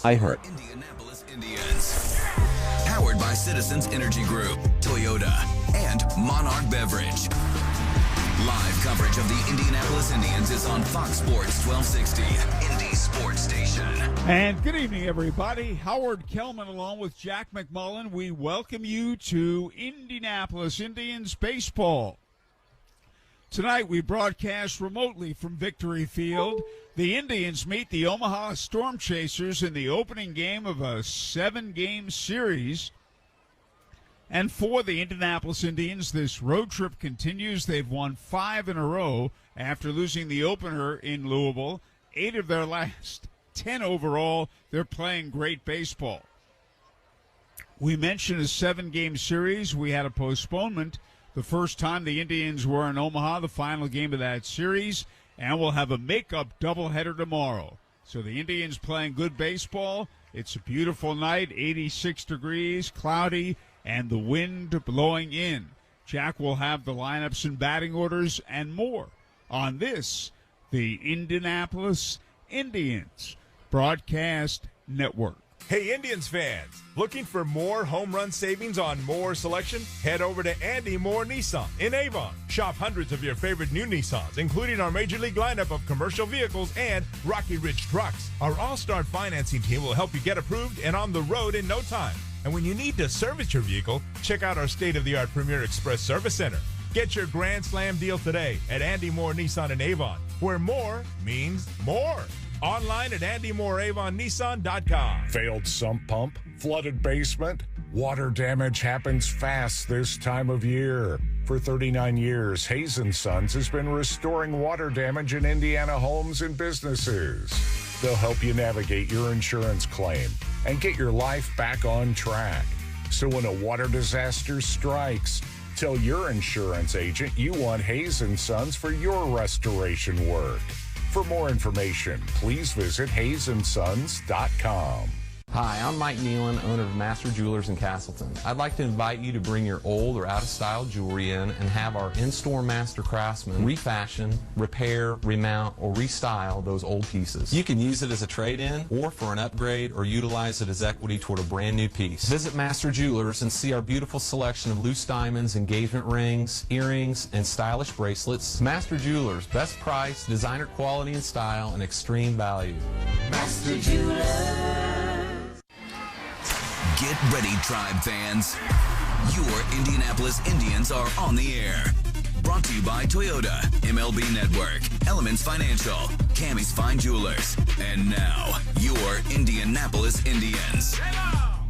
iHeart. Indianapolis Indians. Powered by Citizens Energy Group, Toyota, and Monarch Beverage. Live coverage of the Indianapolis Indians is on Fox Sports 1260, Indy Sports Station. And good evening, everybody. Howard Kellman along with Jack McMullen. We welcome you to Indianapolis Indians baseball. Tonight we broadcast remotely from Victory Field. The Indians meet the Omaha Storm Chasers in the opening game of a 7-game series. And for the Indianapolis Indians, this road trip continues. They've won 5 in a row after losing the opener in Louisville. 8 of their last 10 overall. They're playing great baseball. We mentioned a 7-game series. We had a postponement the first time the Indians were in Omaha, the final game of that series, and we'll have a makeup doubleheader tomorrow. So the Indians playing good baseball. It's a beautiful night, 86 degrees, cloudy, and the wind blowing in. Jack will have the lineups and batting orders and more on this, the Indianapolis Indians Broadcast Network. Hey, Indians fans, looking for more home run savings on more selection? Head over to Andy Moore Nissan in Avon. Shop hundreds of your favorite new Nissans, including our Major League lineup of commercial vehicles and Rocky Ridge trucks. Our all-star financing team will help you get approved and on the road in no time. And when you need to service your vehicle, check out our state-of-the-art Premier Express Service Center. Get your Grand Slam deal today at Andy Moore Nissan in Avon, where more means more. Online at AndyMooreAvonNissan.com. Failed sump pump? Flooded basement? Water damage happens fast this time of year. For 39 years, Hayes & Sons has been restoring water damage in Indiana homes and businesses. They'll help you navigate your insurance claim and get your life back on track. So when a water disaster strikes, tell your insurance agent you want Hayes & Sons for your restoration work. For more information, please visit HayesandSons.com. Hi, I'm Mike Nealon, owner of Master Jewelers in Castleton. I'd like to invite you to bring your old or out-of-style jewelry in and have our in-store master craftsmen refashion, repair, remount, or restyle those old pieces. You can use it as a trade-in or for an upgrade or utilize it as equity toward a brand new piece. Visit Master Jewelers and see our beautiful selection of loose diamonds, engagement rings, earrings, and stylish bracelets. Master Jewelers, best price, designer quality and style, and extreme value. Master Jewelers. Get ready, Tribe fans. Your Indianapolis Indians are on the air. Brought to you by Toyota, MLB Network, Elements Financial, Cammy's Fine Jewelers, and now, your Indianapolis Indians.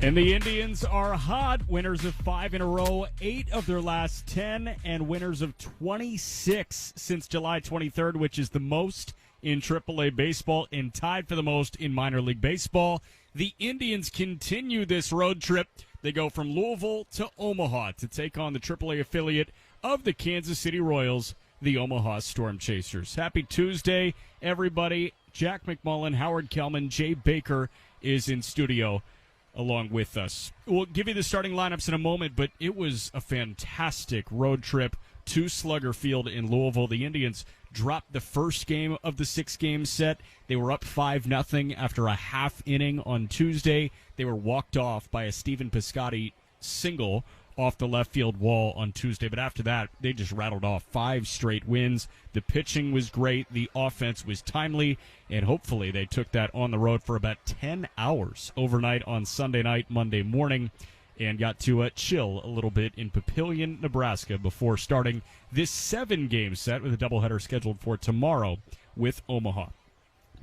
And the Indians are hot, winners of 5 in a row, 8 of their last 10, and winners of 26 since July 23rd, which is the most in AAA baseball and tied for the most in minor league baseball. The Indians continue this road trip. They go from Louisville to Omaha to take on the AAA affiliate of the Kansas City Royals, the Omaha Storm Chasers. Happy Tuesday, everybody. Jack McMullen, Howard Kellman, Jay Baker is in studio along with us. We'll give you the starting lineups in a moment, but it was a fantastic road trip to Slugger Field in Louisville. The Indians dropped the first game of the 6-game set. They were up 5-0 after a half inning on Tuesday. They were walked off by a Stephen Piscotty single off the left field wall on Tuesday. But after that, they just rattled off 5 straight wins. The pitching was great. The offense was timely. And hopefully they took that on the road for about 10 hours overnight on Sunday night, Monday morning, and got to chill a little bit in Papillion, Nebraska before starting this 7-game set with a doubleheader scheduled for tomorrow with Omaha.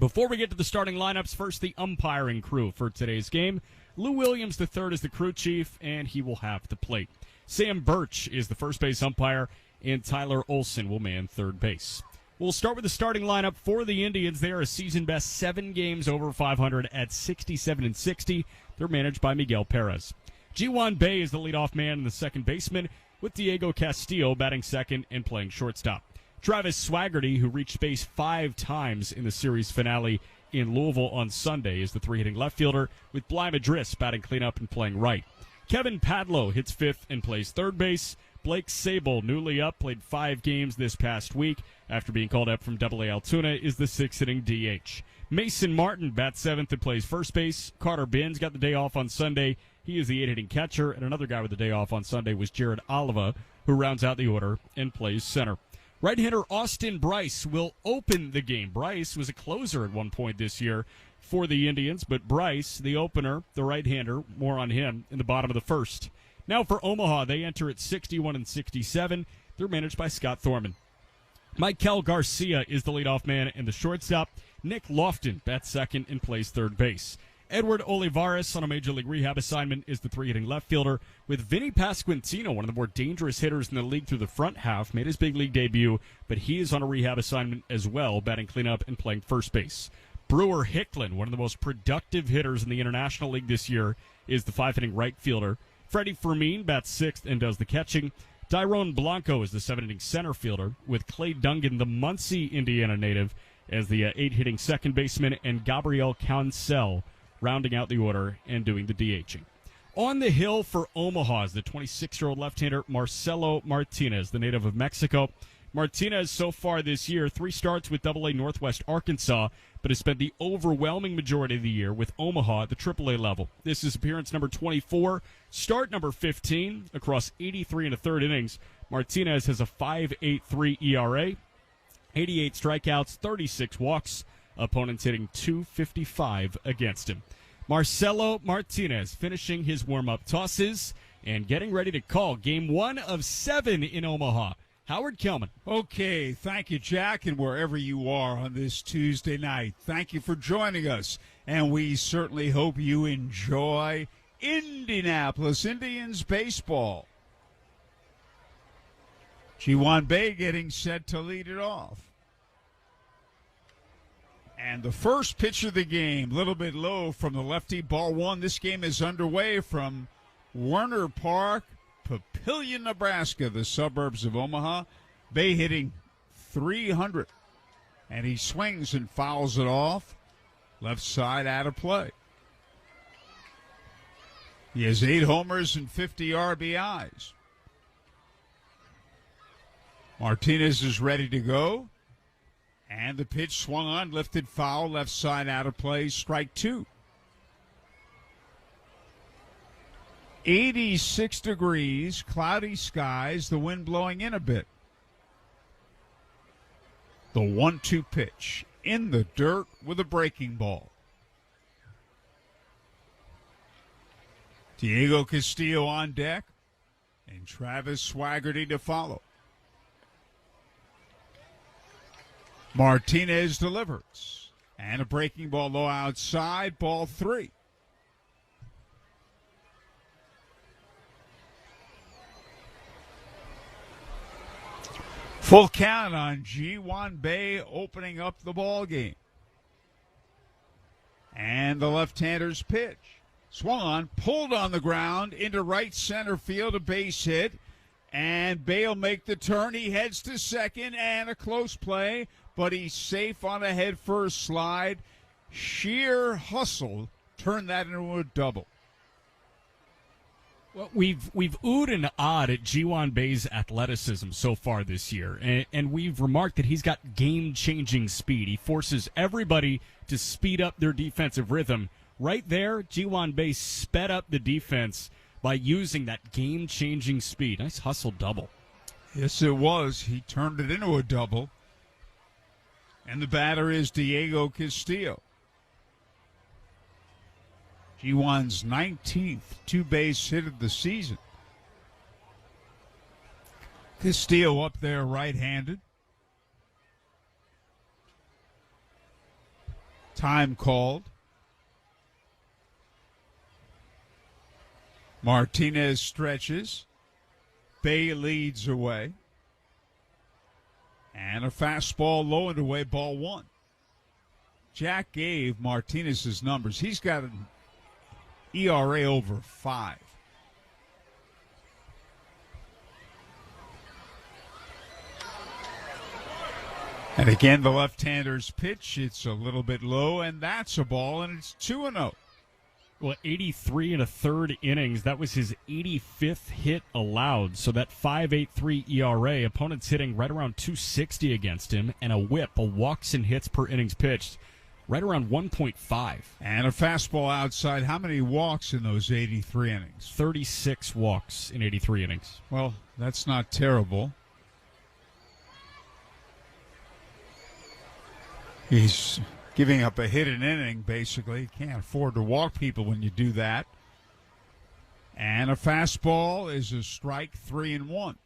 Before we get to the starting lineups, first the umpiring crew for today's game. Lou Williams III is the crew chief, and he will have the plate. Sam Birch is the first base umpire, and Tyler Olson will man third base. We'll start with the starting lineup for the Indians. They are a season-best 7 games over 500 at 67-60. They're managed by Miguel Perez. Ji-Hwan Bae is the leadoff man and the second baseman, with Diego Castillo batting second and playing shortstop. Travis Swaggerty, who reached base 5 times in the series finale in Louisville on Sunday, is the 3-hitting left fielder, with Bly Madris batting cleanup and playing right. Kevin Padlo hits 5th and plays third base. Blake Sable, newly up, played 5 games this past week after being called up from AA Altoona, is the 6th-hitting DH. Mason Martin bats seventh and plays first base. Carter Binns got the day off on Sunday. He is the 8th-hitting catcher. And another guy with the day off on Sunday was Jared Oliva, who rounds out the order and plays center. Right-hander Austin Bryce will open the game. Bryce was a closer at one point this year for the Indians, but Bryce, the opener, the right-hander, more on him in the bottom of the first. Now for Omaha, they enter at 61 and 67. They're managed by Scott Thorman. Michael Garcia is the leadoff man and the shortstop. Nick Lofton bats second and plays third base. Edward Olivares on a Major League Rehab assignment is the 3-hitting left fielder, with Vinny Pasquantino, one of the more dangerous hitters in the league through the front half, made his big league debut, but he is on a rehab assignment as well, batting cleanup and playing first base. Brewer Hicklin, one of the most productive hitters in the International League this year, is the 5-hitting right fielder. Freddie Fermin bats sixth and does the catching. Tyrone Blanco is the 7-hitting center fielder, with Clay Dungan, the Muncie, Indiana native, as the 8-hitting second baseman, and Gabriel Cancel rounding out the order and doing the DHing. On the hill for Omaha is the 26-year-old left-hander Marcelo Martinez, the native of Mexico. Martinez so far this year, 3 starts with AA Northwest Arkansas, but has spent the overwhelming majority of the year with Omaha at the AAA level. This is appearance number 24, start number 15 across 83 and a third innings. Martinez has a 5.83 ERA, 88 strikeouts, 36 walks. Opponents hitting .255 against him. Marcelo Martinez finishing his warm-up tosses and getting ready to call Game 1 of 7 in Omaha. Howard Kelman. Okay, thank you, Jack, and wherever you are on this Tuesday night, thank you for joining us, and we certainly hope you enjoy Indianapolis Indians baseball. Ji-Hwan Bae getting set to lead it off. And the first pitch of the game, a little bit low from the lefty, ball one. This game is underway from Werner Park, Papillion, Nebraska, the suburbs of Omaha. Bae hitting .300. And he swings and fouls it off. Left side out of play. He has 8 homers and 50 RBIs. Martinez is ready to go. And the pitch swung on, lifted foul, left side out of play, strike 2. 86 degrees, cloudy skies, the wind blowing in a bit. The 1-2 pitch in the dirt with a breaking ball. Diego Castillo on deck and Travis Swaggerty to follow. Martinez delivers. And a breaking ball low outside, ball 3. Full count on Ji-Hwan Bae opening up the ball game. And the left-hander's pitch. Swung on, pulled on the ground into right center field, a base hit. And Bae will make the turn. He heads to second, and a close play, but he's safe on a head-first slide. Sheer hustle turned that into a double. Well, we've oohed and awed at Ji-Hwan Bae's athleticism so far this year, and we've remarked that he's got game-changing speed. He forces everybody to speed up their defensive rhythm. Right there, Ji-Hwan Bae sped up the defense by using that game-changing speed. Nice hustle double. Yes, it was. He turned it into a double. And the batter is Diego Castillo. Ji-Hwan's 19th two-base hit of the season. Castillo up there right-handed. Time called. Martinez stretches. Bae leads away. And a fastball low and away, ball 1. Jack gave Martinez his numbers. He's got an ERA over 5. And again, the left-hander's pitch. It's a little bit low, and that's a ball, and it's 2-0. Well, 83 and a third innings. That was his 85th hit allowed. So that 5.83 ERA, opponents hitting right around 260 against him, and a whip, a walks and hits per innings pitched right around 1.5. And a fastball outside. How many walks in those 83 innings? 36 walks in 83 innings. Well, that's not terrible. He's giving up a hit an inning, basically. Can't afford to walk people when you do that. And a fastball is a strike, 3-1.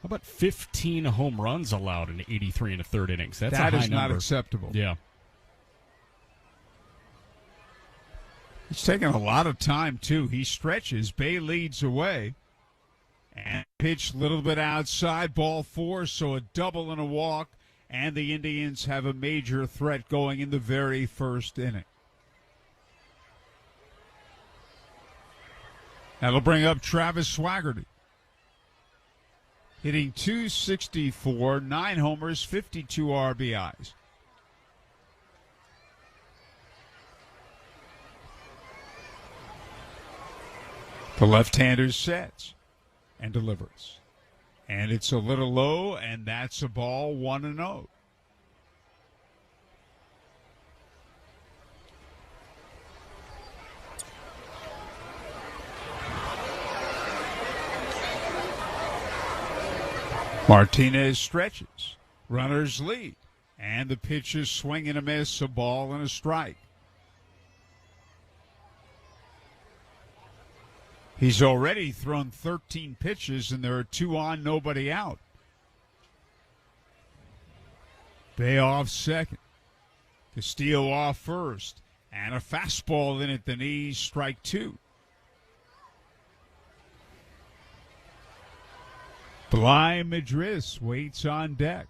How about 15 home runs allowed in 83 and a third innings? That's that a high is not number. acceptable. Yeah. He's taking a lot of time, too. He stretches. Bay leads away. And pitch a little bit outside. Ball 4, so a double and a walk. And the Indians have a major threat going in the very first inning. That'll bring up Travis Swaggerty. Hitting .264, 9 homers, 52 RBIs. The left-hander sets and delivers. And it's a little low, and that's a ball, 1-0. Martinez stretches. Runners lead. And the pitch is swing and a miss, a ball and a strike. He's already thrown 13 pitches, and there are 2 on, nobody out. Bay off second. Castillo off first. And a fastball in at the knees, strike 2. Bly Madris waits on deck.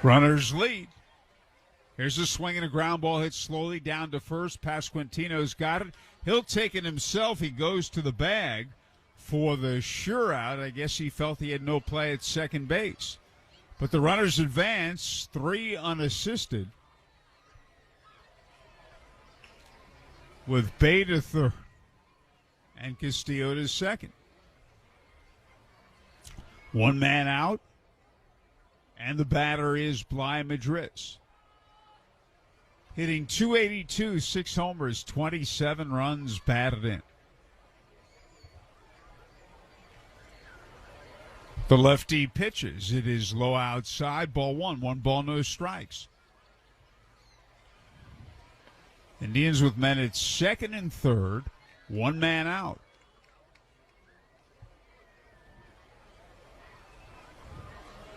Runners lead. Here's a swing and a ground ball hit slowly down to first. Pasquantino's got it. He'll take it himself. He goes to the bag for the sure out. I guess he felt he had no play at second base. But the runners advance, 3 unassisted. With Bay to third and Castillo to second. 1 man out. And the batter is Bly Madris. Hitting .282, 6 homers, 27 runs batted in. The lefty pitches. It is low outside, ball 1. 1 ball, no strikes. Indians with men at second and third. 1 man out.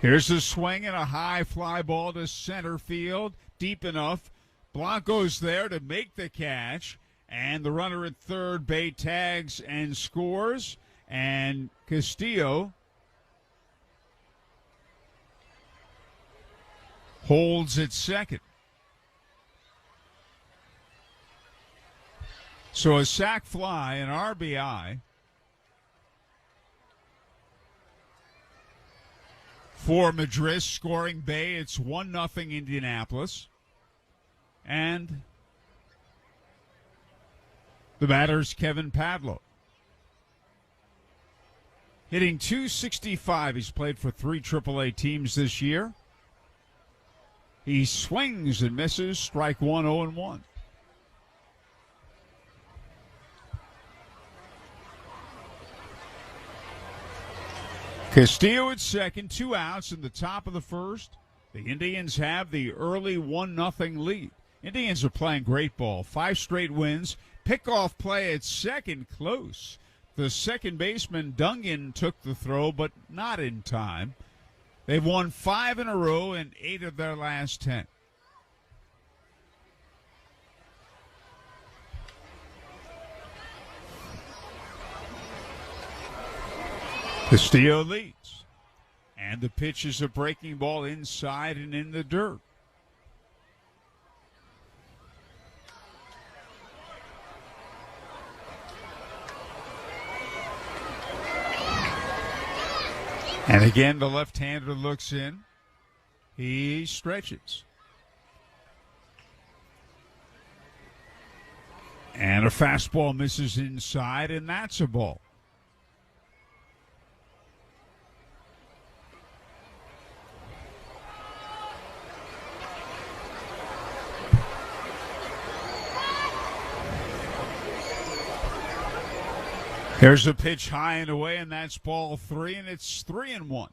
Here's a swing and a high fly ball to center field. Deep enough. Blanco's there to make the catch. And the runner at third, Bay tags and scores. And Castillo holds at second. So a sac fly, an RBI for Madris, scoring Bay. It's 1-0 Indianapolis. And the batter's Kevin Padlo. Hitting .265. He's played for 3 AAA teams this year. He swings and misses. Strike 1, 0-1. Castillo at second, 2 outs in the top of the first. The Indians have the early 1-0 lead. Indians are playing great ball. 5 straight wins. Pickoff play at second, close. The second baseman, Dungan, took the throw, but not in time. They've won 5 in a row and 8 of their last 10. Castillo leads. And the pitch is a breaking ball inside and in the dirt. And again, the left-hander looks in. He stretches. And a fastball misses inside, and that's a ball. Here's a pitch high and away, and that's ball 3, and it's 3-1.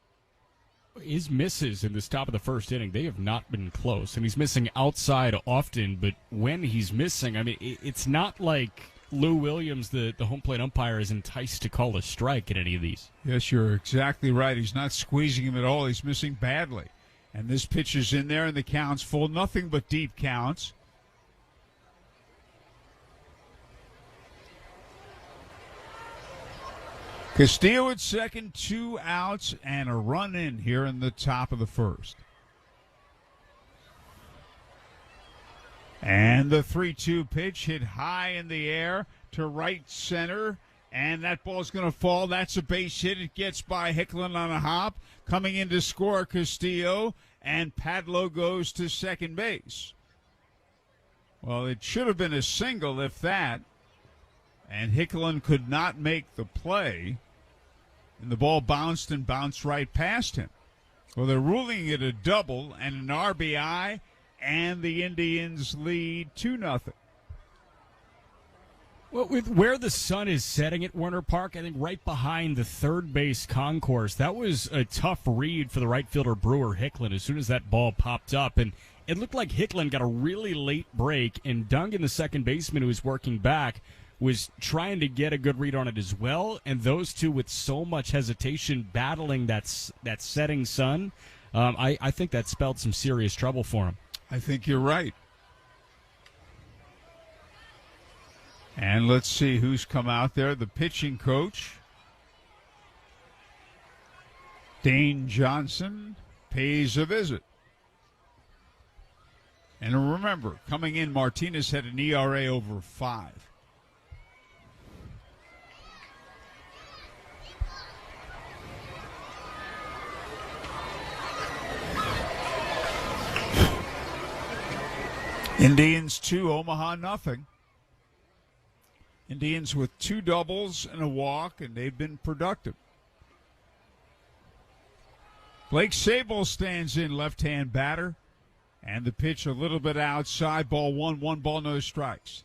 His misses in this top of the first inning, they have not been close. And he's missing outside often, but when he's missing, I mean, it's not like Lou Williams, the home plate umpire, is enticed to call a strike at any of these. Yes, you're exactly right. He's not squeezing him at all. He's missing badly. And this pitch is in there, and the count's full. Nothing but deep counts. Castillo at second, 2 outs, and a run in here in the top of the first. And the 3-2 pitch hit high in the air to right center, and that ball's going to fall. That's a base hit. It gets by Hicklin on a hop. Coming in to score Castillo, and Padlo goes to second base. Well, it should have been a single, if that. And Hicklin could not make the play, and the ball bounced and bounced right past him. Well, they're ruling it a double and an RBI, and the Indians lead 2-0. Well, with where the sun is setting at Werner Park, I think right behind the third base concourse, that was a tough read for the right fielder Brewer Hicklin as soon as that ball popped up. And it looked like Hicklin got a really late break, and Dungan, the second baseman who was working back, was trying to get a good read on it as well. And those two, with so much hesitation, battling that setting sun, I think that spelled some serious trouble for him. I think you're right. And let's see who's come out there. The pitching coach, Dane Johnson, pays a visit. And remember, coming in, Martinez had an ERA over 5. Indians 2, Omaha nothing. Indians with 2 doubles and a walk, and they've been productive. Blake Sable stands in, left-hand batter, and the pitch a little bit outside, ball 1 ball, no strikes.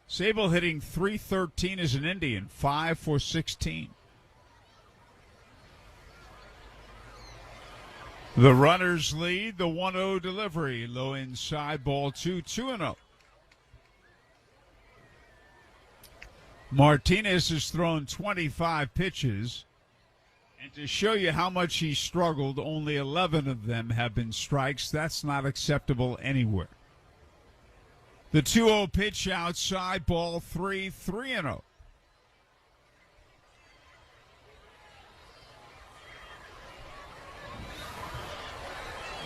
Sable hitting .313 as an Indian, 5 for 16. The runners lead, the 1-0 delivery, low inside, ball 2-0. Martinez has thrown 25 pitches, and to show you how much he struggled, only 11 of them have been strikes. That's not acceptable anywhere. The 2-0 pitch outside, ball 3-0.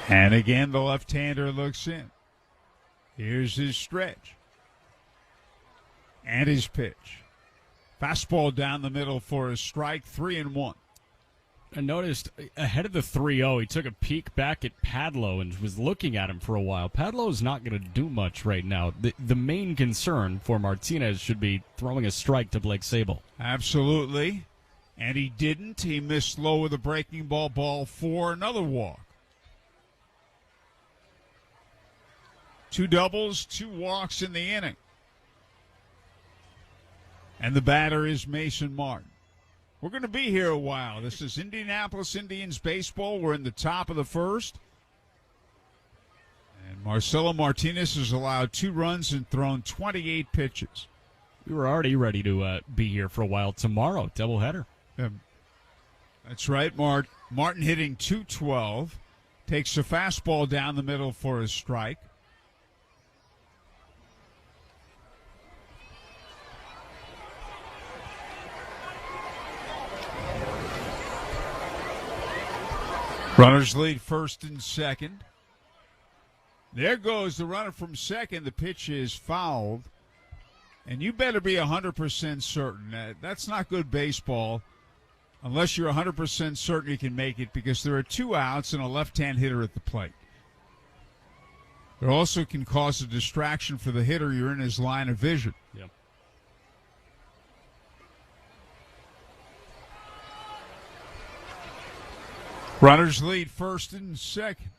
And again, the left-hander looks in. Here's his stretch. And his pitch. Fastball down the middle for a strike, 3-1. I noticed ahead of the 3-0, he took a peek back at Padlo and was looking at him for a while. Padlo is not going to do much right now. The main concern for Martinez should be throwing a strike to Blake Sable. Absolutely. And he didn't. He missed low with a breaking ball, ball 4, another walk. 2 doubles, 2 walks in the inning. And the batter is Mason Martin. We're going to be here a while. This is Indianapolis Indians baseball. We're in the top of the first. And Marcelo Martinez has allowed 2 runs and thrown 28 pitches. We were already ready to be here for a while. Tomorrow, doubleheader. That's right. Martin hitting .212. Takes a fastball down the middle for a strike. Runners lead first and second. There goes the runner from second. The pitch is fouled. And you better be 100% certain. That's not good baseball unless you're 100% certain you can make it, because there are 2 outs and a left-hand hitter at the plate. It also can cause a distraction for the hitter. You're in his line of vision. Yep. Runners lead first and second.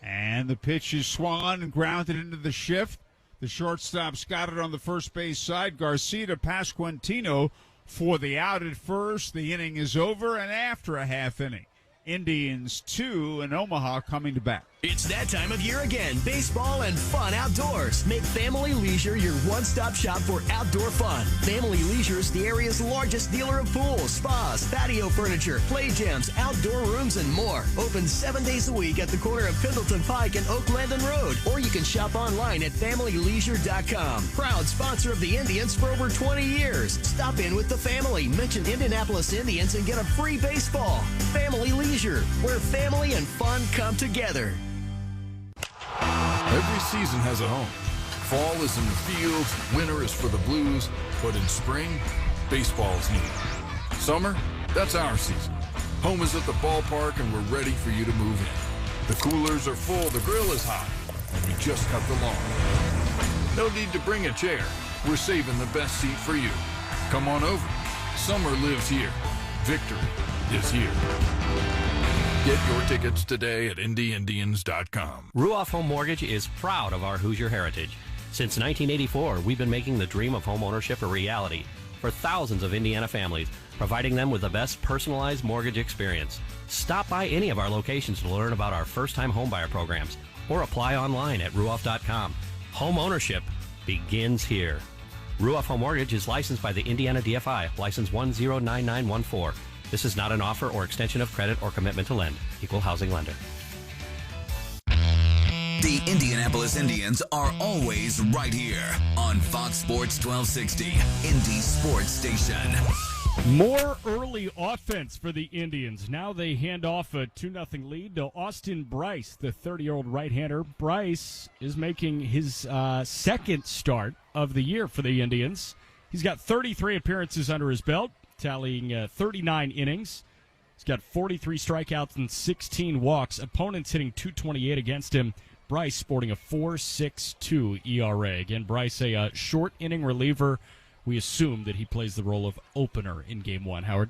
And the pitch is swung on and grounded into the shift. The shortstop's got it on the first base side. Garcia to Pasquantino for the out at first. The inning is over, and after a half inning, Indians 2 and Omaha coming to bat. It's that time of year again. Baseball and fun outdoors. Make Family Leisure your one-stop shop for outdoor fun. Family Leisure is the area's largest dealer of pools, spas, patio furniture, play gyms, outdoor rooms, and more. Open 7 days a week at the corner of Pendleton Pike and Oak Landon Road. Or you can shop online at FamilyLeisure.com. Proud sponsor of the Indians for over 20 years. Stop in with the family. Mention Indianapolis Indians and get a free baseball. Family Leisure, where family and fun come together. Every season has a home. Fall is in the fields, winter is for the Blues, but in spring, baseball's needed. Summer, that's our season. Home is at the ballpark and we're ready for you to move in. The coolers are full, the grill is hot, and we just cut the lawn. No need to bring a chair. We're saving the best seat for you. Come on over. Summer lives here. Victory is here. Get your tickets today at IndyIndians.com. Ruoff Home Mortgage is proud of our Hoosier heritage. Since 1984, we've been making the dream of home ownership a reality for thousands of Indiana families, providing them with the best personalized mortgage experience. Stop by any of our locations to learn about our first-time homebuyer programs or apply online at ruoff.com. Home ownership begins here. Ruoff Home Mortgage is licensed by the Indiana DFI, license 109914. This is not an offer or extension of credit or commitment to lend. Equal housing lender. The Indianapolis Indians are always right here on Fox Sports 1260, Indy Sports Station. More early offense for the Indians. Now they hand off a 2-0 lead to Austin Bryce, the 30-year-old right-hander. Bryce is making his second start of the year for the Indians. He's got 33 appearances under his belt, tallying 39 innings. He's got 43 strikeouts and 16 walks. Opponents hitting .228 against him. Bryce sporting a 4.62 ERA. Again, Bryce a short inning reliever. We assume that he plays the role of opener in Game 1. Howard?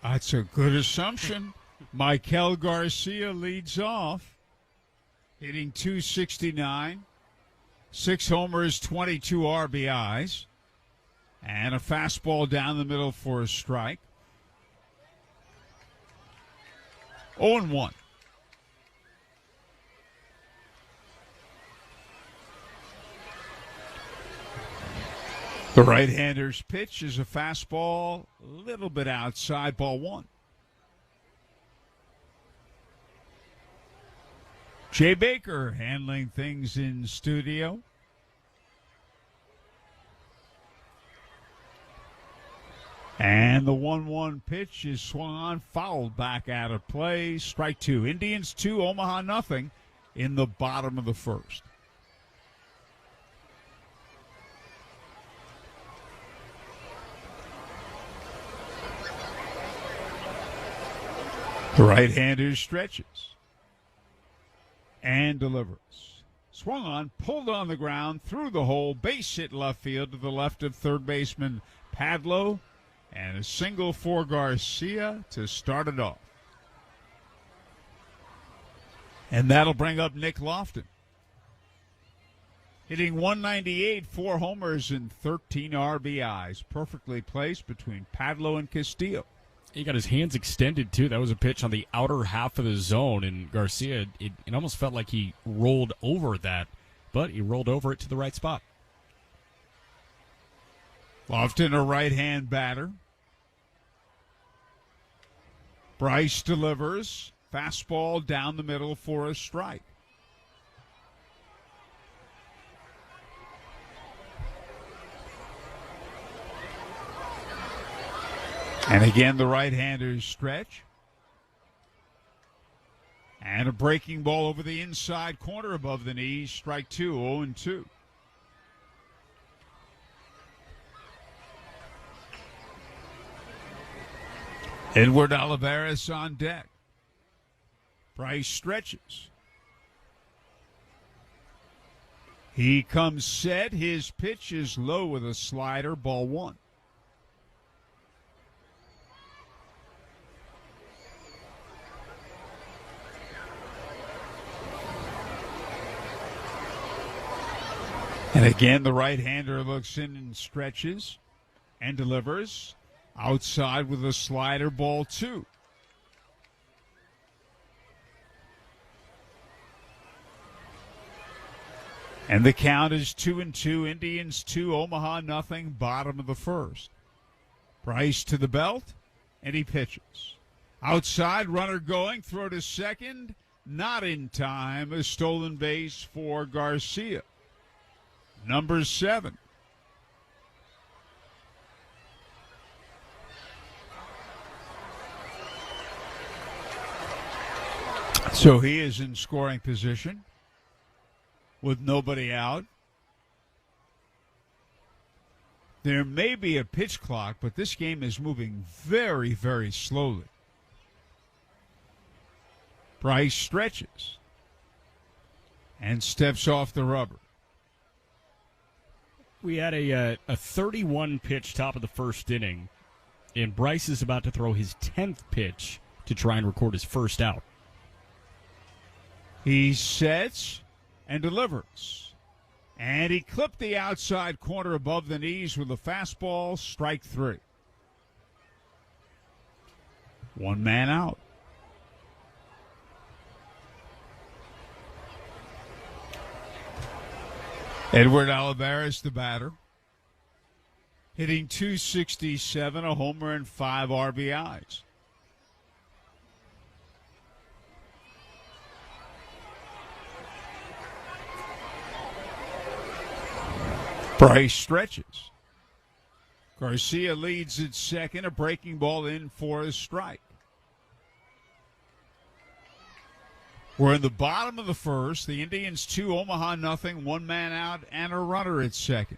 That's a good assumption. Michael Garcia leads off, hitting .269, 6 homers, 22 RBIs, and a fastball down the middle for a strike. 0-1. The right-hander's pitch is a fastball, a little bit outside, ball 1. Jay Baker handling things in studio. And the 1-1 pitch is swung on, fouled back out of play. Strike 2. Indians 2, Omaha nothing in the bottom of the first. The right-hander stretches and delivers. Swung on, pulled on the ground, through the hole, base hit left field to the left of third baseman Padlo, and a single for Garcia to start it off. And that'll bring up Nick Lofton, hitting .198, 4 homers and 13 RBIs, perfectly placed between Padlo and Castillo. He got his hands extended, too. That was a pitch on the outer half of the zone, and Garcia, it almost felt like he rolled over that, but he rolled over it to the right spot. Lofton, a right-hand batter. Bryce delivers. Fastball down the middle for a strike. And again, the right-hander stretch. And a breaking ball over the inside corner above the knees. Strike 2, 0-2. Edward Olivares on deck. Bryce stretches. He comes set. His pitch is low with a slider, ball 1. And again, the right-hander looks in and stretches and delivers. Outside with a slider, ball 2. And the count is 2-2. Indians 2, Omaha nothing. Bottom of the first. Bryce to the belt, and he pitches. Outside, runner going, throw to second. Not in time. A stolen base for Garcia. Number 7. So he is in scoring position with nobody out. There may be a pitch clock, but this game is moving very, very slowly. Bryce stretches and steps off the rubber. We had a 31-pitch top of the first inning, and Bryce is about to throw his 10th pitch to try and record his first out. He sets and delivers. And he clipped the outside corner above the knees with a fastball, strike 3. 1 man out. Edward Olivares, the batter, hitting .267, a homer and 5 RBIs. Bryce stretches. Garcia leads at second, a breaking ball in for a strike. We're in the bottom of the first. The Indians 2, Omaha nothing, 1 man out, and a runner at second.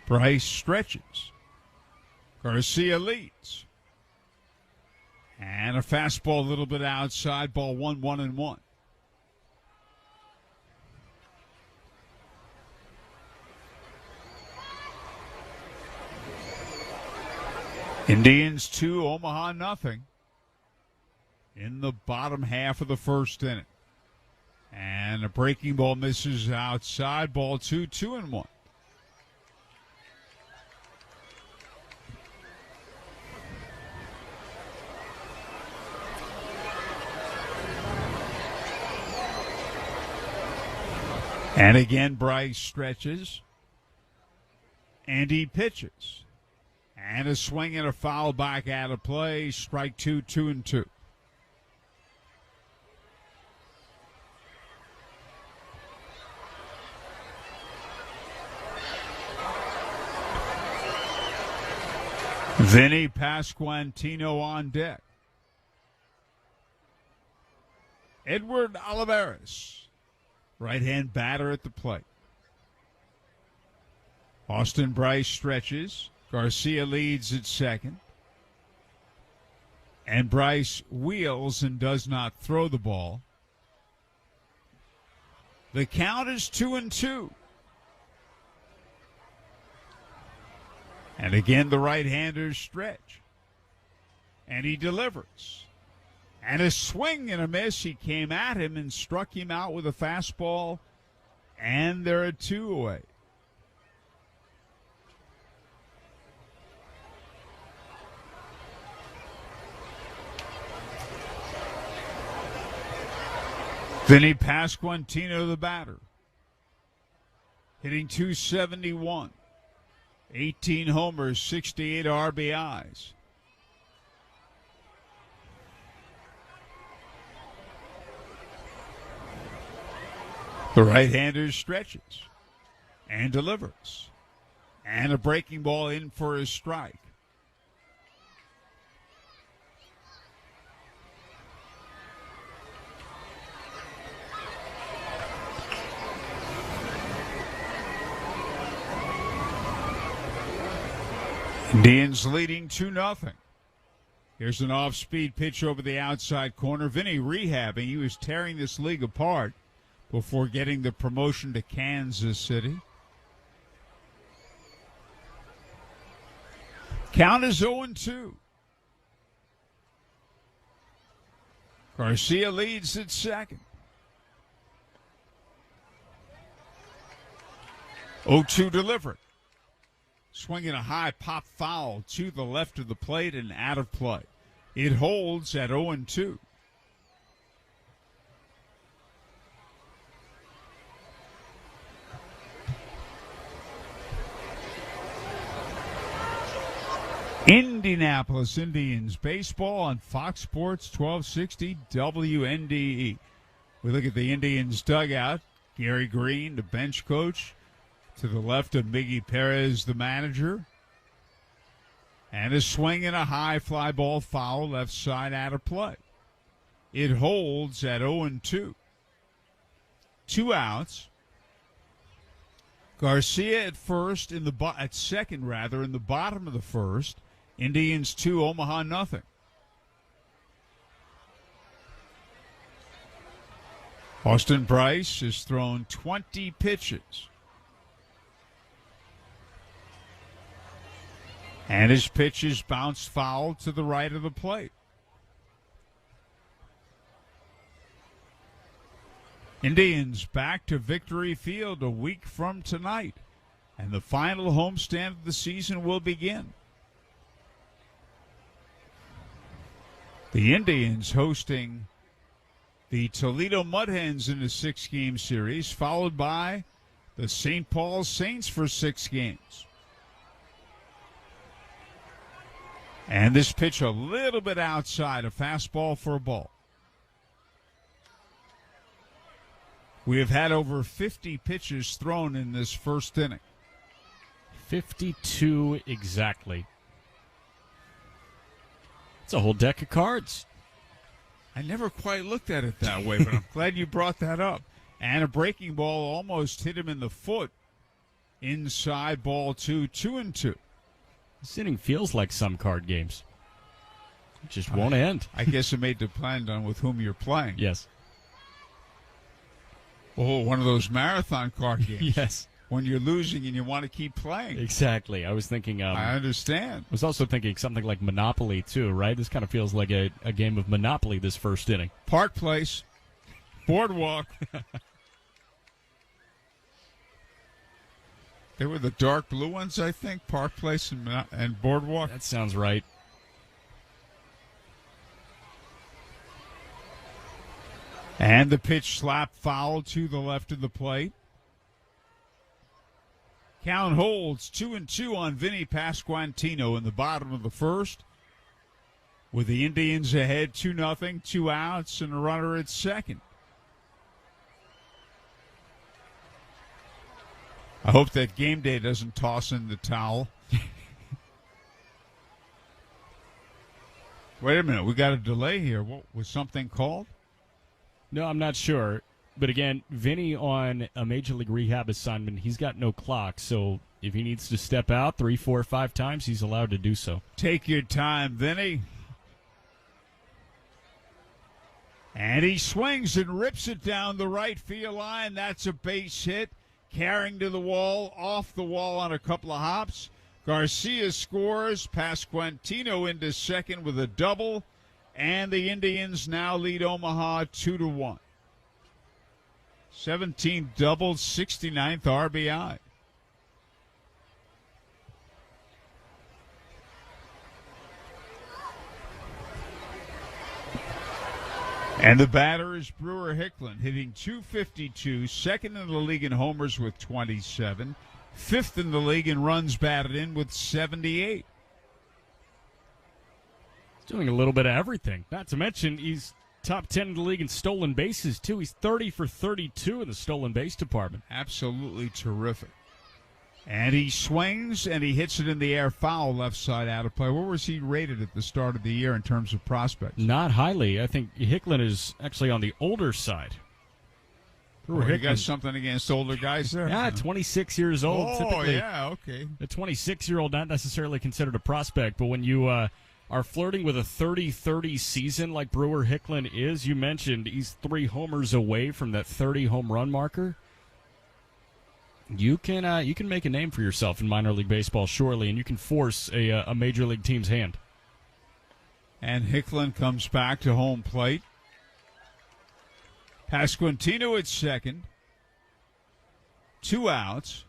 Bryce stretches. Garcia leads. And a fastball a little bit outside, ball 1, 1-1. Indians 2, Omaha nothing in the bottom half of the first inning. And a breaking ball misses outside, ball 2, 2-1. And again, Bryce stretches, and he pitches. And a swing and a foul back out of play. Strike 2, 2-2. Vinny Pasquantino on deck. Edward Olivares, right-hand batter at the plate. Austin Bryce stretches. Garcia leads at second. And Bryce wheels and does not throw the ball. The count is 2-2. And again, the right-handers stretch. And he delivers. And a swing and a miss. He came at him and struck him out with a fastball. And they're at 2 away. Vinny Pasquantino, the batter, hitting .271, 18 homers, 68 RBIs. The right-hander stretches and delivers. And a breaking ball in for a strike. Indians leading 2-0. Here's an off-speed pitch over the outside corner. Vinny rehabbing. He was tearing this league apart before getting the promotion to Kansas City. Count is 0-2. Garcia leads at second. 0-2 delivered. Swinging a high pop foul to the left of the plate and out of play. It holds at 0-2. Indianapolis Indians baseball on Fox Sports 1260 WNDE. We look at the Indians dugout. Gary Green, the bench coach. To the left of Miggy Perez, the manager. And a swing and a high fly ball foul left side out of play. It holds at 0-2. 2 outs. Garcia at first at second in the bottom of the first. Indians 2, Omaha nothing. Austin Bryce has thrown 20 pitches. And his pitches bounced foul to the right of the plate. Indians back to Victory Field a week from tonight, and the final homestand of the season will begin. The Indians hosting the Toledo Mud Hens in a 6-game series, followed by the St. Paul Saints for 6 games. And this pitch a little bit outside, a fastball for a ball. We have had over 50 pitches thrown in this first inning. 52 exactly. It's a whole deck of cards. I never quite looked at it that way, but I'm glad you brought that up. And a breaking ball almost hit him in the foot. Inside ball 2-2. This inning feels like some card games. It just won't end. I guess it may depend on with whom you're playing. Yes. Oh, one of those marathon card games. Yes. When you're losing and you want to keep playing. Exactly. I was thinking. I understand. I was also thinking something like Monopoly, too, right? This kind of feels like a game of Monopoly this first inning. Park Place. Boardwalk. They were the dark blue ones, I think. Park Place and Boardwalk. That sounds right. And the pitch slap foul to the left of the plate. Count holds 2-2 on Vinny Pasquantino in the bottom of the first. With the Indians ahead 2-0, 2 outs, and a runner at second. I hope that game day doesn't toss in the towel. Wait a minute, we got a delay here. What was something called? No, I'm not sure. But again, Vinny on a major league rehab assignment, he's got no clock. So if he needs to step out 3, 4, 5 times, he's allowed to do so. Take your time, Vinny. And he swings and rips it down the right field line. That's a base hit. Carrying to the wall, off the wall on a couple of hops. Garcia scores. Pasquantino into second with a double. And the Indians now lead Omaha 2-1. 17 doubles, 69th RBI. And the batter is Brewer Hicklin, hitting .252, second in the league in homers with 27, fifth in the league in runs batted in with 78. He's doing a little bit of everything. Not to mention, he's top 10 in the league in stolen bases, too. He's 30 for 32 in the stolen base department. Absolutely terrific. And he swings, and he hits it in the air foul left side out of play. Where was he rated at the start of the year in terms of prospects? Not highly. I think Hicklin is actually on the older side. You got something against older guys there? Yeah, 26 years old. Oh, typically, yeah, okay. A 26-year-old, not necessarily considered a prospect, but when you are flirting with a 30-30 season like Brewer Hicklin is, you mentioned he's 3 homers away from that 30 home run marker. You can make a name for yourself in minor league baseball, surely, and you can force a major league team's hand. And Hicklin comes back to home plate. Pasquantino at second. 2 outs.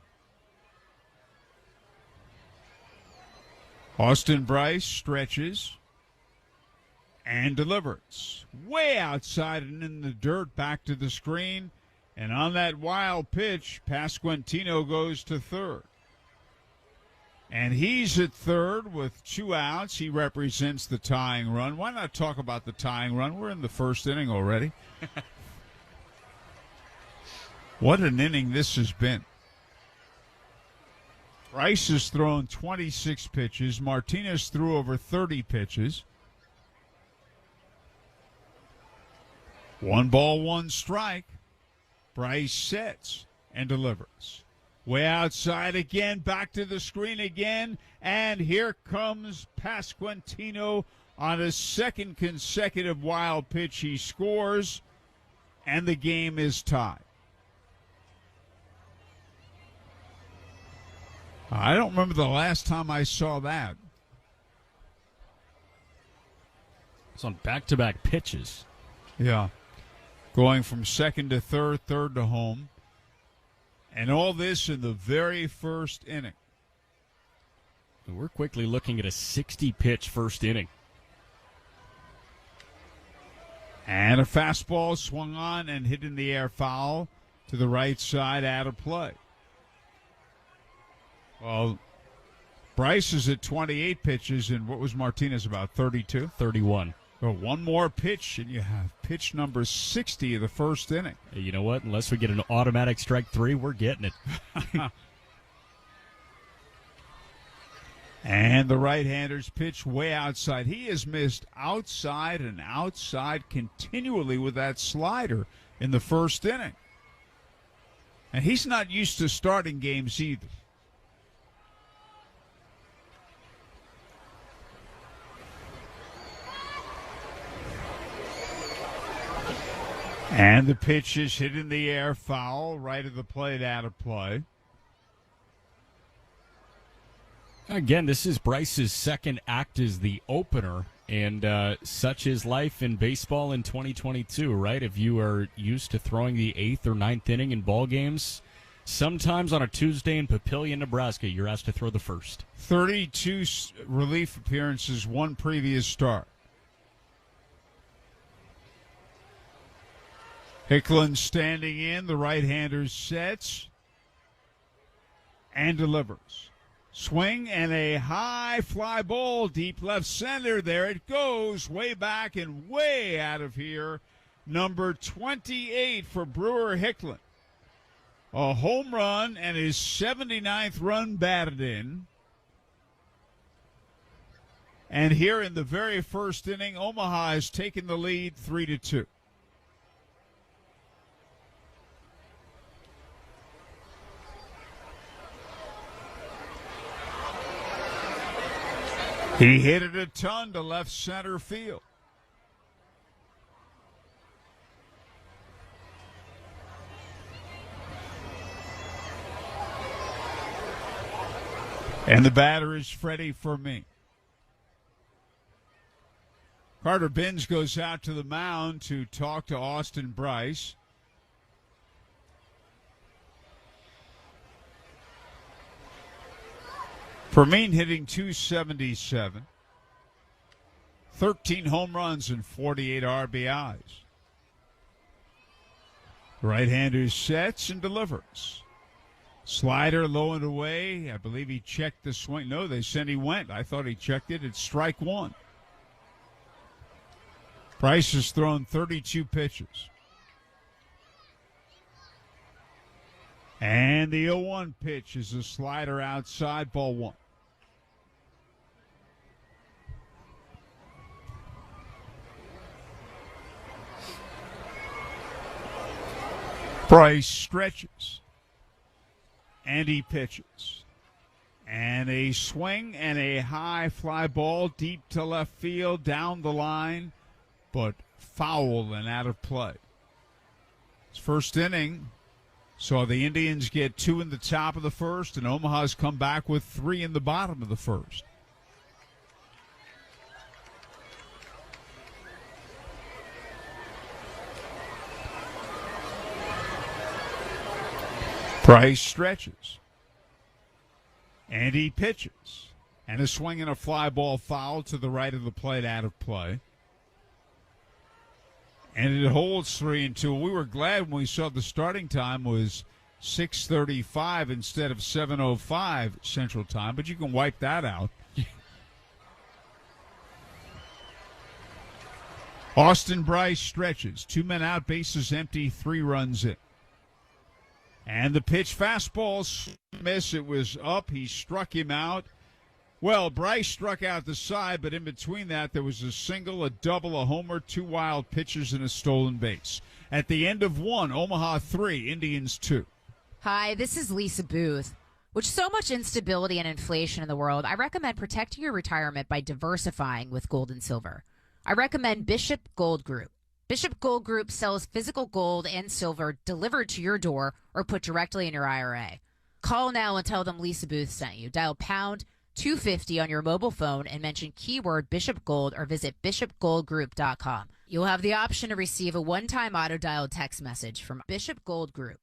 Austin Bryce stretches and delivers. Way outside and in the dirt, back to the screen. And on that wild pitch, Pasquantino goes to third. And he's at third with 2 outs. He represents the tying run. Why not talk about the tying run? We're in the first inning already. What an inning this has been. Bryce has thrown 26 pitches. Martinez threw over 30 pitches. 1 ball, 1 strike. Bryce sets and delivers. Way outside again, back to the screen again, and here comes Pasquantino on a second consecutive wild pitch. He scores, and the game is tied. I don't remember the last time I saw that. It's on back-to-back pitches. Yeah. Going from second to third, third to home. And all this in the very first inning. We're quickly looking at a 60-pitch first inning. And a fastball swung on and hit in the air, foul to the right side, out of play. Well, Bryce is at 28 pitches, and what was Martinez, about 32? 31. Well, one more pitch, and you have pitch number 60 of the first inning. Hey, you know what? Unless we get an automatic strike 3, we're getting it. And the right-hander's pitch way outside. He has missed outside and outside continually with that slider in the first inning. And he's not used to starting games either. And the pitch is hit in the air, foul, right of the plate, out of play. Again, this is Bryce's second act as the opener, and such is life in baseball in 2022, right? If you are used to throwing the 8th or 9th inning in ball games, sometimes on a Tuesday in Papillion, Nebraska, you're asked to throw the first. 32 relief appearances, 1 previous start. Hicklin standing in, the right-hander sets and delivers. Swing and a high fly ball, deep left center. There it goes, way back and way out of here. Number 28 for Brewer Hicklin. A home run and his 79th run batted in. And here in the very first inning, Omaha has taken the lead 3-2. He hit it a ton to left center field. And the batter is Freddie Fermin. Carter Binns goes out to the mound to talk to Austin Bryce. Fermin hitting .277, 13 home runs and 48 RBIs. The right-hander sets and delivers. Slider low and away. I believe he checked the swing. No, they said he went. I thought he checked it. It's strike 1. Bryce has thrown 32 pitches. And the 0-1 pitch is a slider outside, ball 1. Bryce stretches, and he pitches. And a swing and a high fly ball deep to left field, down the line, but foul and out of play. His first inning saw the Indians get 2 in the top of the first, and Omaha's come back with 3 in the bottom of the first. Bryce stretches, and he pitches. And a swing and a fly ball foul to the right of the plate, out of play. And it holds 3-2. We were glad when we saw the starting time was 6:35 instead of 7:05 Central Time, but you can wipe that out. Austin Bryce stretches. 2 men out, bases empty, 3 runs in. And the pitch, fastball, miss. It was up. He struck him out. Well, Bryce struck out the side, but in between that, there was a single, a double, a homer, 2 wild pitches, and a stolen base. At the end of 1, Omaha 3, Indians 2. Hi, this is Lisa Booth. With so much instability and inflation in the world, I recommend protecting your retirement by diversifying with gold and silver. I recommend Bishop Gold Group. Bishop Gold Group sells physical gold and silver delivered to your door or put directly in your IRA. Call now and tell them Lisa Booth sent you. Dial pound 250 on your mobile phone and mention keyword Bishop Gold or visit bishopgoldgroup.com. You'll have the option to receive a one-time auto-dialed text message from Bishop Gold Group.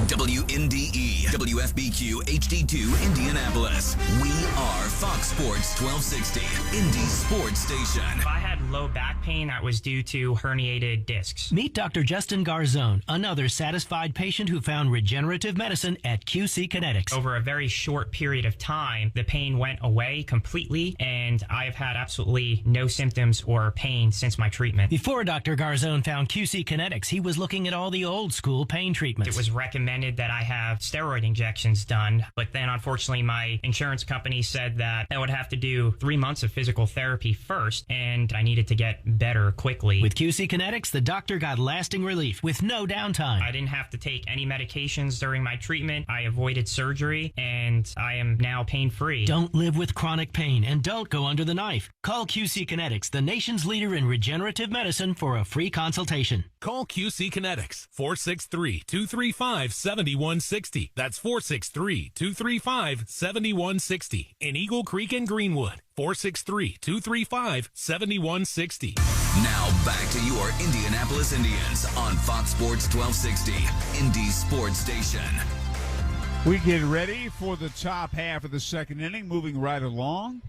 WNDE, WFBQ, HD2, Indianapolis. We are Fox Sports 1260, Indy Sports Station. I had low back pain that was due to herniated discs. Meet Dr. Justin Garzone, another satisfied patient who found regenerative medicine at QC Kinetics. Over a very short period of time, the pain went away completely, and I've had absolutely no symptoms or pain since my treatment. Before Dr. Garzone found QC Kinetics, he was looking at all the old school pain treatments. It was recommended that I have steroid injections done, but then unfortunately my insurance company said that I would have to do 3 months of physical therapy first, and I needed to get better quickly. With QC Kinetics, the doctor got lasting relief with no downtime. I didn't have to take any medications during my treatment. I avoided surgery, and I am now pain-free. Don't live with chronic pain, and don't go under the knife. Call QC Kinetics, the nation's leader in regenerative medicine, for a free consultation. Call QC Kinetics, 463-235-7160. That's 463-235-7160. In Eagle Creek and Greenwood, 463-235-7160. Now back to your Indianapolis Indians on Fox Sports 1260, Indy Sports Station. We get ready for the top half of the second inning, moving right along.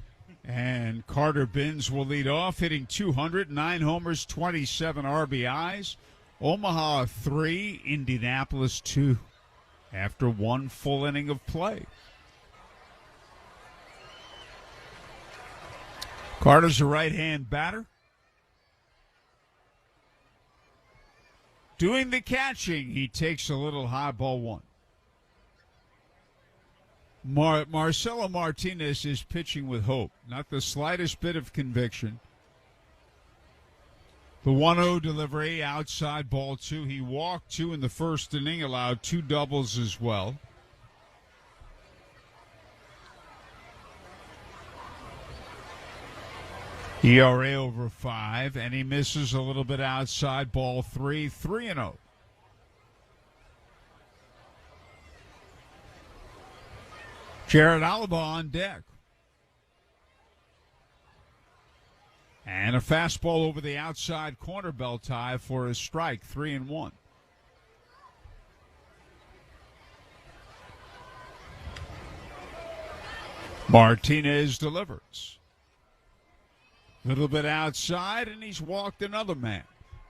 And Carter Binns will lead off, hitting 200, 9 homers, 27 RBIs. Omaha 3, Indianapolis 2, after 1 full inning of play. Carter's a right-hand batter. Doing the catching, he takes a little high ball 1. Marcelo Martinez is pitching with hope, not the slightest bit of conviction. The 1-0 delivery, outside ball 2. He walked 2 in the first inning, allowed 2 doubles as well. ERA over 5, and he misses a little bit outside ball 3, 3-0. Jared Alaba on deck. And a fastball over the outside corner belt tie for a strike, 3-1. Martinez delivers. Little bit outside, and he's walked another man.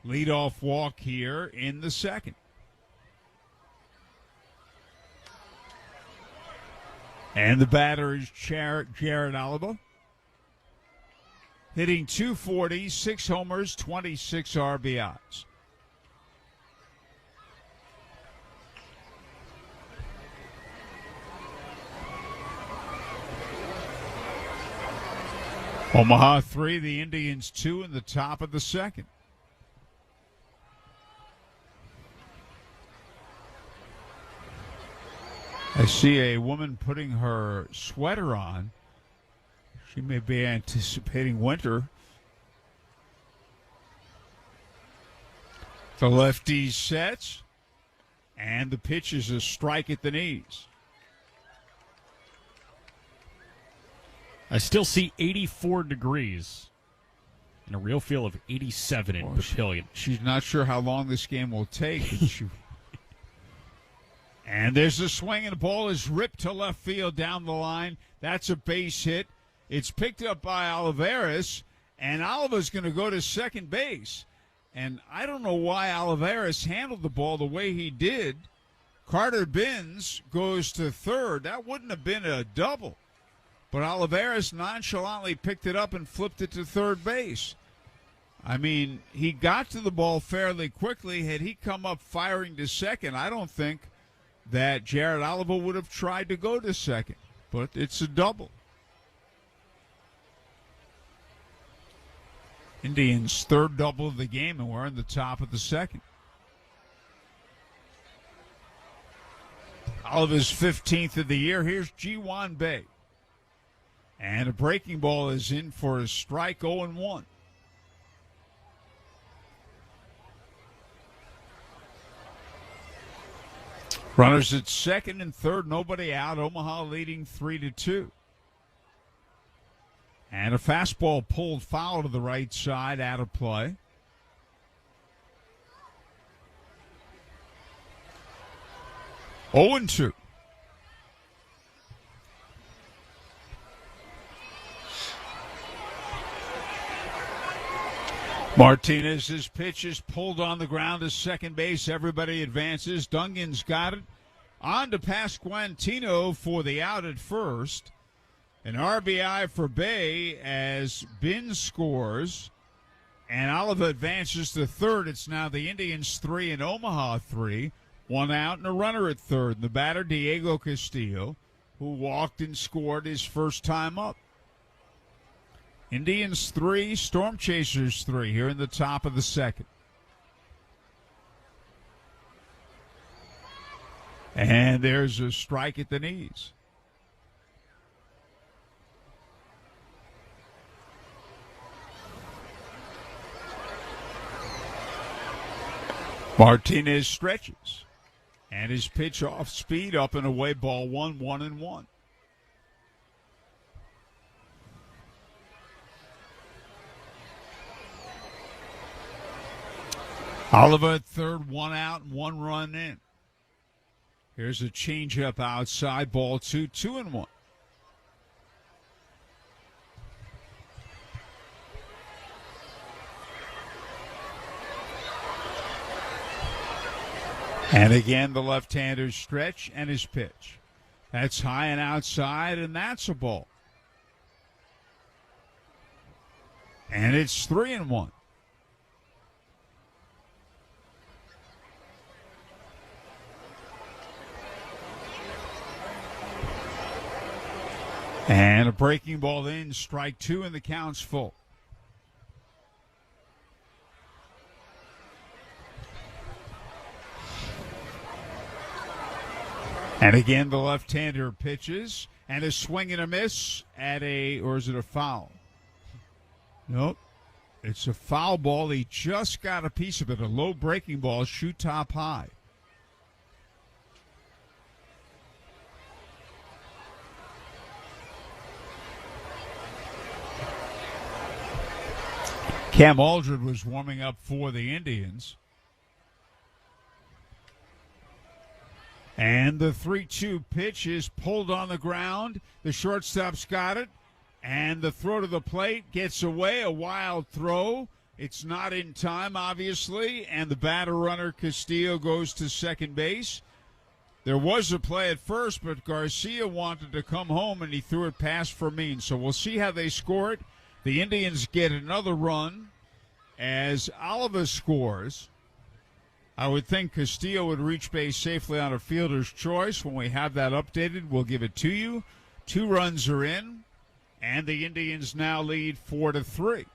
Leadoff walk here in the second. And the batter is Jared Alaba. Hitting 240, 6 homers, 26 RBIs. Omaha 3, the Indians 2 in the top of the second. I see a woman putting her sweater on. She may be anticipating winter. The lefty sets, and the pitch is a strike at the knees. I still see 84 degrees and a real feel of 87 in Papillion. She's not sure how long this game will take. And there's a swing, and the ball is ripped to left field down the line. That's a base hit. It's picked up by Olivares, and Oliva's going to go to second base. And I don't know why Olivares handled the ball the way he did. Carter Binns goes to third. That wouldn't have been a double. But Olivares nonchalantly picked it up and flipped it to third base. I mean, he got to the ball fairly quickly. Had he come up firing to second, I don't think that Jared Oliver would have tried to go to second. But it's a double. Indians' third double of the game, and we're in the top of the second. Oliver's 15th of the year. Here's Ji-Wan Bae. And a breaking ball is in for a strike, 0-1. Runners at second and third, nobody out. Omaha leading 3-2. And a fastball pulled foul to the right side, out of play. Oh and 2. Martinez's pitch is pulled on the ground to second base. Everybody advances. Dungan's got it. On to Pasquantino for the out at first. An RBI for Bay as Bin scores. And Oliver advances to third. It's now the Indians 3 and Omaha 3. One out and a runner at third. The batter, Diego Castillo, who walked and scored his first time up. Indians 3, Storm Chasers 3 here in the top of the second. And there's a strike at the knees. Martinez stretches. And his pitch off speed, up and away, ball 1, 1-1. Oliver at third, one out and one run in. Here's a changeup outside, ball 2, 2-1. And again, the left-hander's stretch and his pitch. That's high and outside, and that's a ball. And it's 3-1. And a breaking ball in, strike 2, and the count's full. And again, the left-hander pitches, and a swing and a miss at or is it a foul? Nope. It's a foul ball. He just got a piece of it, a low breaking ball, shoot top high. Cam Aldred was warming up for the Indians. And the 3-2 pitch is pulled on the ground. The shortstop's got it. And the throw to the plate gets away. A wild throw. It's not in time, obviously. And the batter runner, Castillo, goes to second base. There was a play at first, but Garcia wanted to come home, and he threw it past Fermin. So we'll see how they score it. The Indians get another run as Oliver scores. I would think Castillo would reach base safely on a fielder's choice. When we have that updated, we'll give it to you. 2 runs are in, and the Indians now lead 4-3.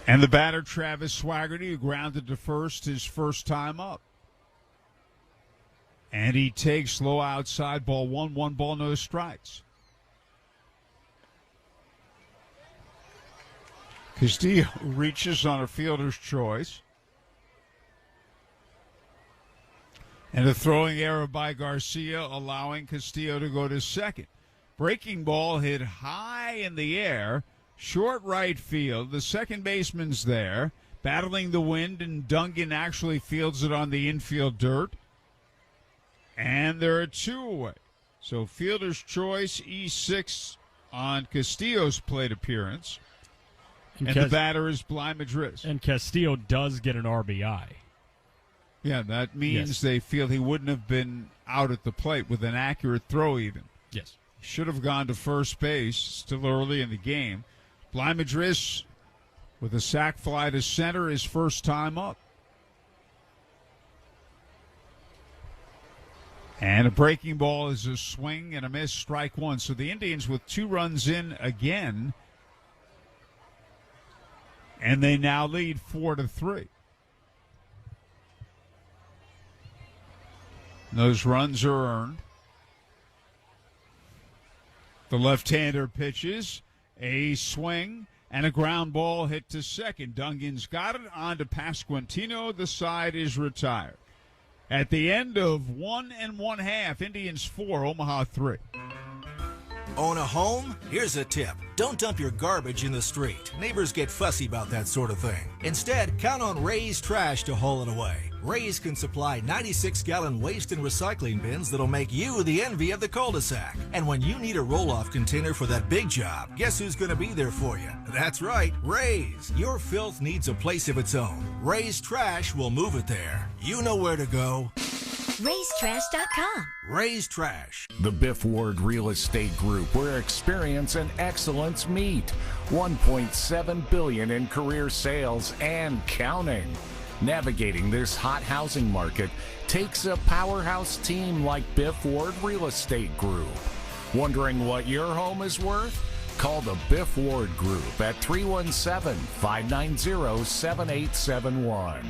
And the batter, Travis Swaggerty, who grounded to first his first time up. And he takes low outside, ball 1, 1 ball, no strikes. Castillo reaches on a fielder's choice. And a throwing error by Garcia, allowing Castillo to go to second. Breaking ball hit high in the air, short right field. The second baseman's there. battling the wind, and Dungan actually fields it on the infield dirt. And there are 2 away. So fielder's choice, E6 on Castillo's plate appearance. And the batter is Bly Madrid. And Castillo does get an RBI. Yeah, that means they feel he wouldn't have been out at the plate with an accurate throw even. Yes. Should have gone to first base, still early in the game. Bly Madrid with a sac fly to center, his first time up. And a breaking ball is a swing and a miss, strike 1. So the Indians with 2 runs in again. And they now lead 4-3. Those runs are earned. The left-hander pitches, a swing, and a ground ball hit to second. Dungan's got it on to Pasquantino. The side is retired. At the end of 1 1/2, Indians 4, Omaha 3. Own a home? Here's a tip. Don't dump your garbage in the street. Neighbors get fussy about that sort of thing. Instead, count on Ray's Trash to haul it away. Ray's can supply 96-gallon waste and recycling bins that'll make you the envy of the cul-de-sac. And when you need a roll-off container for that big job, guess who's going to be there for you? That's right, Ray's. Your filth needs a place of its own. Ray's Trash will move it there. You know where to go. RaysTrash.com. Ray's Trash. The Biff Ward Real Estate Group, where experience and excellence meet. $1.7 billion in career sales and counting. Navigating this hot housing market takes a powerhouse team like Biff Ward Real Estate Group. Wondering what your home is worth? Call the Biff Ward Group at 317-590-7871.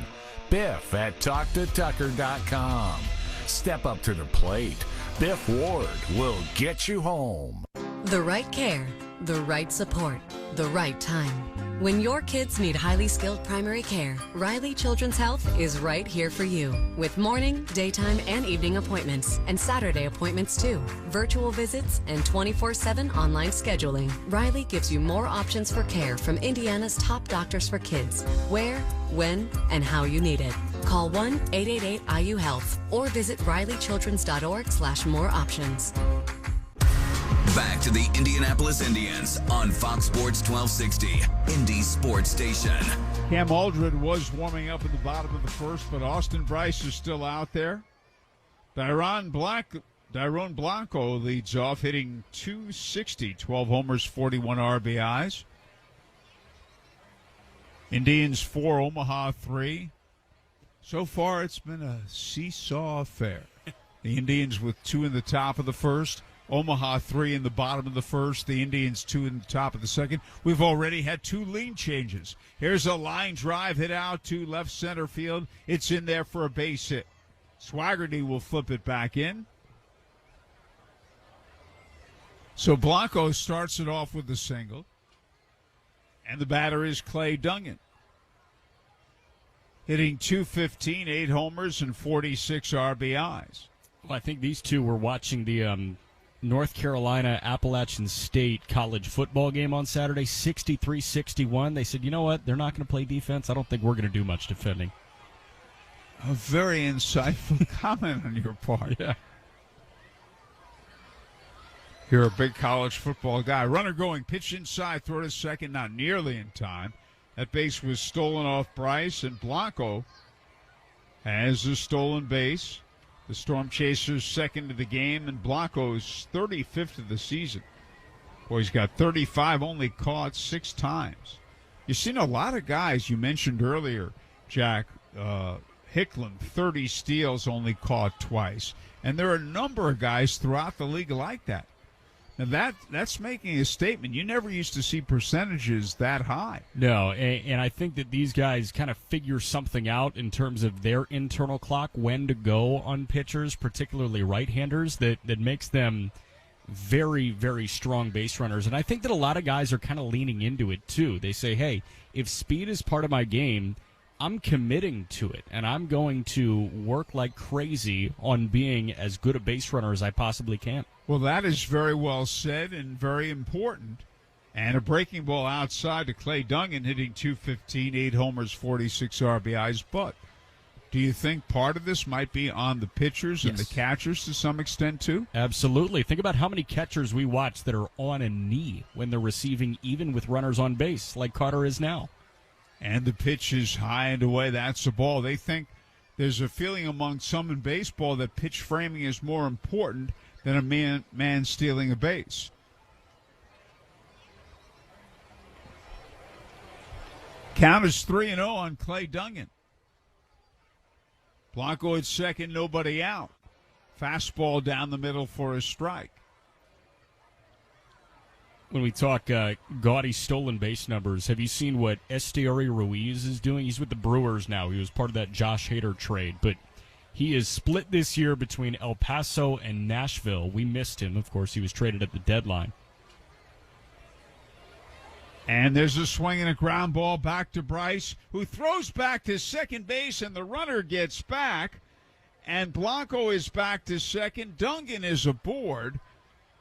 Biff at TalkToTucker.com. Step up to the plate. Biff Ward will get you home. The right care, the right support, the right time. When your kids need highly skilled primary care, Riley Children's Health is right here for you. With morning, daytime, and evening appointments, and Saturday appointments too. Virtual visits and 24/7 online scheduling. Riley gives you more options for care from Indiana's top doctors for kids. Where, when, and how you need it. Call 1-888-IU-HEALTH or visit rileychildrens.org/more options. Back to the Indianapolis Indians on Fox Sports 1260, Indy Sports Station. Cam Aldred was warming up at the bottom of the first, but Austin Bryce is still out there. Dyrone Blanco leads off, hitting .260, 12 homers, 41 RBIs. Indians 4, Omaha 3. So far, it's been a seesaw affair. The Indians with 2 in the top of the first. Omaha 3 in the bottom of the first. The Indians 2 in the top of the second. We've already had 2 lean changes. Here's a line drive hit out to left center field. It's in there for a base hit. Swaggerty will flip it back in. So Blanco starts it off with a single. And the batter is Clay Dungan. Hitting .215, 8 homers, and 46 RBIs. Well, I think these two were watching the North Carolina Appalachian State college football game on Saturday, 63-61. They said, you know what, they're not going to play defense. I don't think we're going to do much defending. A very insightful comment on your part. Yeah. You're a big college football guy. Runner going, pitch inside, throw to second, not nearly in time. That base was stolen off Bryce, and Blanco has a stolen base. The Storm Chasers second of the game, and Blanco's 35th of the season. Boy, he's got 35, only caught 6 times. You've seen a lot of guys, you mentioned earlier, Jack, Hicklin, 30 steals, only caught twice. And there are a number of guys throughout the league like that. Now, that's making a statement. You never used to see percentages that high. No, and I think that these guys kind of figure something out in terms of their internal clock, when to go on pitchers, particularly right-handers, that makes them very, very strong base runners. And I think that a lot of guys are kind of leaning into it, too. They say, hey, if speed is part of my game, I'm committing to it, and I'm going to work like crazy on being as good a base runner as I possibly can. Well, that is very well said and very important. And a breaking ball outside to Clay Dungan, hitting .215, 8 homers, 46 RBIs. But do you think part of this might be on the pitchers and the catchers to some extent, too? Absolutely. Think about how many catchers we watch that are on a knee when they're receiving, even with runners on base, like Carter is now. And the pitch is high and away. That's the ball. They think there's a feeling among some in baseball that pitch framing is more important than a man stealing a base. Count is 3-0 on Clay Dungan. Blanco at second, nobody out. Fastball down the middle for a strike. When we talk gaudy stolen base numbers, have you seen what Esteury Ruiz is doing? He's with the Brewers now. He was part of that Josh Hader trade, but he is split this year between El Paso and Nashville. We missed him. Of course, he was traded at the deadline. And there's a swing and a ground ball back to Bryce, who throws back to second base, and the runner gets back. And Blanco is back to second. Dungan is aboard.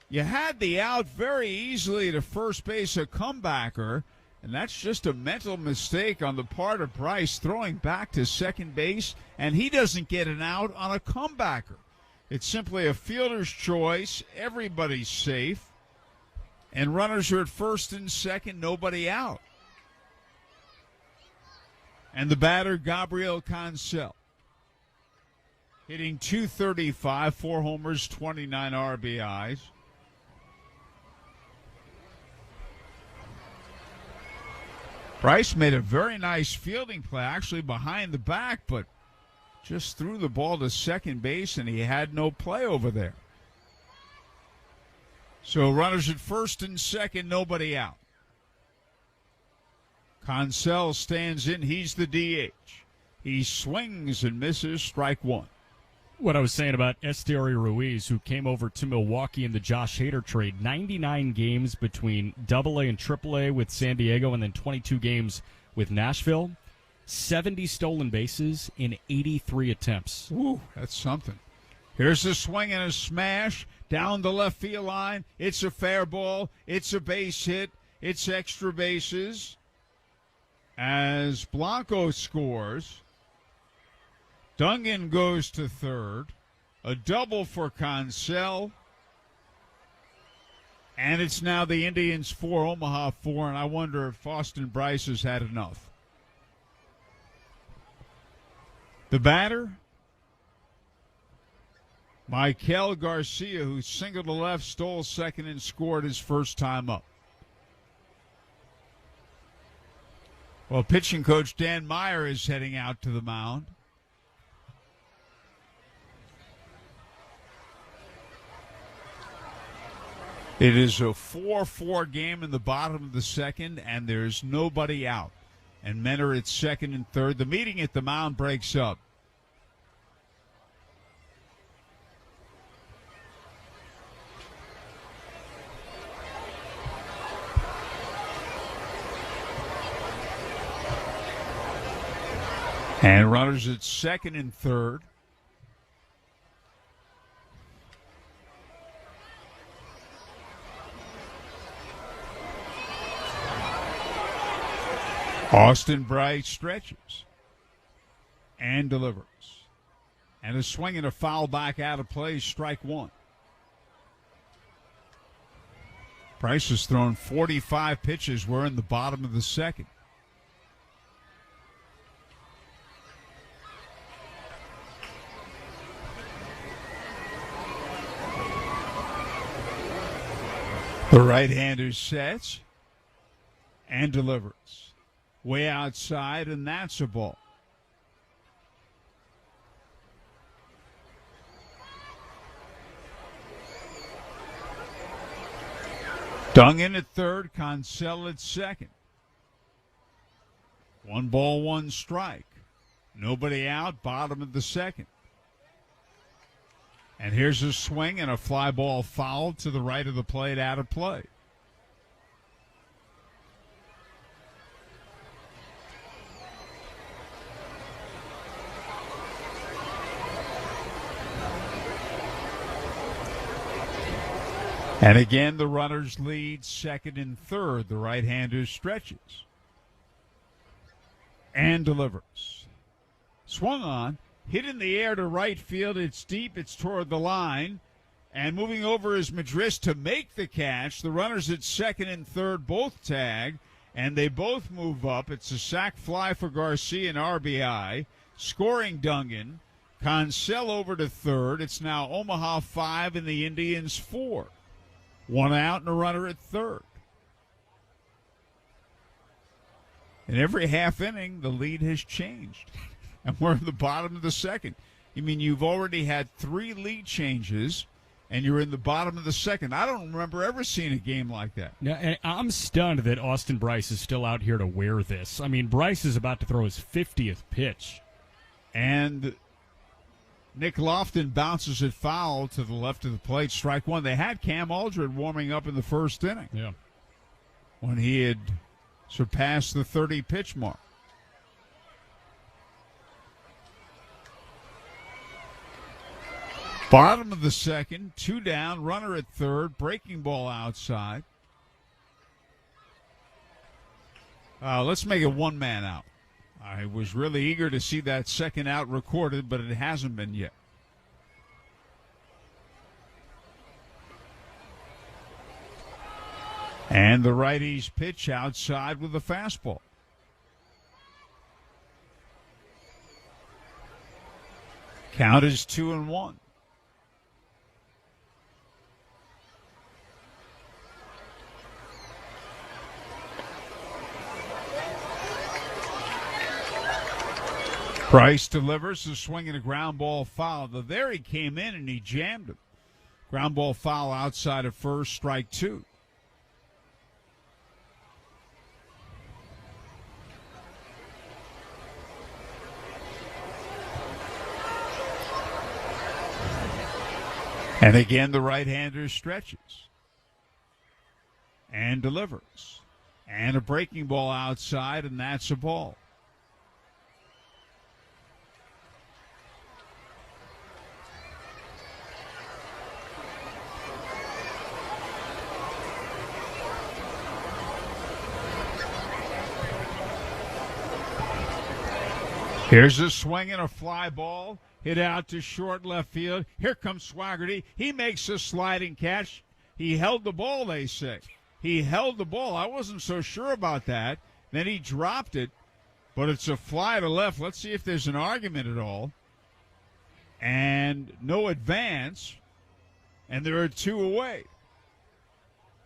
You had the out very easily to first base, a comebacker, and that's just a mental mistake on the part of Bryce throwing back to second base, and he doesn't get an out on a comebacker. It's simply a fielder's choice. Everybody's safe. And runners are at first and second, nobody out. And the batter, Gabriel Cancel, hitting .235, 4 homers, 29 RBIs. Bryce made a very nice fielding play, actually behind the back, but just threw the ball to second base, and he had no play over there. So runners at first and second, nobody out. Cancel stands in. He's the DH. He swings and misses, strike one. What I was saying about Esteury Ruiz, who came over to Milwaukee in the Josh Hader trade, 99 games between AA and AAA with San Diego, and then 22 games with Nashville. 70 stolen bases in 83 attempts. Ooh, that's something. Here's a swing and a smash down the left field line. It's a fair ball. It's a base hit. It's extra bases. As Blanco scores, Dungan goes to third. A double for Cancel. And it's now the Indians 4, Omaha 4, and I wonder if Austin Bryce has had enough. The batter, Michael Garcia, who singled to left, stole second, and scored his first time up. Well, pitching coach Dan Meyer is heading out to the mound. It is a 4-4 game in the bottom of the second, and there's nobody out. And men are at second and third. The meeting at the mound breaks up. And runners at second and third. Austin Bryce stretches and delivers. And a swing and a foul back out of play, strike one. Bryce has thrown 45 pitches. We're in the bottom of the second. The right-hander sets and delivers. Way outside, and that's a ball. Dungan at third, Cancel at second. 1 ball, 1 strike. Nobody out, bottom of the second. And here's a swing and a fly ball foul to the right of the plate, out of play. And again, the runners lead second and third. The right-hander stretches and delivers. Swung on, hit in the air to right field. It's deep. It's toward the line. And moving over is Madris to make the catch. The runners at second and third both tag, and they both move up. It's a sac fly for Garcia and RBI. Scoring Dungan. Consell over to third. It's now Omaha 5 and the Indians 4. One out and a runner at third. In every half inning, the lead has changed. And we're in the bottom of the second. You mean you've already had 3 lead changes, and you're in the bottom of the second. I don't remember ever seeing a game like that. Now, and I'm stunned that Austin Bryce is still out here to wear this. I mean, Bryce is about to throw his 50th pitch. And Nick Lofton bounces it foul to the left of the plate. Strike one. They had Cam Aldred warming up in the first inning. Yeah. When he had surpassed the 30-pitch mark. Bottom of the second, 2 down, runner at third, breaking ball outside. Let's make it 1 man out. I was really eager to see that second out recorded, but it hasn't been yet. And the righties pitch outside with a fastball. Count is 2-1. Price delivers a swing and a ground ball foul. There he came in and he jammed him. Ground ball foul outside of first, strike 2. And again, the right-hander stretches and delivers. And a breaking ball outside, and that's a ball. Here's a swing and a fly ball. Hit out to short left field. Here comes Swaggerty. He makes a sliding catch. He held the ball, they say. He held the ball. I wasn't so sure about that. Then he dropped it, but it's a fly to left. Let's see if there's an argument at all. And no advance, and there are 2 away.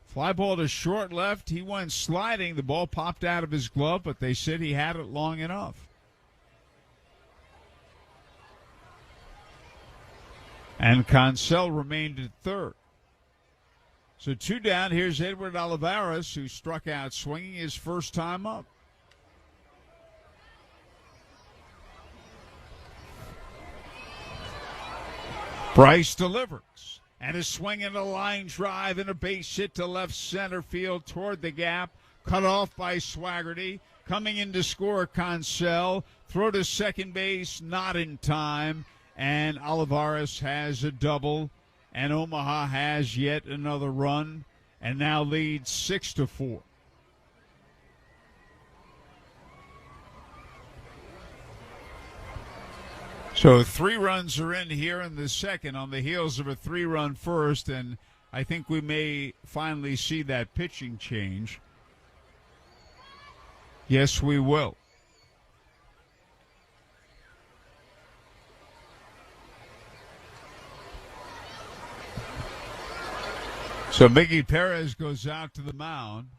Fly ball to short left. He went sliding. The ball popped out of his glove, but they said he had it long enough. And Consell remained at third. So 2 down. Here's Edward Olivares, who struck out swinging his first time up. Bryce delivers. And a swing and a line drive and a base hit to left center field toward the gap. Cut off by Swaggerty. Coming in to score, Consell. Throw to second base, not in time. And Olivares has a double, and Omaha has yet another run, and now leads 6-4. So 3 runs are in here in the second on the heels of a 3-run first, and I think we may finally see that pitching change. Yes, we will. So Miggy Perez goes out to the mound.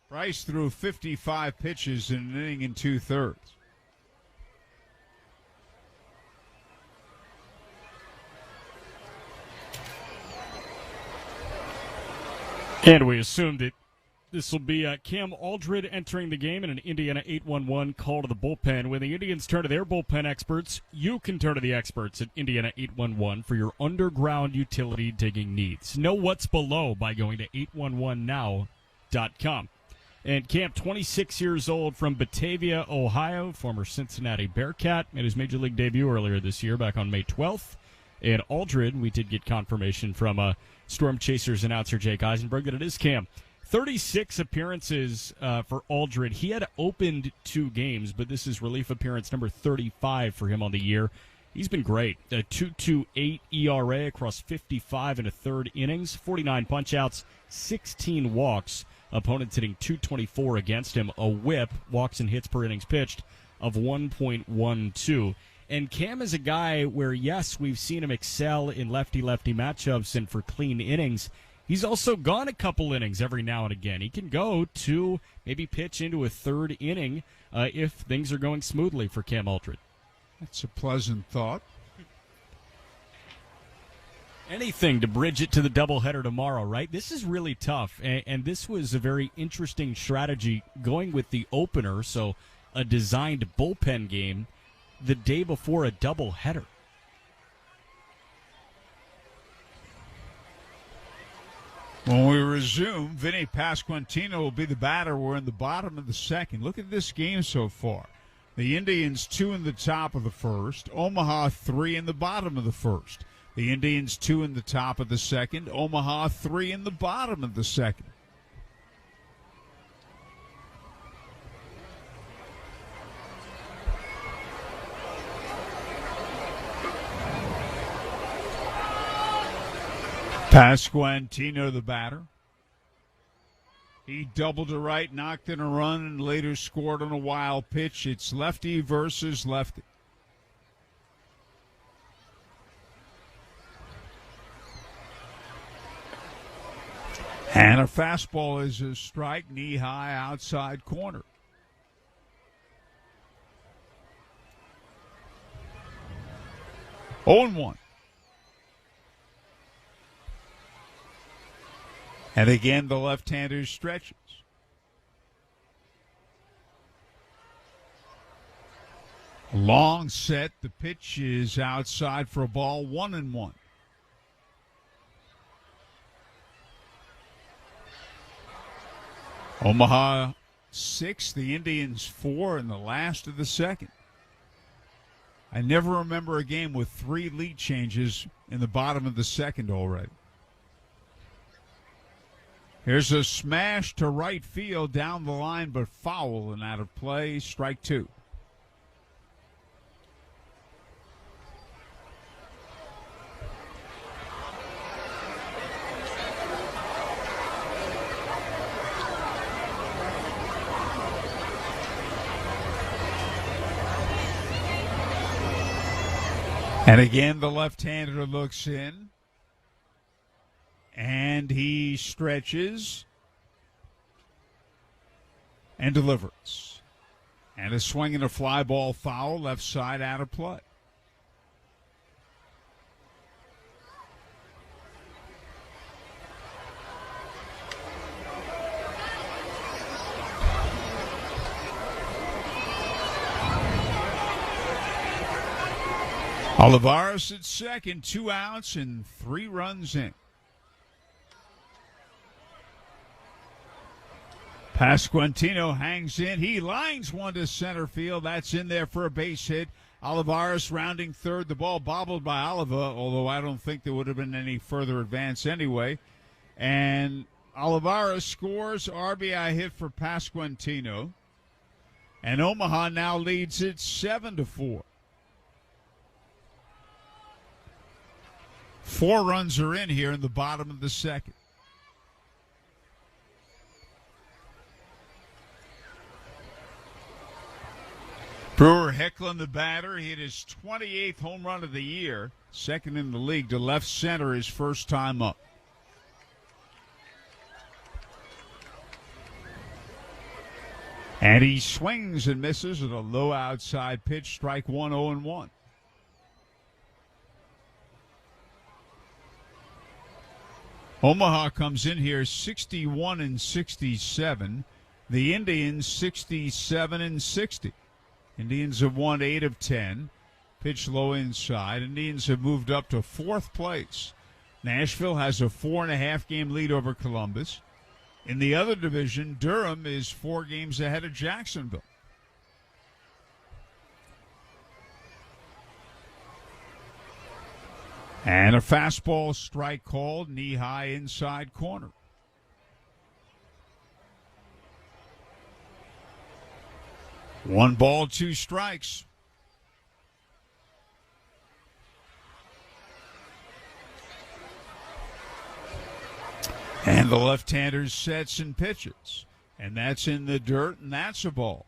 Bryce threw 55 pitches in an inning and 2/3. And we assume that this will be Cam Aldred entering the game in an Indiana 8-1-1 call to the bullpen. When the Indians turn to their bullpen experts, you can turn to the experts at Indiana 811 for your underground utility digging needs. Know what's below by going to 811now.com. And Cam, 26 years old from Batavia, Ohio, former Cincinnati Bearcat, made his Major League debut earlier this year back on May 12th. And Aldred, we did get confirmation from Storm Chasers announcer Jake Eisenberg, that it is Cam. 36 appearances for Aldred. He had opened 2 games, but this is relief appearance number 35 for him on the year. He's been great. A 2.28 ERA across 55 and a third innings, 49 punch-outs, 16 walks. Opponents hitting .224 against him. A whip, walks and hits per innings pitched, of 1.12. And Cam is a guy where, yes, we've seen him excel in lefty-lefty matchups and for clean innings. He's also gone a couple innings every now and again. He can go to maybe pitch into a third inning if things are going smoothly for Cam Aldred. That's a pleasant thought. Anything to bridge it to the doubleheader tomorrow, right? This is really tough, and this was a very interesting strategy going with the opener, so a designed bullpen game the day before a doubleheader. When we resume, Vinny Pasquantino will be the batter. We're in the bottom of the second. Look at this game so far. The Indians 2 in the top of the first. Omaha 3 in the bottom of the first. The Indians 2 in the top of the second. Omaha 3 in the bottom of the second. Pasquantino, the batter. He doubled to right, knocked in a run, and later scored on a wild pitch. It's lefty versus lefty. And a fastball is a strike, knee-high outside corner. Oh, 0-1. And again, the left-hander stretches. Long set. The pitch is outside for a ball, 1-1. Omaha 6, the Indians 4 in the last of the second. I never remember a game with 3 lead changes in the bottom of the second already. Here's a smash to right field down the line, but foul and out of play. Strike 2. And again, the left-hander looks in. And he stretches and delivers. And a swing and a fly ball foul, left side out of play. Olivares at second, 2 outs and 3 runs in. Pasquantino hangs in. He lines one to center field. That's in there for a base hit. Olivares rounding third. The ball bobbled by Oliva, although I don't think there would have been any further advance anyway. And Olivares scores. RBI hit for Pasquantino. And Omaha now leads it 7-4. 4 runs are in here in the bottom of the second. Brewer Hecklin, the batter, hit his 28th home run of the year, second in the league to left center his first time up. And he swings and misses at a low outside pitch, strike 1, 0-1. Omaha comes in here 61-67. The Indians 67-60. Indians have won 8 of 10. Pitch low inside. Indians have moved up to 4th place. Nashville has a 4.5 game lead over Columbus. In the other division, Durham is 4 games ahead of Jacksonville. And a fastball strike called, knee-high inside corner. One ball, two strikes. And the left-hander sets and pitches. And that's in the dirt, and that's a ball.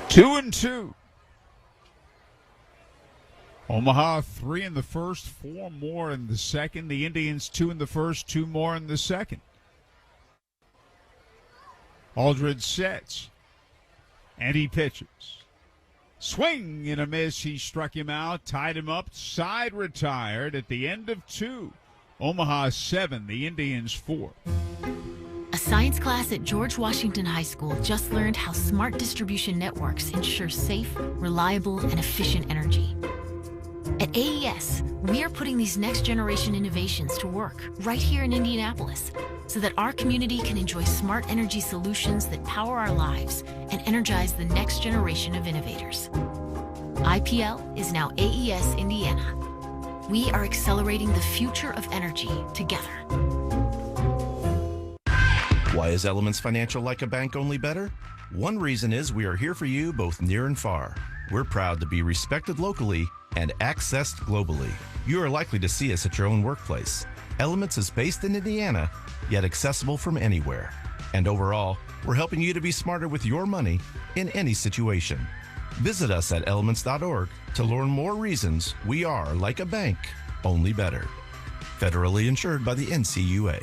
Two and two. Omaha 3 in the first, 4 more in the second. The Indians 2 in the first, 2 more in the second. Aldred sets. And he pitches. Swing and a miss. He struck him out, tied him up, side retired at the end of 2. Omaha 7, the Indians 4. A science class at George Washington High School just learned how smart distribution networks ensure safe, reliable, and efficient energy. At AES, we are putting these next-generation innovations to work right here in Indianapolis so that our community can enjoy smart energy solutions that power our lives and energize the next generation of innovators. IPL is now AES Indiana. We are accelerating the future of energy together. Why is Elements Financial like a bank, only better? One reason is we are here for you both near and far. We're proud to be respected locally and accessed globally. You are likely to see us at your own workplace. Elements is based in Indiana, yet accessible from anywhere. And overall, we're helping you to be smarter with your money in any situation. Visit us at elements.org to learn more reasons we are like a bank, only better. Federally insured by the NCUA.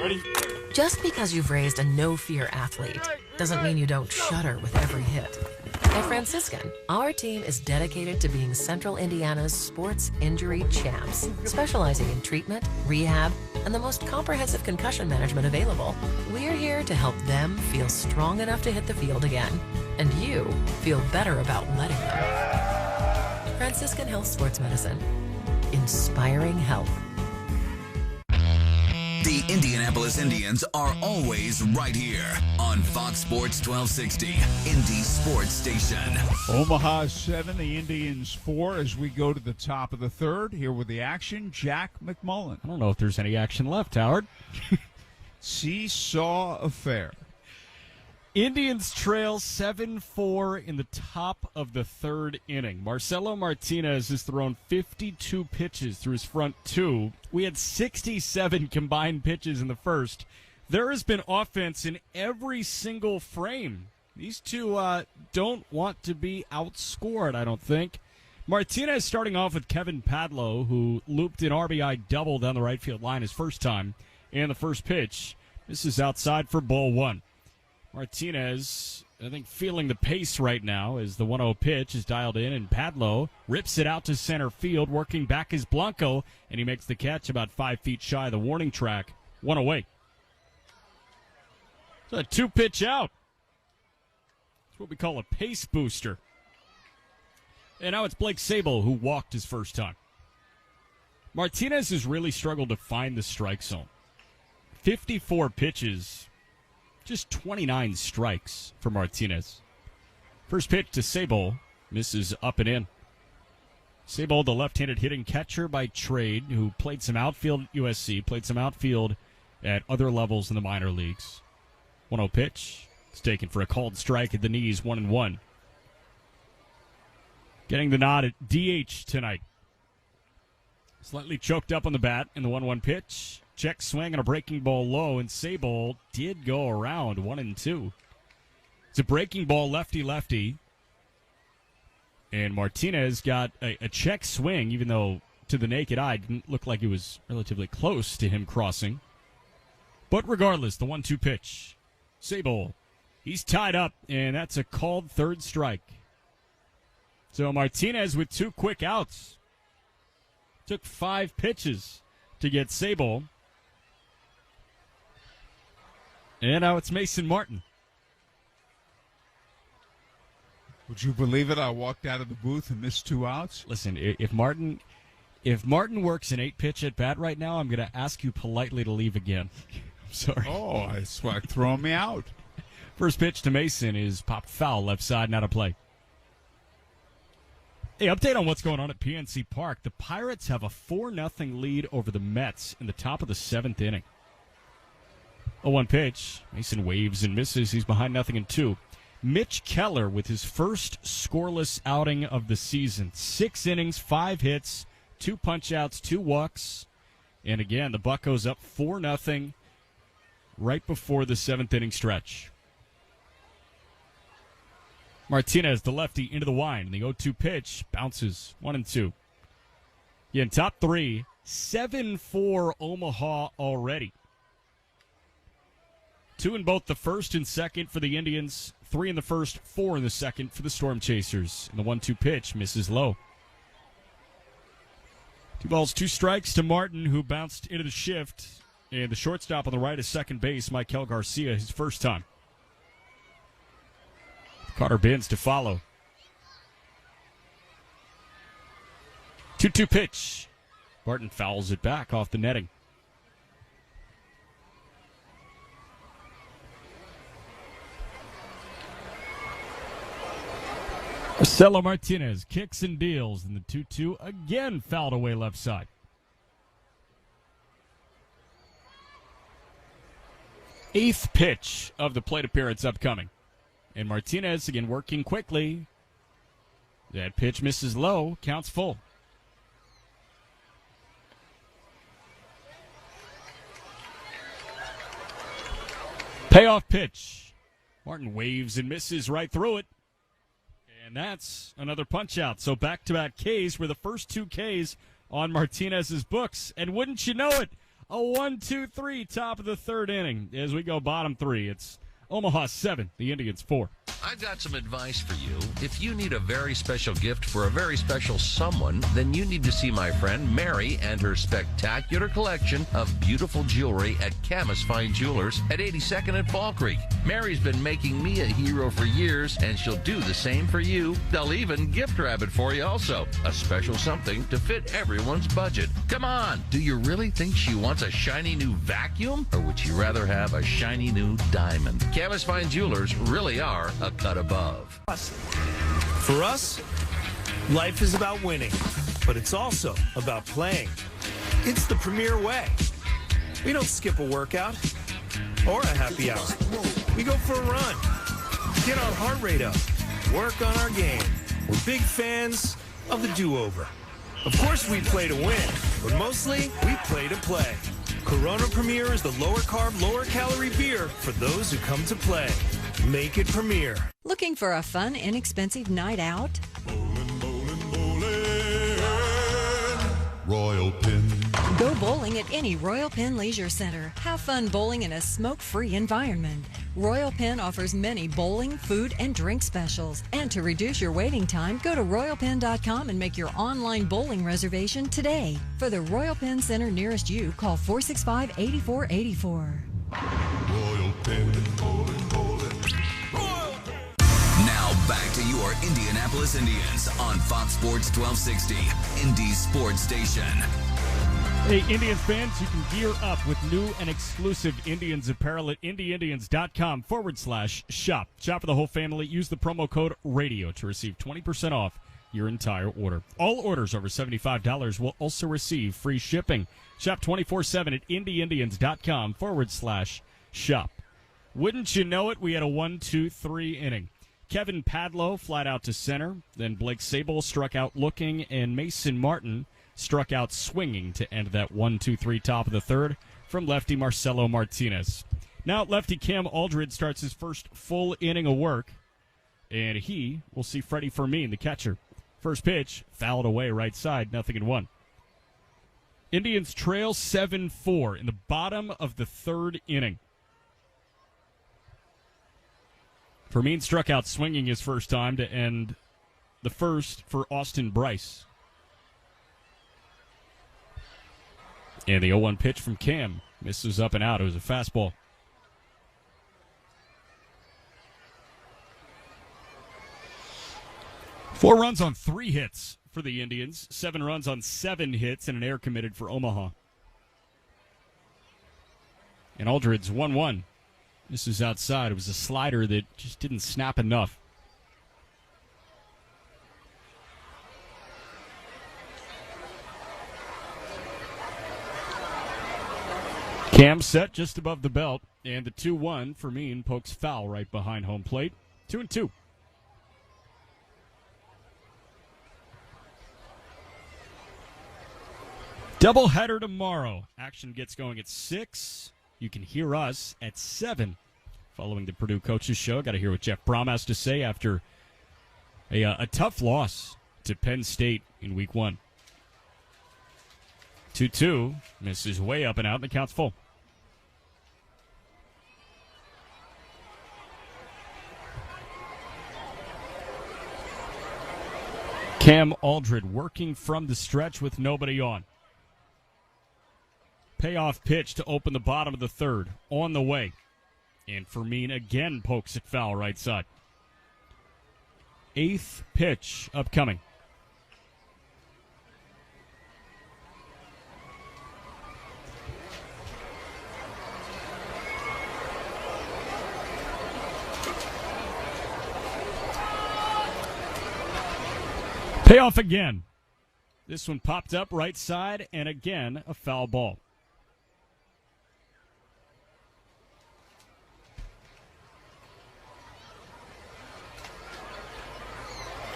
Ready? Just because you've raised a no-fear athlete doesn't mean you don't shudder with every hit. At Franciscan, our team is dedicated to being Central Indiana's sports injury champs, specializing in treatment, rehab, and the most comprehensive concussion management available. We're here to help them feel strong enough to hit the field again, and you feel better about letting them. Franciscan Health Sports Medicine. Inspiring health. The Indianapolis Indians are always right here on Fox Sports 1260, Indy Sports Station. Omaha 7, the Indians 4 as we go to the top of the third. Here with the action, Jack McMullen. I don't know if there's any action left, Howard. Seesaw affair. Indians trail 7-4 in the top of the third inning. Marcelo Martinez has thrown 52 pitches through his front two. We had 67 combined pitches in the first. There has been offense in every single frame. These two don't want to be outscored, I don't think. Martinez starting off with Kevin Padlo, who looped an RBI double down the right field line his first time. And the first pitch, this is outside for ball one. Martinez, I think, feeling the pace right now as the 1-0 pitch is dialed in, and Padlo rips it out to center field, working back is Blanco, and he makes the catch about 5 feet shy of the warning track. 1 away. It's a 2-pitch out. It's what we call a pace booster. And now it's Blake Sable who walked his first time. Martinez has really struggled to find the strike zone. 54 pitches. Just 29 strikes for Martinez. First pitch to Sable. Misses up and in. Sable, the left-handed hitting catcher by trade, who played some outfield at USC, played some outfield at other levels in the minor leagues. 1-0 pitch. It's taken for a called strike at the knees, 1-1. Getting the nod at DH tonight. Slightly choked up on the bat in the 1-1 pitch. Check swing and a breaking ball low, and Sable did go around 1-2. It's a breaking ball lefty-lefty. And Martinez got a check swing, even though to the naked eye didn't look like it was relatively close to him crossing. But regardless, the 1-2 pitch. Sable, he's tied up, and that's a called third strike. So Martinez with 2 quick outs. Took 5 pitches to get Sable. And now it's Mason Martin. Would you believe it? I walked out of the booth and missed 2 outs. Listen, if Martin works an 8-pitch at bat right now, I'm going to ask you politely to leave again. Sorry. Oh, it's like throwing me out. First pitch to Mason is popped foul, left side, not a play. Hey, update on what's going on at PNC Park. The Pirates have a 4-0 lead over the Mets in the top of the 7th inning. 0-1 pitch. Mason waves and misses. He's behind 0-2. Mitch Keller with his first scoreless outing of the season. 6 innings, 5 hits, 2 punch-outs, 2 walks. And again, the Buccos up 4-0 right before the 7th inning stretch. Martinez, the lefty, into the wind. And the 0-2 pitch bounces 1-2. Again, top 3, 7-4 Omaha already. 2 in both the first and second for the Indians. 3 in the first, 4 in the second for the Storm Chasers. And the 1-2 pitch misses low. 2 balls, 2 strikes to Martin, who bounced into the shift. And the shortstop on the right is second base, Michael Garcia, his first time. Carter Benz to follow. 2-2 pitch. Barton fouls it back off the netting. Marcelo Martinez kicks and deals, and the 2-2 again fouled away left side. Eighth pitch of the plate appearance upcoming. And Martinez again working quickly. That pitch misses low, counts full. Payoff pitch. Martin waves and misses right through it. And that's another punch-out. So back-to-back Ks were the first 2 Ks on Martinez's books. And wouldn't you know it, a 1-2-3 top of the 3rd inning. As we go bottom 3, it's Omaha 7, the Indians 4. I've got some advice for you. If you need a very special gift for a very special someone, then you need to see my friend Mary and her spectacular collection of beautiful jewelry at Camus Fine Jewelers at 82nd and Fall Creek. Mary's been making me a hero for years, and she'll do the same for you. They'll even gift wrap it for you also. A special something to fit everyone's budget. Come on, do you really think she wants a shiny new vacuum? Or would she rather have a shiny new diamond? Camus Fine Jewelers really are a cut above. For us, life is about winning, but it's also about playing. It's the premier way. We don't skip a workout or a happy hour. We go for a run, get our heart rate up, work on our game. We're big fans of the do-over. Of course we play to win, but mostly we play to play. Corona Premier is the lower carb, lower calorie beer for those who come to play. Make it Premier. Looking for a fun, inexpensive night out? Royal Pin. Go bowling at any Royal Pin Leisure Center. Have fun bowling in a smoke-free environment. Royal Pin offers many bowling, food, and drink specials. And to reduce your waiting time, go to royalpin.com and make your online bowling reservation today. For the Royal Pin Center nearest you, call 465-8484. Royal Pin. Now back to your Indianapolis Indians on Fox Sports 1260, Indy's sports station. Hey, Indians fans, you can gear up with new and exclusive Indians apparel at IndyIndians.com/shop. Shop for the whole family. Use the promo code RADIO to receive 20% off your entire order. All orders over $75 will also receive free shipping. Shop 24/7 at IndyIndians.com/shop. Wouldn't you know it, we had a 1-2-3 inning. Kevin Padlow flat out to center. Then Blake Sable struck out looking, and Mason Martin struck out swinging to end that 1-2-3 top of the 3rd from lefty Marcelo Martinez. Now lefty Cam Aldred starts his first full inning of work, and he will see Freddie Fermin, the catcher. First pitch, fouled away right side, 0-1. Indians trail 7-4 in the bottom of the 3rd inning. Fermin struck out swinging his first time to end the first for Austin Bryce. And the 0-1 pitch from Cam misses up and out. It was a fastball. Four runs on 3 hits for the Indians. 7 runs on 7 hits and an error committed for Omaha. And Aldrid's 1-1. This is outside. It was a slider that just didn't snap enough. Cam set just above the belt, and the 2-1 for Mean pokes foul right behind home plate. 2-2. Doubleheader tomorrow. Action gets going at 6. You can hear us at 7 following the Purdue Coaches Show. Got to hear what Jeff Brom has to say after a tough loss to Penn State in week 1. 2-2. Misses way up and out, and the count's full. Cam Aldred working from the stretch with nobody on. Payoff pitch to open the bottom of the third. On the way. And Fermin again pokes it foul right side. 8th pitch upcoming. Payoff again. This one popped up right side, and again, a foul ball.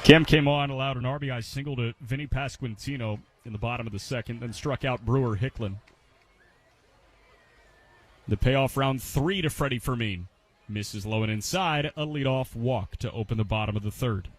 Cam came on, allowed an RBI single to Vinny Pasquantino in the bottom of the second, then struck out Brewer Hicklin. The payoff round 3 to Freddie Fermin. Misses low and inside, a leadoff walk to open the bottom of the third.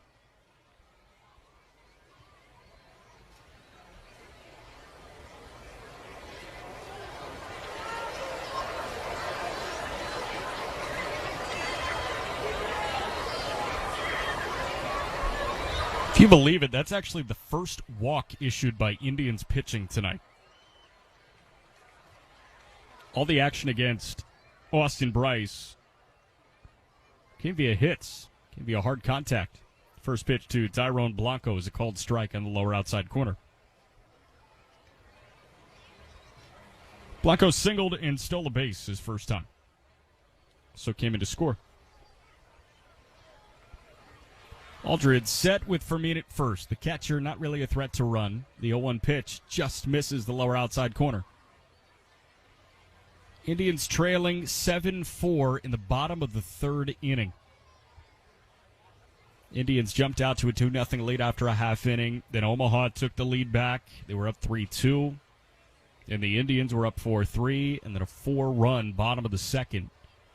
If you believe it, that's actually the first walk issued by Indians pitching tonight. All the action against Austin Bryce came via hits, came via hard contact. First pitch to Tyrone Blanco is a called strike on the lower outside corner. Blanco singled and stole a base his first time. So came in to score. Aldred set with Fermin at first. The catcher not really a threat to run. The 0-1 pitch just misses the lower outside corner. Indians trailing 7-4 in the bottom of the third inning. Indians jumped out to a 2-0 lead after a half inning. Then Omaha took the lead back. They were up 3-2. And the Indians were up 4-3. And then a 4-run bottom of the second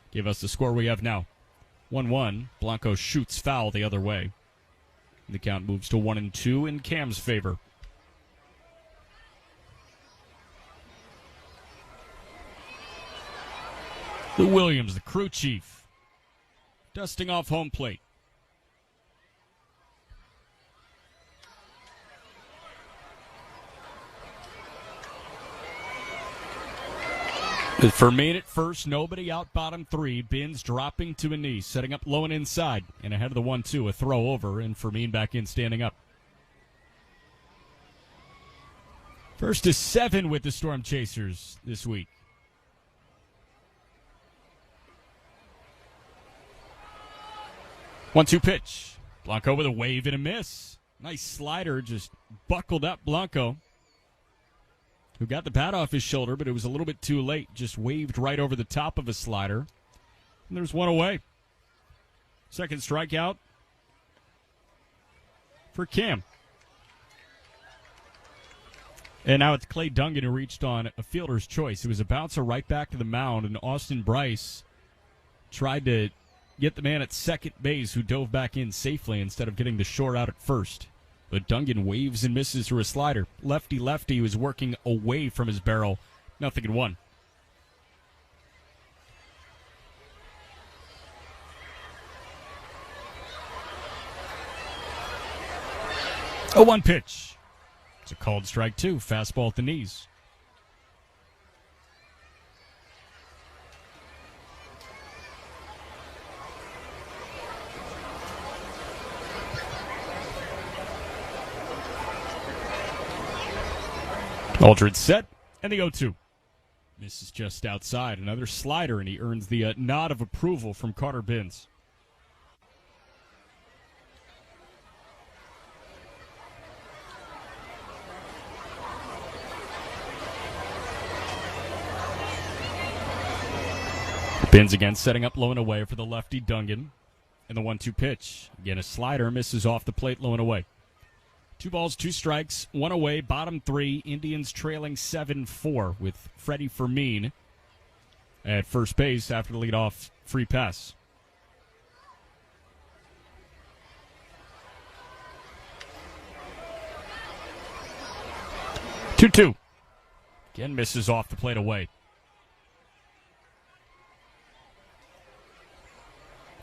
gave us the score we have now. 1-1. Blanco shoots foul the other way. The count moves to 1-2 in Cam's favor. Lou Williams, the crew chief, dusting off home plate. With Fermin at first, nobody out bottom 3. Binns dropping to a knee, setting up low and inside. And ahead of the 1-2, a throw over, and Fermin back in standing up. First to 7 with the Storm Chasers this week. One-two pitch. Blanco with a wave and a miss. Nice slider, just buckled up Blanco, who got the bat off his shoulder, but it was a little bit too late. Just waved right over the top of a slider. And there's one away. Second strikeout for Cam. And now it's Clay Dungan who reached on a fielder's choice. It was a bouncer right back to the mound, and Austin Bryce tried to get the man at second base who dove back in safely instead of getting the short out at first. But Dungan waves and misses through a slider. Lefty was working away from his barrel. 0-1. A 1 pitch. It's a called strike 2. Fastball at the knees. Aldred set, and the 0-2. Misses just outside. Another slider, and he earns the nod of approval from Carter Binns. Binns again setting up low and away for the lefty Dungan. And the 1-2 pitch. Again, a slider misses off the plate low and away. 2 balls, 2 strikes, 1 away, bottom 3. Indians trailing 7-4 with Freddie Fermin at first base after the leadoff free pass. Two. Again, misses off the plate away.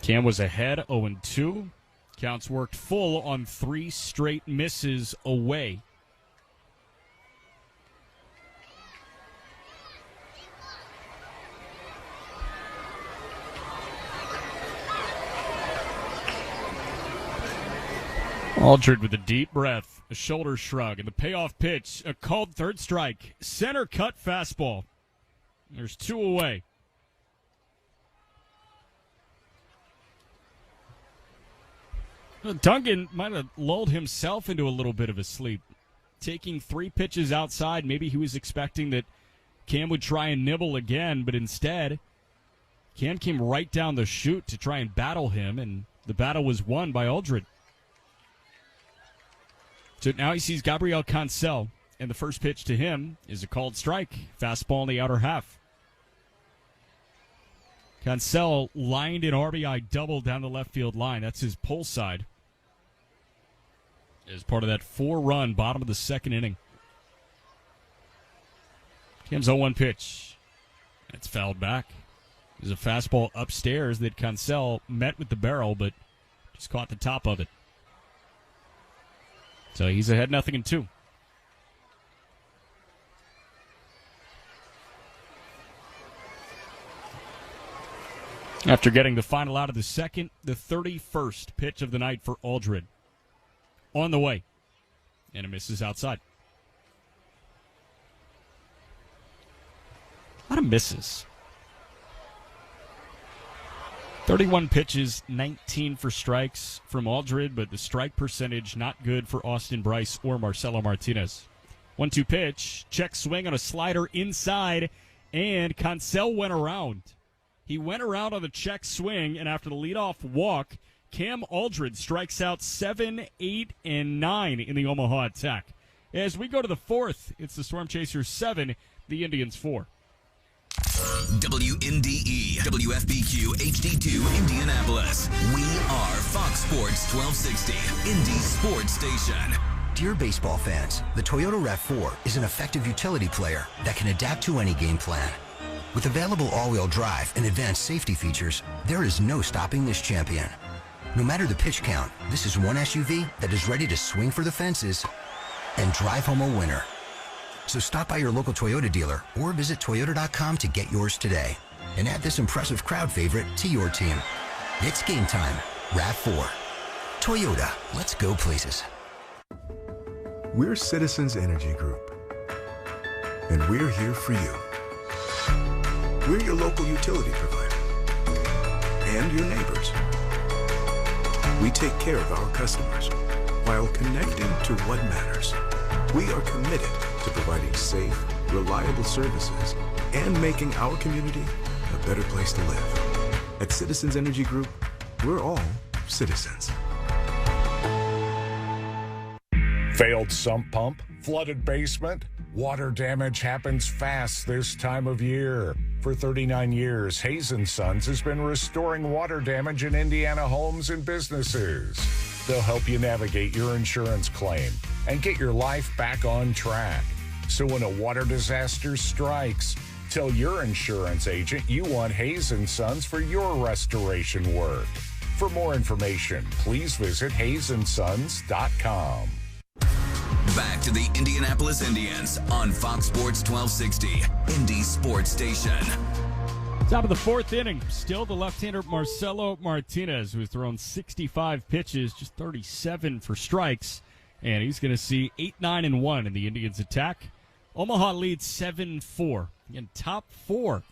Cam was ahead, 0-2. Counts worked full on 3 straight misses away. Aldred with a deep breath, a shoulder shrug, and the payoff pitch, a called third strike. Center cut fastball. There's 2 away. Dungan might have lulled himself into a little bit of a sleep. Taking 3 pitches outside, maybe he was expecting that Cam would try and nibble again, but instead, Cam came right down the chute to try and battle him, and the battle was won by Aldred. So now he sees Gabriel Cancel, and the first pitch to him is a called strike. Fastball in the outer half. Cancel lined an RBI double down the left field line. That's his pull side. As part of that 4-run bottom of the second inning. Cam's 0-1 pitch. It's fouled back. There's a fastball upstairs that Cancel met with the barrel, but just caught the top of it. So he's ahead 0-2. After getting the final out of the second, the 31st pitch of the night for Aldred. On the way. And it misses outside. A lot of misses. 31 pitches, 19 for strikes from Aldred, but the strike percentage not good for Austin Bryce or Marcelo Martinez. 1-2 pitch, check swing on a slider inside, and Cancel went around. He went around on the check swing, and after the leadoff walk, Cam Aldred strikes out 7, 8, and 9 in the Omaha attack. As we go to the 4th, it's the Storm Chasers 7, the Indians 4. WNDE, WFBQ, HD2, Indianapolis. We are Fox Sports 1260, Indy Sports Station. Dear baseball fans, the Toyota RAV4 is an effective utility player that can adapt to any game plan. With available all-wheel drive and advanced safety features, there is no stopping this champion. No matter the pitch count, this is one SUV that is ready to swing for the fences and drive home a winner. So stop by your local Toyota dealer or visit Toyota.com to get yours today and add this impressive crowd favorite to your team. It's game time. RAV4. Toyota, let's go places. We're Citizens Energy Group, and we're here for you. We're your local utility provider and your neighbors. We take care of our customers while connecting to what matters. We are committed to providing safe, reliable services and making our community a better place to live. At Citizens Energy Group, we're all citizens. Failed sump pump, flooded basement. Water damage happens fast this time of year. For 39 years, Hayes & Sons has been restoring water damage in Indiana homes and businesses. They'll help you navigate your insurance claim and get your life back on track. So when a water disaster strikes, tell your insurance agent you want Hayes & Sons for your restoration work. For more information, please visit hayesondsons.com. Back to the Indianapolis Indians on Fox Sports 1260, Indy Sports Station. Top of the 4th inning, still the left-hander Marcelo Martinez, who has thrown 65 pitches, just 37 for strikes, and he's going to see 8, 9, and 1 in the Indians' attack. Omaha leads 7-4 In top 4.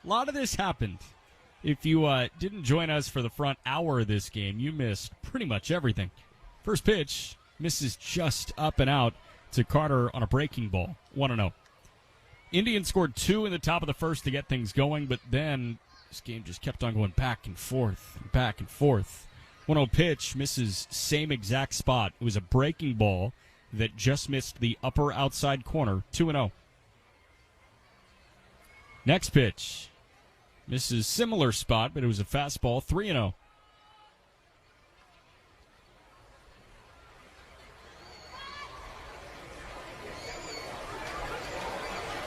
A lot of this happened. If you didn't join us for the front hour of this game, you missed pretty much everything. First pitch misses just up and out to Carter on a breaking ball. 1-0. Indians scored 2 in the top of the first to get things going, but then this game just kept on going back and forth and back and forth. 1-0 pitch misses same exact spot. It was a breaking ball that just missed the upper outside corner. 2-0. Next pitch misses similar spot, but it was a fastball. 3-0.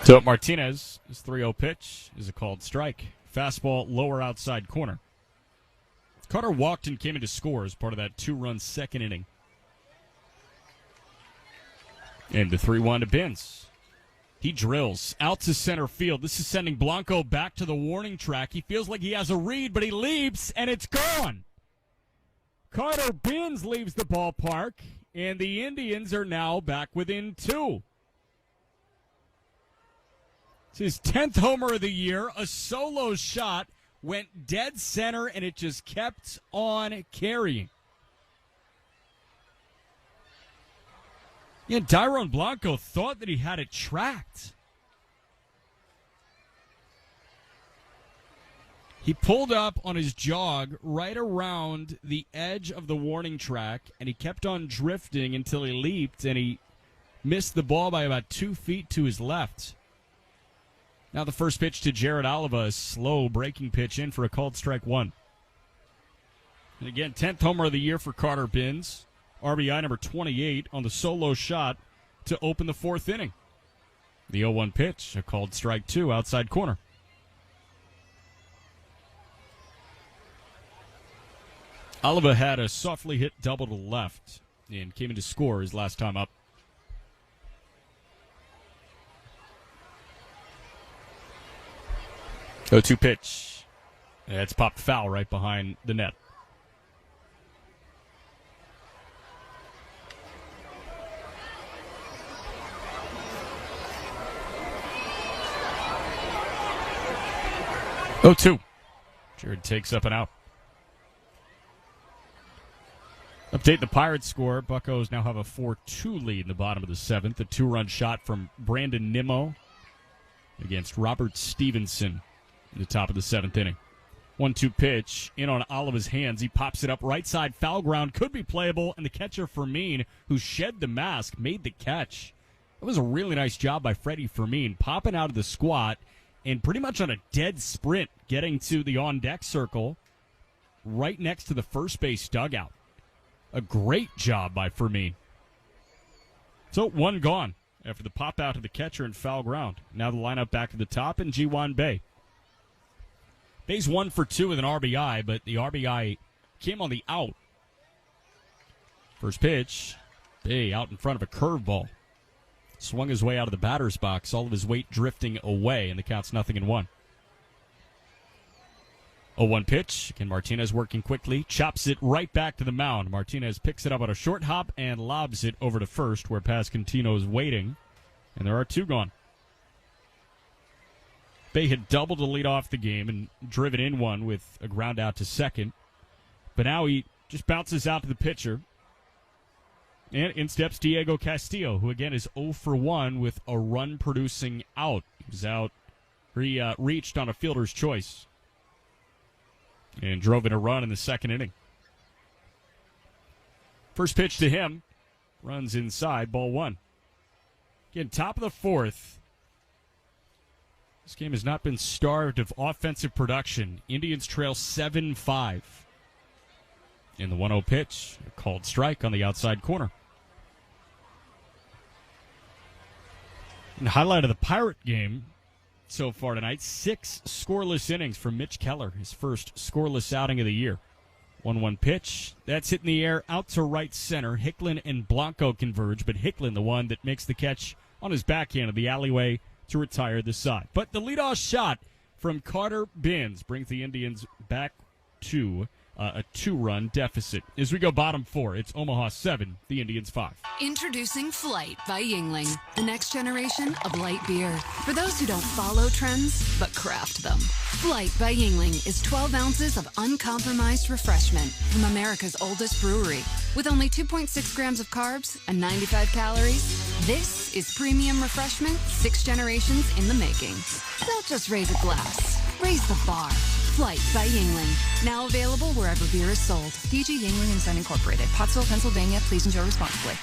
So Martinez, his 3-0 pitch is a called strike. Fastball, lower outside corner. Carter walked and came into score as part of that 2-run second inning. And the 3-1 to Benz. He drills out to center field. This is sending Blanco back to the warning track. He feels like he has a read, but he leaps, and it's gone. Carter Benz leaves the ballpark, and the Indians are now back within 2. It's his 10th homer of the year. A solo shot went dead center, and it just kept on carrying. Yeah, Dairon Blanco thought that he had it tracked. He pulled up on his jog right around the edge of the warning track, and he kept on drifting until he leaped, and he missed the ball by about 2 feet to his left. Now the first pitch to Jared Oliva, a slow breaking pitch in for a called strike 1. And again, 10th homer of the year for Carter Benz. RBI number 28 on the solo shot to open the 4th inning. The 0-1 pitch, a called strike 2, outside corner. Oliva had a softly hit double to the left and came in to score his last time up. Oh, 2 pitch. It's popped foul right behind the net. Oh, 2. Jared takes up and out. Update the Pirates score. Buccos now have a 4-2 lead in the bottom of the 7th. A 2-run shot from Brandon Nimmo against Robert Stevenson in the top of the 7th inning. 1-2 pitch in on Oliva's hands. He pops it up right side. Foul ground. Could be playable. And the catcher, Fermin, who shed the mask, made the catch. It was a really nice job by Freddie Fermin, popping out of the squat and pretty much on a dead sprint getting to the on-deck circle right next to the first base dugout. A great job by Fermin. So 1 gone after the pop out to the catcher and foul ground. Now the lineup back to the top and Ji-Wan Bae. Bae's 1 for 2 with an RBI, but the RBI came on the out. First pitch, Bae out in front of a curveball. Swung his way out of the batter's box, all of his weight drifting away, and the count's 0-1. 0-1 pitch. Again, Martinez working quickly. Chops it right back to the mound. Martinez picks it up on a short hop and lobs it over to first, where Pasquantino is waiting. And there are 2 gone. Bae had doubled to lead off the game and driven in 1 with a ground out to second. But now he just bounces out to the pitcher. And in steps Diego Castillo, who again is 0 for 1 with a run-producing out. He was out. He reached on a fielder's choice and drove in a run in the 2nd inning. First pitch to him. Runs inside, ball 1. Again, top of the 4th. This game has not been starved of offensive production. Indians trail 7-5. In the 1-0 pitch, a called strike on the outside corner. And the highlight of the Pirate game so far tonight, 6 scoreless innings from Mitch Keller, his first scoreless outing of the year. 1-1 pitch. That's hit in the air out to right center. Hicklin and Blanco converge, but Hicklin the one that makes the catch on his backhand of the alleyway to retire the side. But the leadoff shot from Carter Benz brings the Indians back to a 2-run deficit. As we go bottom 4, it's Omaha 7, the Indians 5. Introducing Flight by Yingling, the next generation of light beer. For those who don't follow trends, but craft them. Flight by Yingling is 12 ounces of uncompromised refreshment from America's oldest brewery. With only 2.6 grams of carbs and 95 calories, this is premium refreshment 6 generations in the making. Don't just raise a glass, raise the bar. Flight by Yingling. Now available wherever beer is sold. DG Yingling and Son Incorporated. Pottsville, Pennsylvania. Please enjoy responsibly.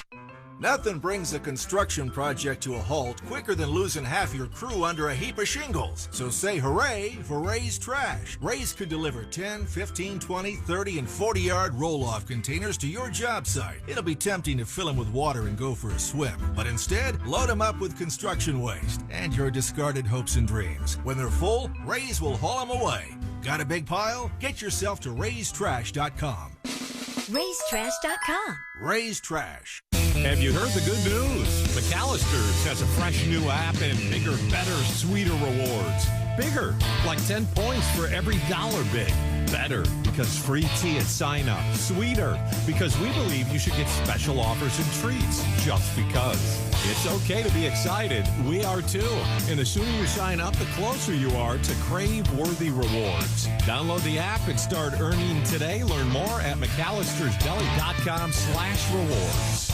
Nothing brings a construction project to a halt quicker than losing half your crew under a heap of shingles. So say hooray for Ray's Trash. Ray's could deliver 10, 15, 20, 30, and 40-yard roll-off containers to your job site. It'll be tempting to fill them with water and go for a swim. But instead, load them up with construction waste and your discarded hopes and dreams. When they're full, Ray's will haul them away. Got a big pile? Get yourself to raystrash.com. Raystrash.com. Ray's Trash. Have you heard the good news? McAllister's has a fresh new app and bigger, better, sweeter rewards. Bigger, like 10 points for every dollar bid. Better, because free tea at sign up. Sweeter, because we believe you should get special offers and treats just because. It's okay to be excited. We are too. And the sooner you sign up, the closer you are to crave-worthy rewards. Download the app and start earning today. Learn more at McAllistersDeli.com/rewards.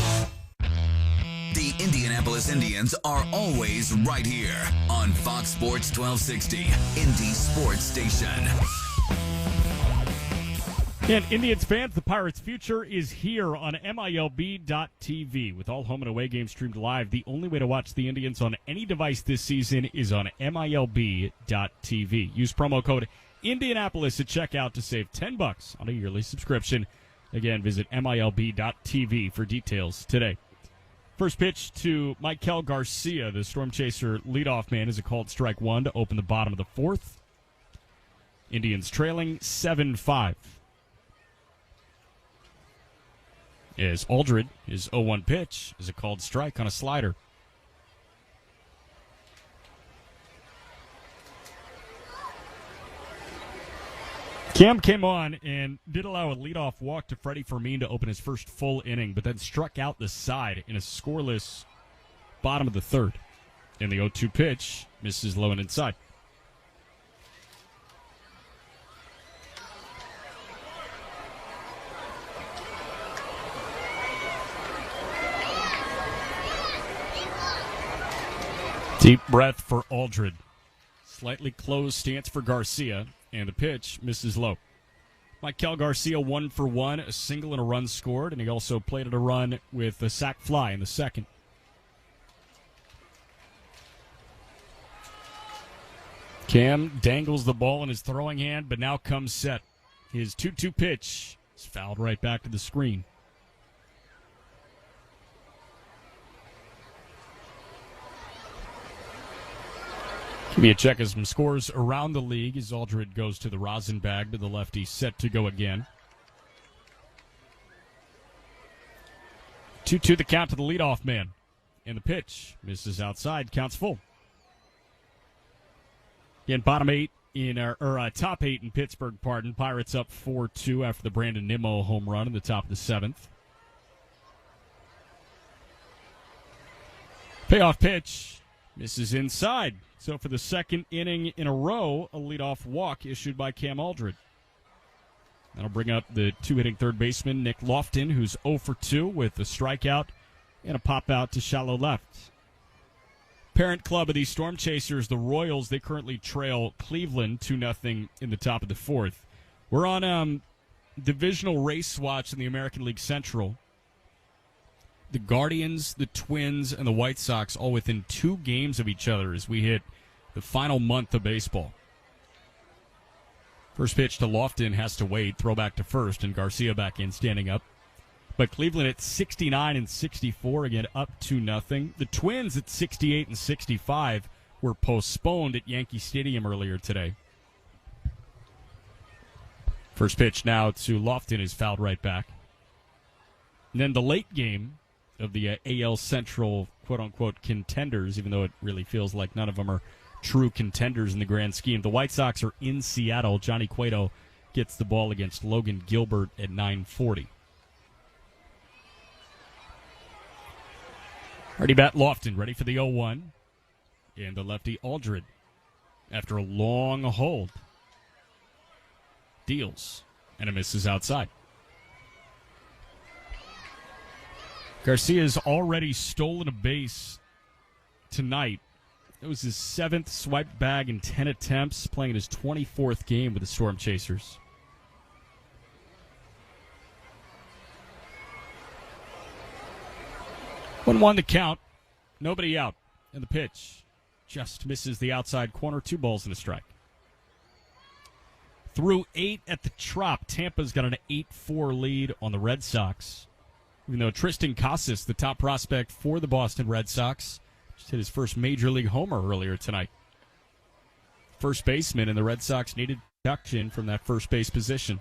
The Indianapolis Indians are always right here on Fox Sports 1260, Indy Sports Station. And Indians fans, the Pirates' future is here on MILB.TV. With all home and away games streamed live, the only way to watch the Indians on any device this season is on MILB.TV. Use promo code Indianapolis at checkout to save $10 on a yearly subscription. Again, visit MILB.TV for details today. First pitch to Michael Garcia, the Storm Chaser leadoff man, is a called strike one to open the bottom of the fourth. Indians trailing 7-5. As Aldred, his 0-1 pitch, is a called strike on a slider. Cam came on and did allow a leadoff walk to Freddie Fermin to open his first full inning, but then struck out the side in a scoreless bottom of the third. And the 0-2 pitch misses low and inside. Deep breath for Aldred. Slightly closed stance for Garcia, and the pitch misses low. Michael Garcia 1 for 1, a single and a run scored, and he also plated a run with a sac fly in the second. Cam dangles the ball in his throwing hand, but now comes set. His 2-2 pitch is fouled right back to the screen. Give me a check of some scores around the league as Aldred goes to the rosin bag to the lefty, set to go again. 2-2 the count to the leadoff man. And the pitch misses outside, counts full. Again, bottom eight in our top eight in Pittsburgh, pardon. Pirates up 4-2 after the Brandon Nimmo home run in the top of the seventh. Payoff pitch misses inside. So for the second inning in a row, a leadoff walk issued by Cam Aldred. That'll bring up the two-hitting third baseman, Nick Lofton, who's 0 for 2 with a strikeout and a pop-out to shallow left. Parent club of these Storm Chasers, the Royals, they currently trail Cleveland 2-0 in the top of the fourth. We're on divisional race watch in the American League Central. The Guardians, the Twins, and the White Sox all within 2 games of each other as we hit the final month of baseball. First pitch to Lofton has to wait, throw back to first, and Garcia back in, standing up. But Cleveland at 69 and 64, again up 2-0. The Twins at 68 and 65 were postponed at Yankee Stadium earlier today. First pitch now to Lofton is fouled right back. And then the late game of the AL Central quote-unquote contenders, even though it really feels like none of them are true contenders in the grand scheme. The White Sox are in Seattle. Johnny Cueto gets the ball against Logan Gilbert at 9:40. Ready bat Lofton, ready for the 0-1. And the lefty Aldred, after a long hold, deals, and it misses outside. Garcia's already stolen a base tonight. It was his 7th swipe bag in 10 attempts, playing in his 24th game with the Storm Chasers. One the count. Nobody out. And the pitch just misses the outside corner. 2 balls and a strike. Through 8 at the Trop, Tampa's got an 8-4 lead on the Red Sox. Even though Tristan Casas, the top prospect for the Boston Red Sox, just hit his first major league homer earlier tonight. First baseman, and the Red Sox needed production from that first base position.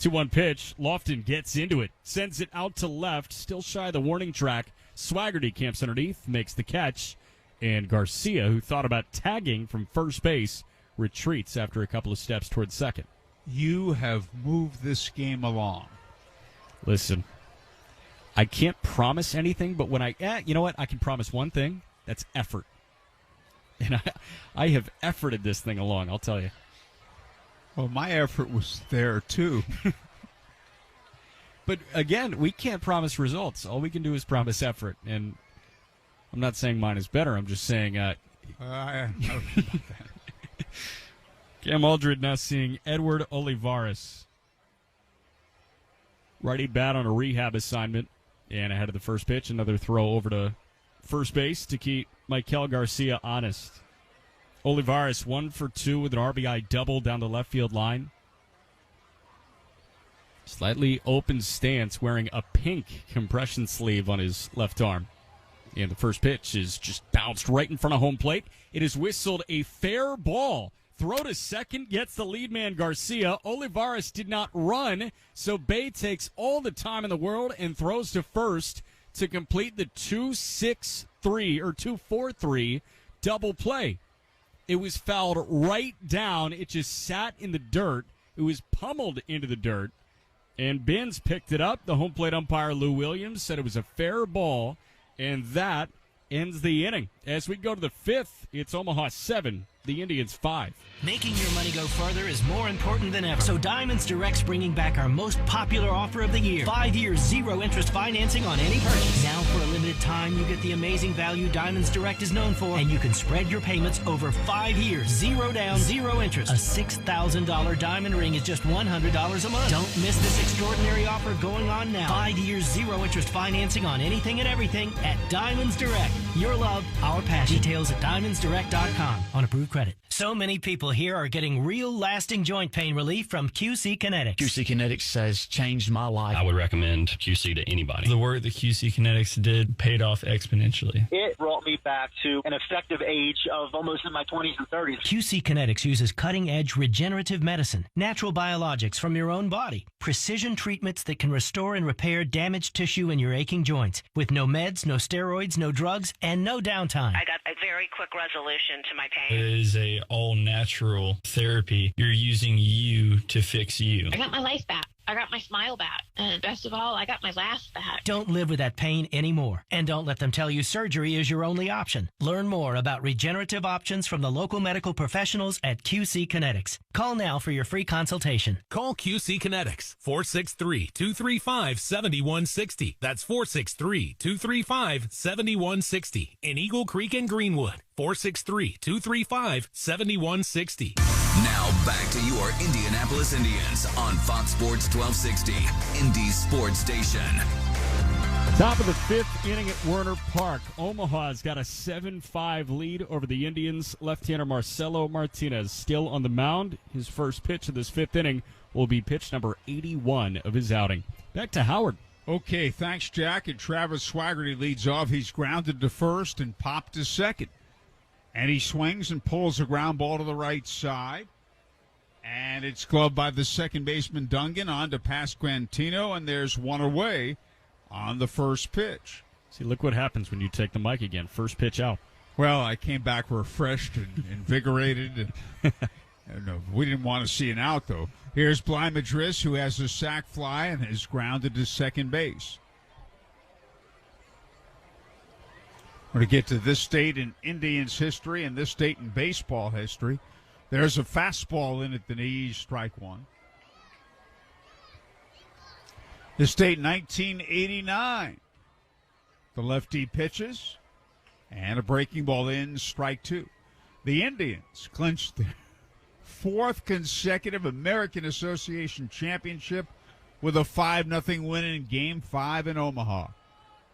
2-1 pitch. Lofton gets into it, sends it out to left, still shy of the warning track. Swaggerty camps underneath, makes the catch, and Garcia, who thought about tagging from first base, retreats after a couple of steps towards second. You have moved this game along. Listen, I can't promise anything, but when you know what? I can promise one thing. That's effort. And I have efforted this thing along, I'll tell you. Well, my effort was there, too. But, again, we can't promise results. All we can do is promise effort. And I'm not saying mine is better. I'm just saying... I don't know about that. Cam Aldred now seeing Edward Olivares. Righty bat on a rehab assignment. And ahead of the first pitch, another throw over to first base to keep Michael Garcia honest. Olivares 1 for 2 with an RBI double down the left field line. Slightly open stance, wearing a pink compression sleeve on his left arm. And the first pitch is just bounced right in front of home plate. It is whistled a fair ball. Throw to second, gets the lead man Garcia. Olivares did not run, so Bay takes all the time in the world and throws to first to complete the 2-6-3 or 2-4-3 double play. It was fouled right down. It just sat in the dirt. It was pummeled into the dirt. And Benz picked it up. The home plate umpire, Lou Williams, said it was a fair ball. And that ends the inning. As we go to the 5th, it's Omaha 7, the Indians 5. Making your money go further is more important than ever. So Diamonds Direct's bringing back our most popular offer of the year. 5 years, 0 interest financing on any purchase. Now for a limited time, you get the amazing value Diamonds Direct is known for. And you can spread your payments over 5 years. 0 down, 0 interest. A $6,000 diamond ring is just $100 a month. Don't miss this extraordinary offer going on now. 5 years, 0 interest financing on anything and everything at Diamonds Direct. Your love, our passion. Details at diamondsdirect.com on approved credit. So many people here are getting real lasting joint pain relief from QC Kinetics. QC Kinetics has changed my life. I would recommend QC to anybody. The work that QC Kinetics did paid off exponentially. It brought me back to an effective age of almost in my 20s and 30s. QC Kinetics uses cutting-edge regenerative medicine, natural biologics from your own body, precision treatments that can restore and repair damaged tissue in your aching joints, with no meds, no steroids, no drugs, and no downtime. I got a very quick resolution to my pain. It is a all-natural therapy. You're using you to fix you. I got my life back. I got my smile back. And best of all, I got my laugh back. Don't live with that pain anymore. And don't let them tell you surgery is your only option. Learn more about regenerative options from the local medical professionals at QC Kinetics. Call now for your free consultation. Call QC Kinetics, 463-235-7160. That's 463-235-7160. In Eagle Creek and Greenwood, 463-235-7160. Now back to your Indianapolis Indians on Fox Sports 1260, Indy's sports station. Top of the 5th inning at Werner Park. Omaha's got a 7-5 lead over the Indians. Left-hander Marcelo Martinez still on the mound. His first pitch of this 5th inning will be pitch number 81 of his outing. Back to Howard. Okay, thanks, Jack. And Travis Swaggerty leads off. He's grounded to first and popped to second. And he swings and pulls a ground ball to the right side. And it's gloved by the second baseman Dungan on to Pasquantino, and there's one away on the first pitch. See, look what happens when you take the mic again. First pitch out. Well, I came back refreshed and invigorated. And No, we didn't want to see an out, though. Here's Bly Madris, who has a sac fly and is grounded to second base. We're going to get to this date in Indians history and this date in baseball history. There's a fastball in at the knees, strike one. This date, 1989. The lefty pitches, and a breaking ball in, strike two. The Indians clinched their fourth consecutive American Association championship with a 5-0 win in Game 5 in Omaha.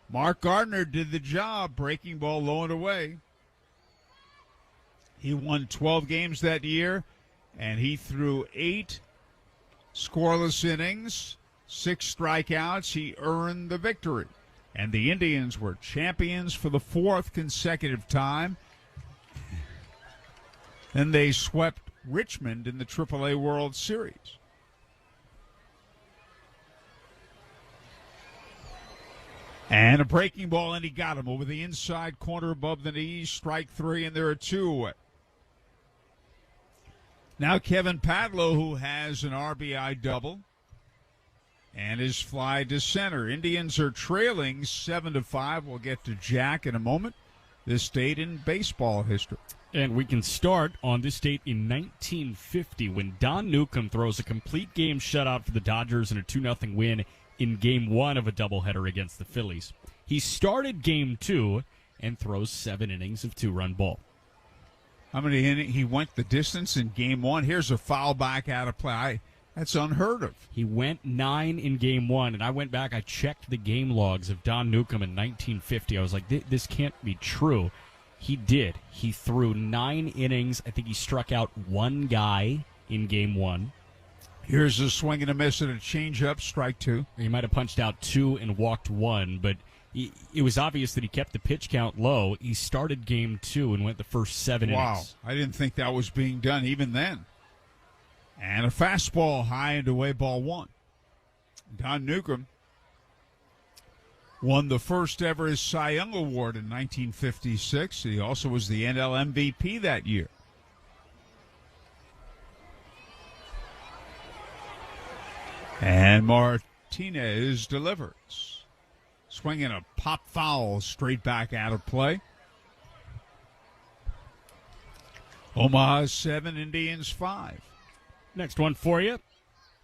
Mark Gardner did the job, breaking ball low and away. He won 12 games that year, and he threw 8 scoreless innings, 6 strikeouts. He earned the victory. And the Indians were champions for the fourth consecutive time. Then they swept Richmond in the AAA World Series. And a breaking ball, and he got him over the inside corner above the knees. Strike three, and there are 2 away. Now Kevin Padlow, who has an RBI double and is fly to center. Indians are trailing 7-5. We'll get to Jack in a moment. This date in baseball history. And we can start on this date in 1950 when Don Newcomb throws a complete game shutout for the Dodgers and a 2-0 win in Game 1 of a doubleheader against the Phillies. He started Game 2 and throws 7 innings of 2-run ball. How many innings? He went the distance in Game 1. Here's a foul back out of play. That's unheard of. He went 9 in Game 1, and I went back, I checked the game logs of Don Newcomb in 1950. I was like, this can't be true. He did. He threw 9 innings. I think he struck out 1 guy in Game 1. Here's a swing and a miss and a changeup, strike 2. He might have punched out 2 and walked 1, but it was obvious that he kept the pitch count low. He started Game 2 and went the first 7 innings. Wow, I didn't think that was being done even then. And a fastball high and away, ball 1. Don Newcomb won the first ever Cy Young Award in 1956. He also was the NL MVP that year. And Martinez delivers. Swinging a pop foul straight back out of play. Omaha 7, Indians 5. Next one for you,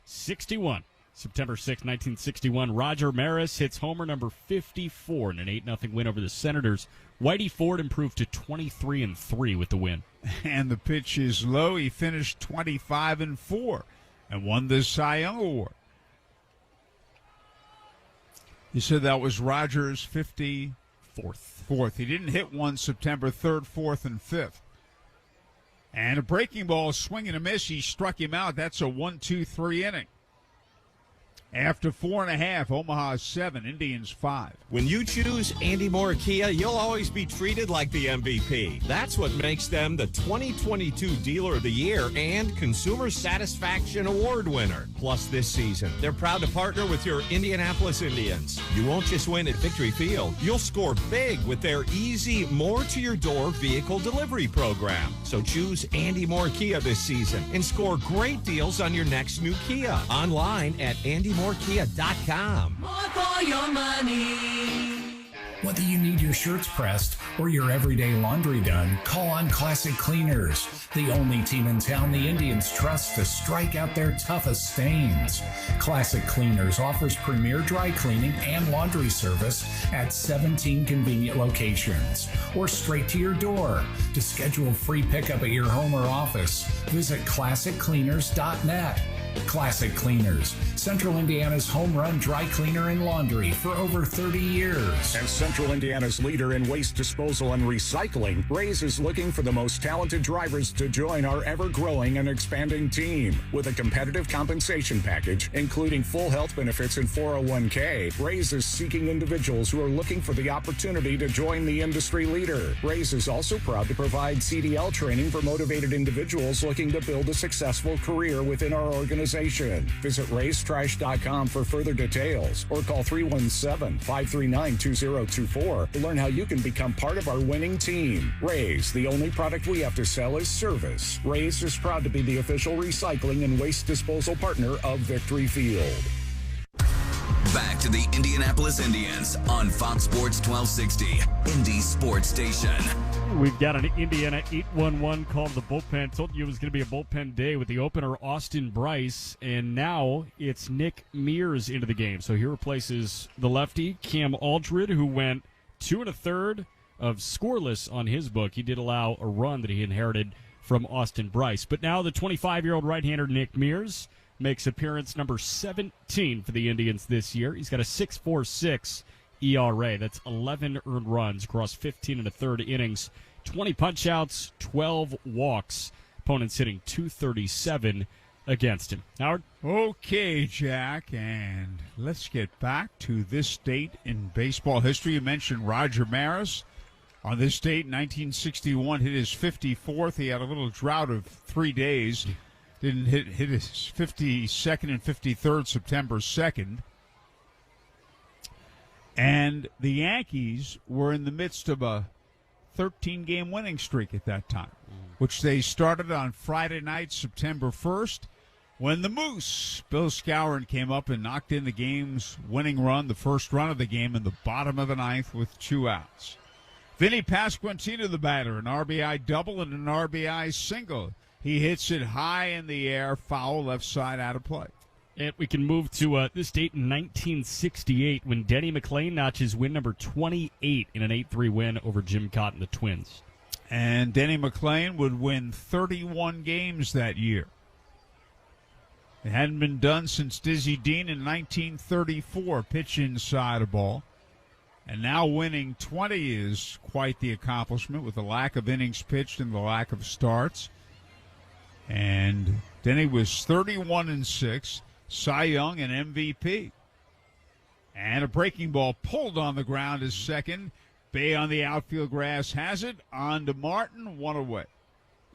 61. September 6, 1961, Roger Maris hits homer number 54 in an 8-0 win over the Senators. Whitey Ford improved to 23-3 with the win. And the pitch is low. He finished 25-4 and won the Cy Young Award. You said that was Rogers' 54th. He didn't hit one September 3rd, 4th, and 5th. And a breaking ball, swing and a miss. He struck him out. That's a 1-2-3 inning. After 4.5, Omaha 7, Indians 5. When you choose Andy Moore Kia, you'll always be treated like the MVP. That's what makes them the 2022 Dealer of the Year and Consumer Satisfaction Award winner. Plus, this season, they're proud to partner with your Indianapolis Indians. You won't just win at Victory Field. You'll score big with their easy, more-to-your-door vehicle delivery program. So choose Andy Moore Kia this season and score great deals on your next new Kia. Online at AndyMooreKia.com. More for your money. Whether you need your shirts pressed or your everyday laundry done, call on Classic Cleaners, the only team in town the Indians trust to strike out their toughest stains. Classic Cleaners offers premier dry cleaning and laundry service at 17 convenient locations or straight to your door. To schedule free pickup at your home or office, visit ClassicCleaners.net. Classic Cleaners, Central Indiana's home run dry cleaner and laundry for over 30 years. As Central Indiana's leader in waste disposal and recycling, Rays is looking for the most talented drivers to join our ever-growing and expanding team. With a competitive compensation package, including full health benefits and 401k, Rays is seeking individuals who are looking for the opportunity to join the industry leader. Rays is also proud to provide CDL training for motivated individuals looking to build a successful career within our organization. sterilization. Visit raystrash.com for further details or call 317-539-2024 to learn how you can become part of our winning team. Ray's, the only product we have to sell is service. Ray's is proud to be the official recycling and waste disposal partner of Victory Field. Back to the Indianapolis Indians on Fox Sports 1260, Indy Sports Station. We've got an Indiana 811 called the bullpen. Told you it was going to be a bullpen day with the opener, Austin Bryce, and now it's Nick Mears into the game. So he replaces the lefty, Cam Aldred, who went 2 1/3 of scoreless on his book. He did allow a run that he inherited from Austin Bryce. But now the 25-year-old right-hander Nick Mears makes appearance number 17 for the Indians this year. He's got a 6.46 ERA. That's 11 earned runs across 15 1/3 innings, 20 punch-outs, 12 walks. Opponents hitting .237 against him. Howard? Okay, Jack, and let's get back to this date in baseball history. You mentioned Roger Maris. On this date, 1961, hit his 54th. He had a little drought of 3 days. Didn't hit his 52nd and 53rd September 2nd. And the Yankees were in the midst of a 13-game winning streak at that time, which they started on Friday night, September 1st, when the Moose, Bill Skowron, came up and knocked in the game's winning run, the first run of the game in the bottom of the ninth with 2 outs. Vinny Pasquantino, the batter, an RBI double and an RBI single. He hits it high in the air, foul, left side, out of play. And we can move to this date in 1968 when Denny McLain notches win number 28 in an 8-3 win over Jim Cott and the Twins. And Denny McLain would win 31 games that year. It hadn't been done since Dizzy Dean in 1934, pitch inside a ball. And now winning 20 is quite the accomplishment with the lack of innings pitched and the lack of starts. And Denny was 31-6, Cy Young and MVP. And a breaking ball pulled on the ground is second. Bay on the outfield grass has it. On to Martin, 1 away.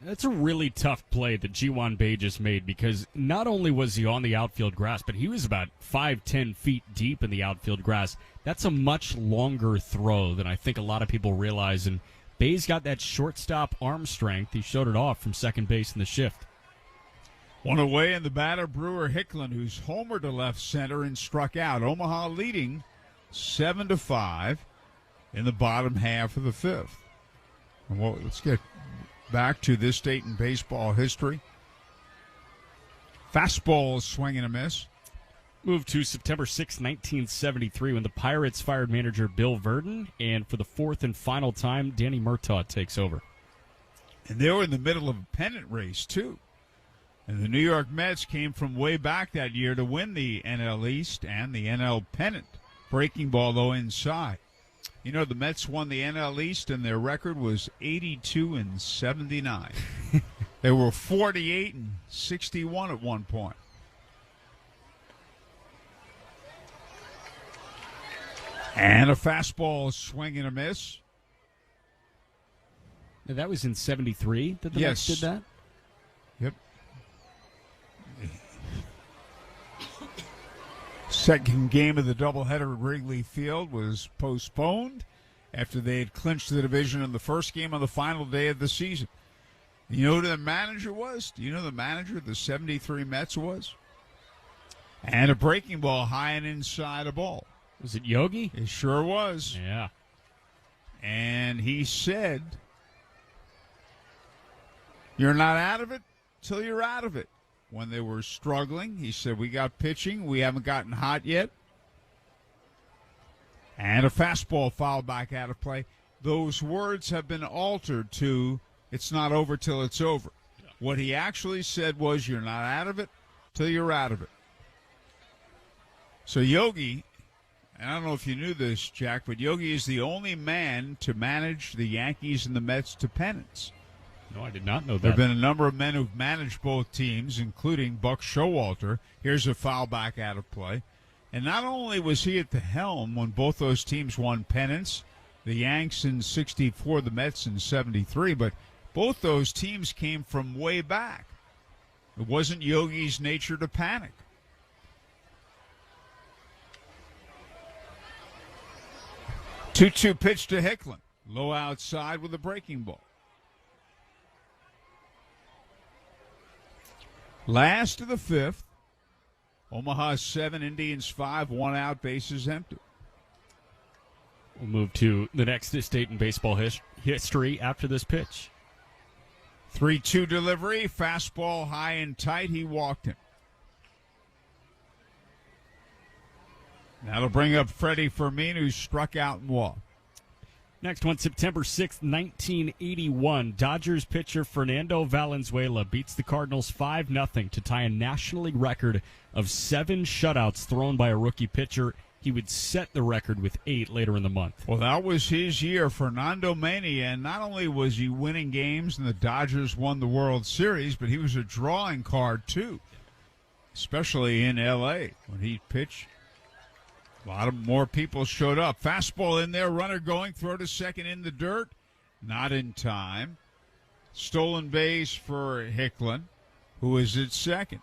That's a really tough play that G1 Bay just made because not only was he on the outfield grass, but he was about 5-10 feet deep in the outfield grass. That's a much longer throw than I think a lot of people realize. And Bay's got that shortstop arm strength. He showed it off from second base in the shift. 1 away, and the batter, Brewer Hicklin, who's homered to left center and struck out. Omaha leading 7-5 in the bottom half of the 5th. And well, let's get back to this date in baseball history. Fastball swing and a miss. Move to September 6, 1973, when the Pirates fired manager Bill Verdon, and for the 4th and final time, Danny Murtaugh takes over. And they were in the middle of a pennant race, too. And the New York Mets came from way back that year to win the NL East and the NL pennant. Breaking ball, though, inside. You know, the Mets won the NL East, and their record was 82-79. They were 48-61 at one point. And a fastball swing and a miss. Now, that was in 73 that the Mets did that? Yep. Second game of the doubleheader at Wrigley Field was postponed after they had clinched the division in the first game on the final day of the season. You know who the manager was? Do you know who the manager of the 73 Mets was? And a breaking ball high and inside a ball. Was it Yogi? It sure was. Yeah. And he said, "You're not out of it till you're out of it." When they were struggling, he said, "We got pitching. We haven't gotten hot yet." And a fastball fouled back out of play. Those words have been altered to, "It's not over till it's over." Yeah. What he actually said was, "You're not out of it till you're out of it." So Yogi, and I don't know if you knew this, Jack, but Yogi is the only man to manage the Yankees and the Mets to pennants. No, I did not know that. There have been a number of men who've managed both teams, including Buck Showalter. Here's a foul back out of play. And not only was he at the helm when both those teams won pennants, the Yanks in 64, the Mets in 73, but both those teams came from way back. It wasn't Yogi's nature to panic. Two-two pitch to Hicklin. Low outside with a breaking ball. Last of the fifth. Omaha 7, Indians 5, 1 out, bases empty. We'll move to the next state in baseball history after this pitch. 3-2 delivery, fastball high and tight. He walked him. That'll bring up Freddie Fermin, who struck out and walked. Next one, September 6th, 1981. Dodgers pitcher Fernando Valenzuela beats the Cardinals 5-0 to tie a National League record of 7 shutouts thrown by a rookie pitcher. He would set the record with 8 later in the month. Well, that was his year, Fernando Mania, and not only was he winning games and the Dodgers won the World Series, but he was a drawing card too, especially in L.A. when he pitched. A lot of more people showed up. Fastball in there, runner going, throw to second in the dirt. Not in time. Stolen base for Hicklin, who is at second.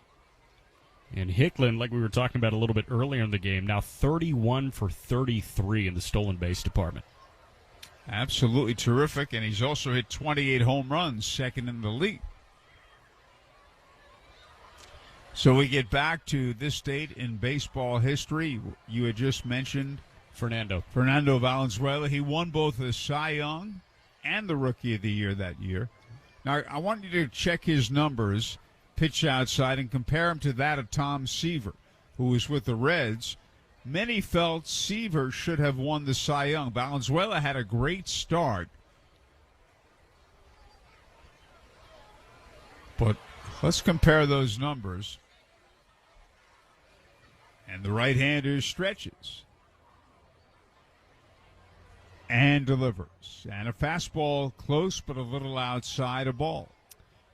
And Hicklin, like we were talking about a little bit earlier in the game, now 31 for 33 in the stolen base department. Absolutely terrific, and he's also hit 28 home runs, second in the league. So we get back to this date in baseball history. You had just mentioned Fernando Valenzuela. He won both the Cy Young and the Rookie of the Year that year. Now, I want you to check his numbers, pitch outside, and compare him to that of Tom Seaver, who was with the Reds. Many felt Seaver should have won the Cy Young. Valenzuela had a great start. But let's compare those numbers. And the right-hander stretches and delivers. And a fastball close but a little outside a ball.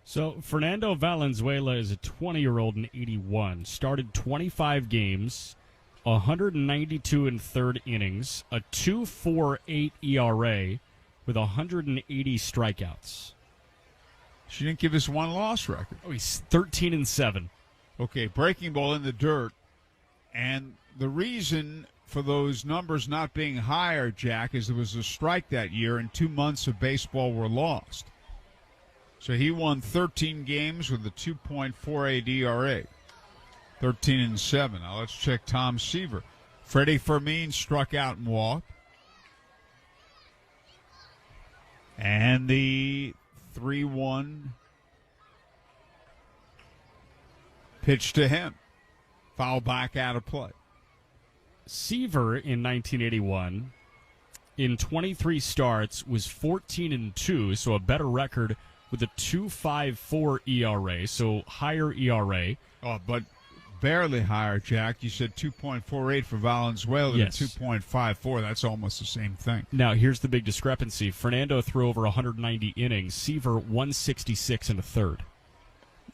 So Fernando Valenzuela is a 20-year-old in 81. Started 25 games, 192 in third innings, a 2.48 ERA with 180 strikeouts. She didn't give us one loss record. Oh, he's 13-7. Okay, breaking ball in the dirt. And the reason for those numbers not being higher, Jack, is there was a strike that year and 2 months of baseball were lost. So he won 13 games with a 2.48 ERA. 13-7. Now let's check Tom Seaver. Freddie Fermin struck out and walked. And the 3-1 pitch to him. Foul back out of play. Seaver in 1981, in 23 starts, was 14-2, so a better record with a 2.54 ERA, so higher ERA. Oh, but barely higher, Jack. You said 2.48 for Valenzuela, yes. 2.54. That's almost the same thing. Now, here's the big discrepancy. Fernando threw over 190 innings. Seaver, 166 and a third.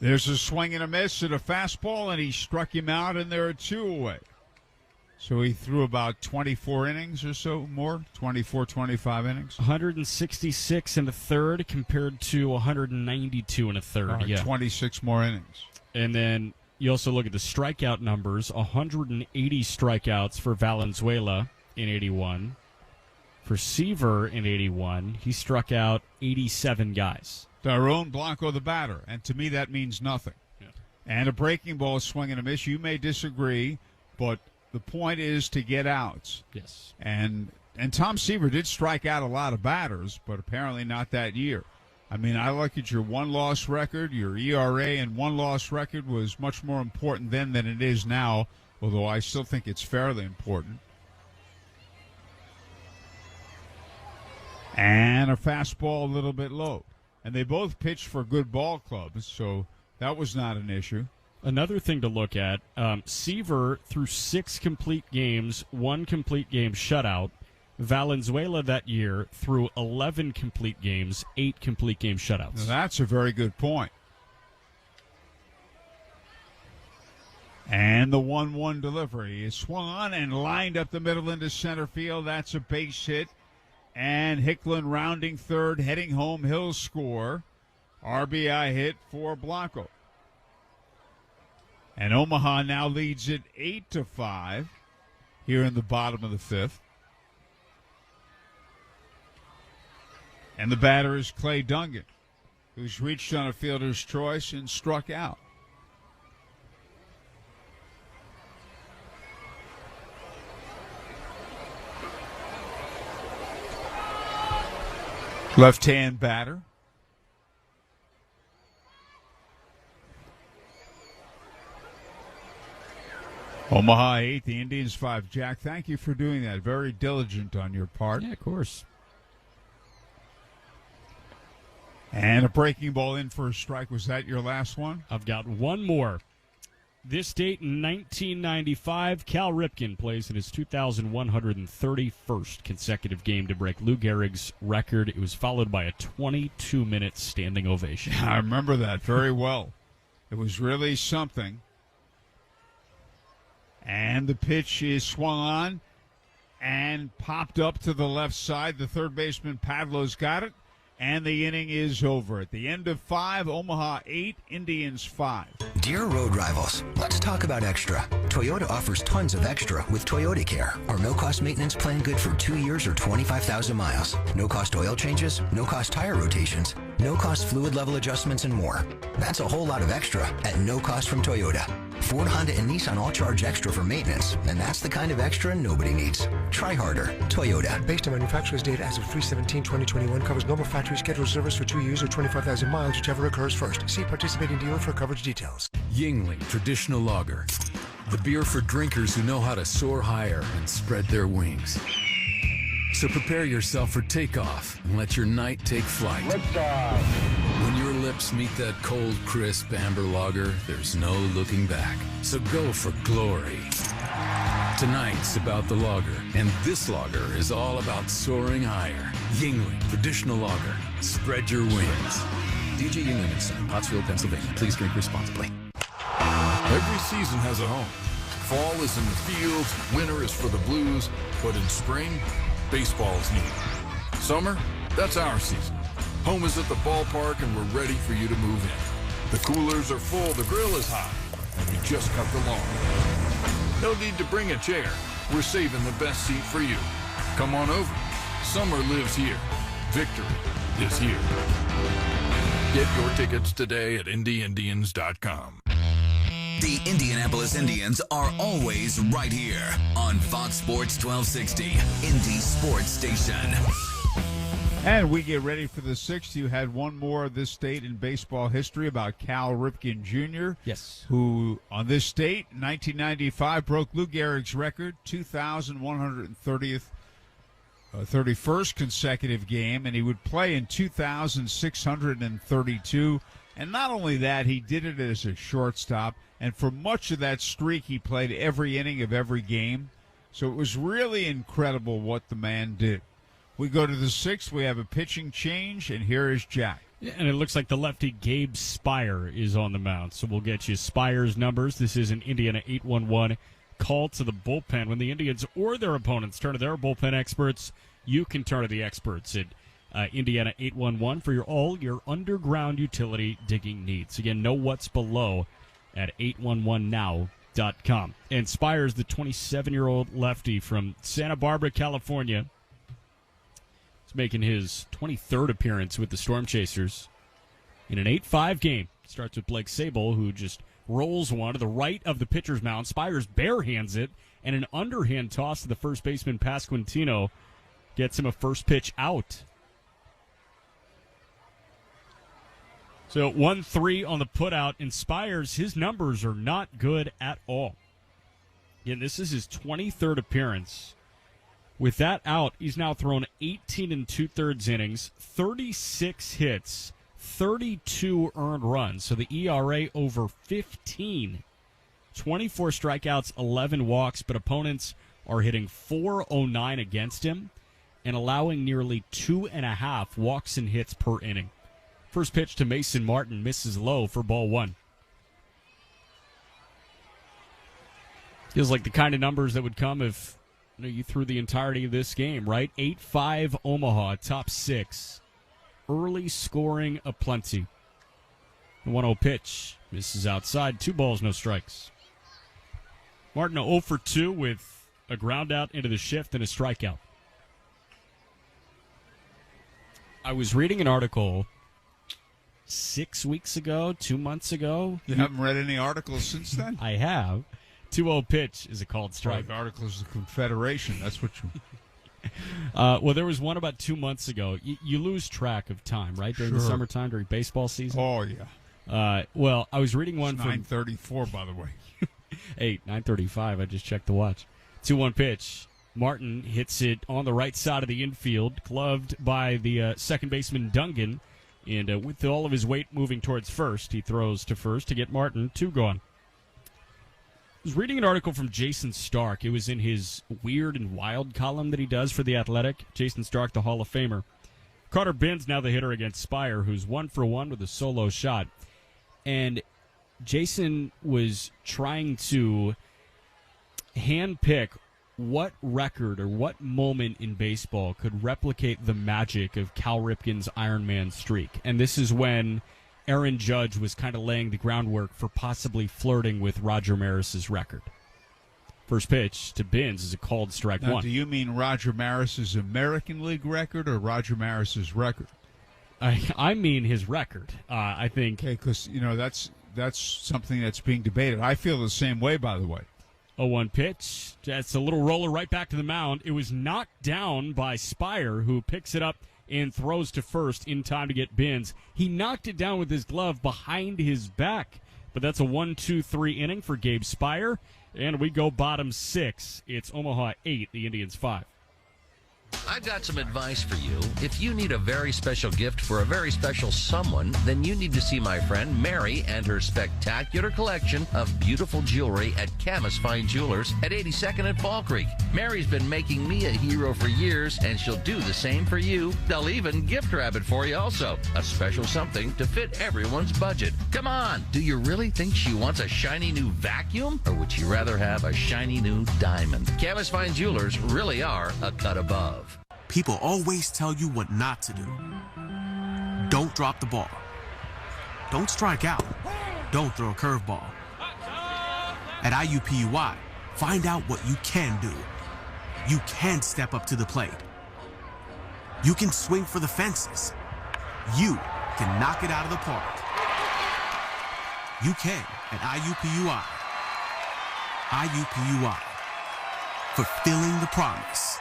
There's a swing and a miss at a fastball, and he struck him out, and there are 2 away. So he threw about 24 innings or so more, 24, 25 innings. 166 and a third compared to 192 and a third. Yeah, 26 more innings. And then you also look at the strikeout numbers, 180 strikeouts for Valenzuela in 81. For Seaver in 81, he struck out 87 guys. Daron Blanco, the batter, and to me that means nothing. Yeah. And a breaking ball, swing and a miss. You may disagree, but the point is to get outs. Yes. And Tom Seaver did strike out a lot of batters, but apparently not that year. I mean, I look at your one-loss record. Your ERA and one-loss record was much more important then than it is now, although I still think it's fairly important. And a fastball a little bit low. And they both pitched for good ball clubs, so that was not an issue. Another thing to look at, Seaver threw 6 complete games, 1 complete game shutout. Valenzuela that year threw 11 complete games, 8 complete game shutouts. Now that's a very good point. And the 1-1 delivery is swung on and lined up the middle into center field. That's a base hit. And Hicklin rounding third, heading home. He'll score. RBI hit for Blanco. And Omaha now leads it 8-5 here in the bottom of the fifth. And the batter is Clay Dungan, who's reached on a fielder's choice and struck out. Left-hand batter. Omaha 8, the Indians 5. Jack, thank you for doing that. Very diligent on your part. Yeah, of course. And a breaking ball in for a strike. Was that your last one? I've got one more. This date in 1995, Cal Ripken plays in his 2,131st consecutive game to break Lou Gehrig's record. It was followed by a 22-minute standing ovation. I remember that very well. It was really something. And the pitch is swung on and popped up to the left side. The third baseman, Pavlo's got it. And the inning is over. At the end of 5, Omaha 8, Indians 5. Dear road rivals, let's talk about extra. Toyota offers tons of extra with Toyota Care, our no-cost maintenance plan good for 2 years or 25,000 miles. No-cost oil changes, no-cost tire rotations, no-cost fluid level adjustments, and more. That's a whole lot of extra at no cost from Toyota. Ford, Honda, and Nissan all charge extra for maintenance, and that's the kind of extra nobody needs. Try harder. Toyota. Based on manufacturer's data as of 3/17/2021, covers normal factory scheduled service for 2 years or 25,000 miles, whichever occurs first. See participating dealer for coverage details. Yingling Traditional Lager. The beer for drinkers who know how to soar higher and spread their wings. So prepare yourself for takeoff and let your night take flight. Liftoff. When your lips meet that cold, crisp amber lager, there's no looking back. So go for glory. Tonight's about the lager, and this lager is all about soaring higher. Yingling Traditional Lager. Spread your wings. DJ Yingling & Son, Pottsville, Pennsylvania. Please drink responsibly. Every season has a home. Fall is in the fields, winter is for the Blues, but in spring, baseball is needed. Summer, that's our season. Home is at the ballpark, and we're ready for you to move in. The coolers are full, the grill is hot, and we just cut the lawn. No need to bring a chair. We're saving the best seat for you. Come on over. Summer lives here. Victory is here. Get your tickets today at IndyIndians.com. The Indianapolis Indians are always right here on Fox Sports 1260, Indy Sports Station. And we get ready for the 6th. You had one more of this date in baseball history about Cal Ripken Jr. Yes. Who, on this date, 1995, broke Lou Gehrig's record, 2,131st consecutive game, and he would play in 2,632. And not only that, he did it as a shortstop, and for much of that streak, he played every inning of every game. So it was really incredible what the man did. We go to the 6th. We have a pitching change, and here is Jack. Yeah, and it looks like the lefty Gabe Spire is on the mound. So we'll get you Spire's numbers. This is an Indiana 811 call to the bullpen. When the Indians or their opponents turn to their bullpen experts, you can turn to the experts at Indiana 811 for all your underground utility digging needs. Again, know what's below at 811now.com. And Spire's the 27-year-old lefty from Santa Barbara, California. He's making his 23rd appearance with the Storm Chasers in an 8-5 game. Starts with Blake Sable, who just rolls one to the right of the pitcher's mound. Spires barehands it, and an underhand toss to the first baseman, Pasquantino, gets him a first pitch out. So 1-3 on the putout. And Spires, his numbers are not good at all. Again, this is his 23rd appearance. With that out, he's now thrown 18 2/3 innings, 36 hits, 32 earned runs. So the ERA over 15. 24 strikeouts, 11 walks, but opponents are hitting .409 against him and allowing nearly 2.5 walks and hits per inning. First pitch to Mason Martin misses low for ball one. Feels like the kind of numbers that would come if you threw the entirety of this game, right? 8-5 Omaha, top 6. Early scoring aplenty. The 1-0 pitch misses outside. 2 balls, no strikes. Martin 0 for 2 with a ground out into the shift and a strikeout. I was reading an article 6 weeks ago, 2 months ago. You haven't read any articles since then? I have. 2-0 pitch is a called strike. Like articles of the Confederation. That's what you... Well, there was one about 2 months ago. You lose track of time, right, during the summertime, during baseball season? Oh, yeah. Well, I was reading one from... 9:34, by the way. Hey, 9:35. I just checked the watch. 2-1 pitch. Martin hits it on the right side of the infield, gloved by the second baseman Dungan. And with all of his weight moving towards first, he throws to first to get Martin 2 gone. I was reading an article from Jason Stark. It was in his Weird and Wild column that he does for The Athletic. Jason Stark, the Hall of Famer. Carter Bins now the hitter against Spire, who's 1 for 1 with a solo shot. And Jason was trying to handpick what record or what moment in baseball could replicate the magic of Cal Ripken's Iron Man streak. And this is when Aaron Judge was kind of laying the groundwork for possibly flirting with Roger Maris's record. First pitch to Bins is a called strike now, 1. Do you mean Roger Maris's American League record or Roger Maris's record? I mean his record. I think. Okay, because, that's something that's being debated. I feel the same way, by the way. 0-1 pitch. That's a little roller right back to the mound. It was knocked down by Spire, who picks it up and throws to first in time to get Bins. He knocked it down with his glove behind his back. But that's a 1-2-3 inning for Gabe Spire. And we go bottom 6. It's Omaha 8, the Indians 5. I've got some advice for you. If you need a very special gift for a very special someone, then you need to see my friend Mary and her spectacular collection of beautiful jewelry at Camus Fine Jewelers at 82nd and Fall Creek. Mary's been making me a hero for years, and she'll do the same for you. They'll even gift wrap it for you also. A special something to fit everyone's budget. Come on, do you really think she wants a shiny new vacuum? Or would she rather have a shiny new diamond? Camus Fine Jewelers really are a cut above. People always tell you what not to do. Don't drop the ball. Don't strike out. Don't throw a curveball. At IUPUI, find out what you can do. You can step up to the plate. You can swing for the fences. You can knock it out of the park. You can at IUPUI. IUPUI. Fulfilling the promise.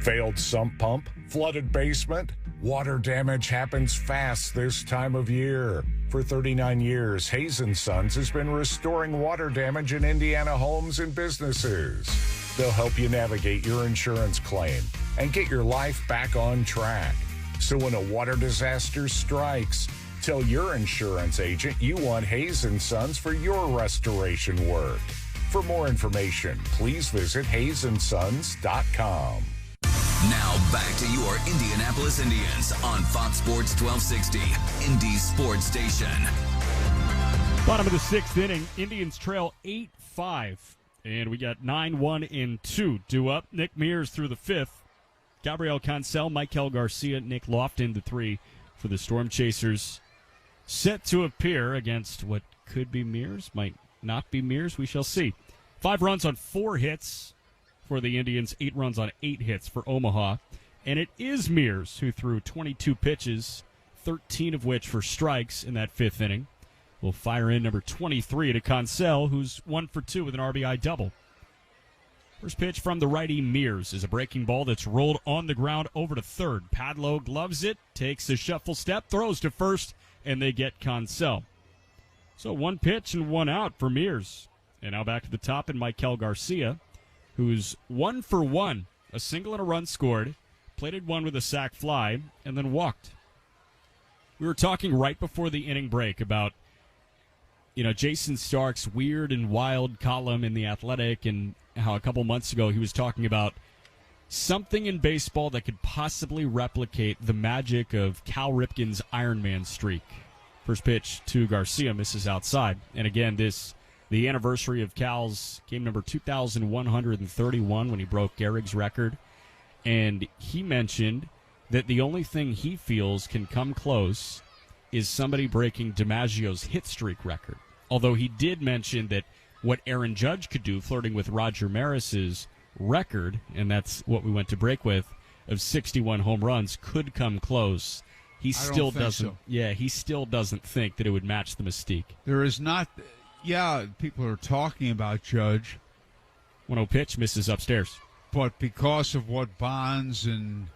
Failed sump pump, flooded basement. Water damage happens fast this time of year. For 39 years, Hayes & Sons has been restoring water damage in Indiana homes and businesses. They'll help you navigate your insurance claim and get your life back on track. So when a water disaster strikes, tell your insurance agent you want Hayes & Sons for your restoration work. For more information, please visit hayesondsons.com. Now back to your Indianapolis Indians on Fox Sports 1260, Indy's sports station. Bottom of the 6th inning, Indians trail 8-5, and we got 9-1 and 2 due up. Nick Mears through the 5th. Gabriel Cancel, Michael Garcia, Nick Lofton, the 3 for the Storm Chasers. Set to appear against what could be Mears, might not be Mears, we shall see. 5 runs on 4 hits for the Indians, 8 runs on 8 hits for Omaha. And it is Mears who threw 22 pitches, 13 of which for strikes in that 5th inning. We'll fire in number 23 to Cancel, who's 1 for 2 with an RBI double. First pitch from the righty Mears is a breaking ball that's rolled on the ground over to third. Padlo gloves it, takes a shuffle step, throws to first, and they get Cancel. So 1 pitch and 1 out for Mears. And now back to the top in Michael Garcia, who's 1 for 1, a single and a run scored, plated 1 with a sac fly, and then walked. We were talking right before the inning break about, Jason Stark's Weird and Wild column in The Athletic, and how a couple months ago he was talking about something in baseball that could possibly replicate the magic of Cal Ripken's Iron Man streak. First pitch to Garcia misses outside. And again, the anniversary of Cal's game number 2,131 when he broke Gehrig's record. And he mentioned that the only thing he feels can come close is somebody breaking DiMaggio's hit streak record. Although he did mention that what Aaron Judge could do, flirting with Roger Maris's record, and that's what we went to break with, of 61 home runs, could come close. He still doesn't. So. Yeah, he still doesn't think that it would match the mystique. There is not. Yeah, people are talking about Judge. 1-0 pitch, misses upstairs. But because of what Bonds and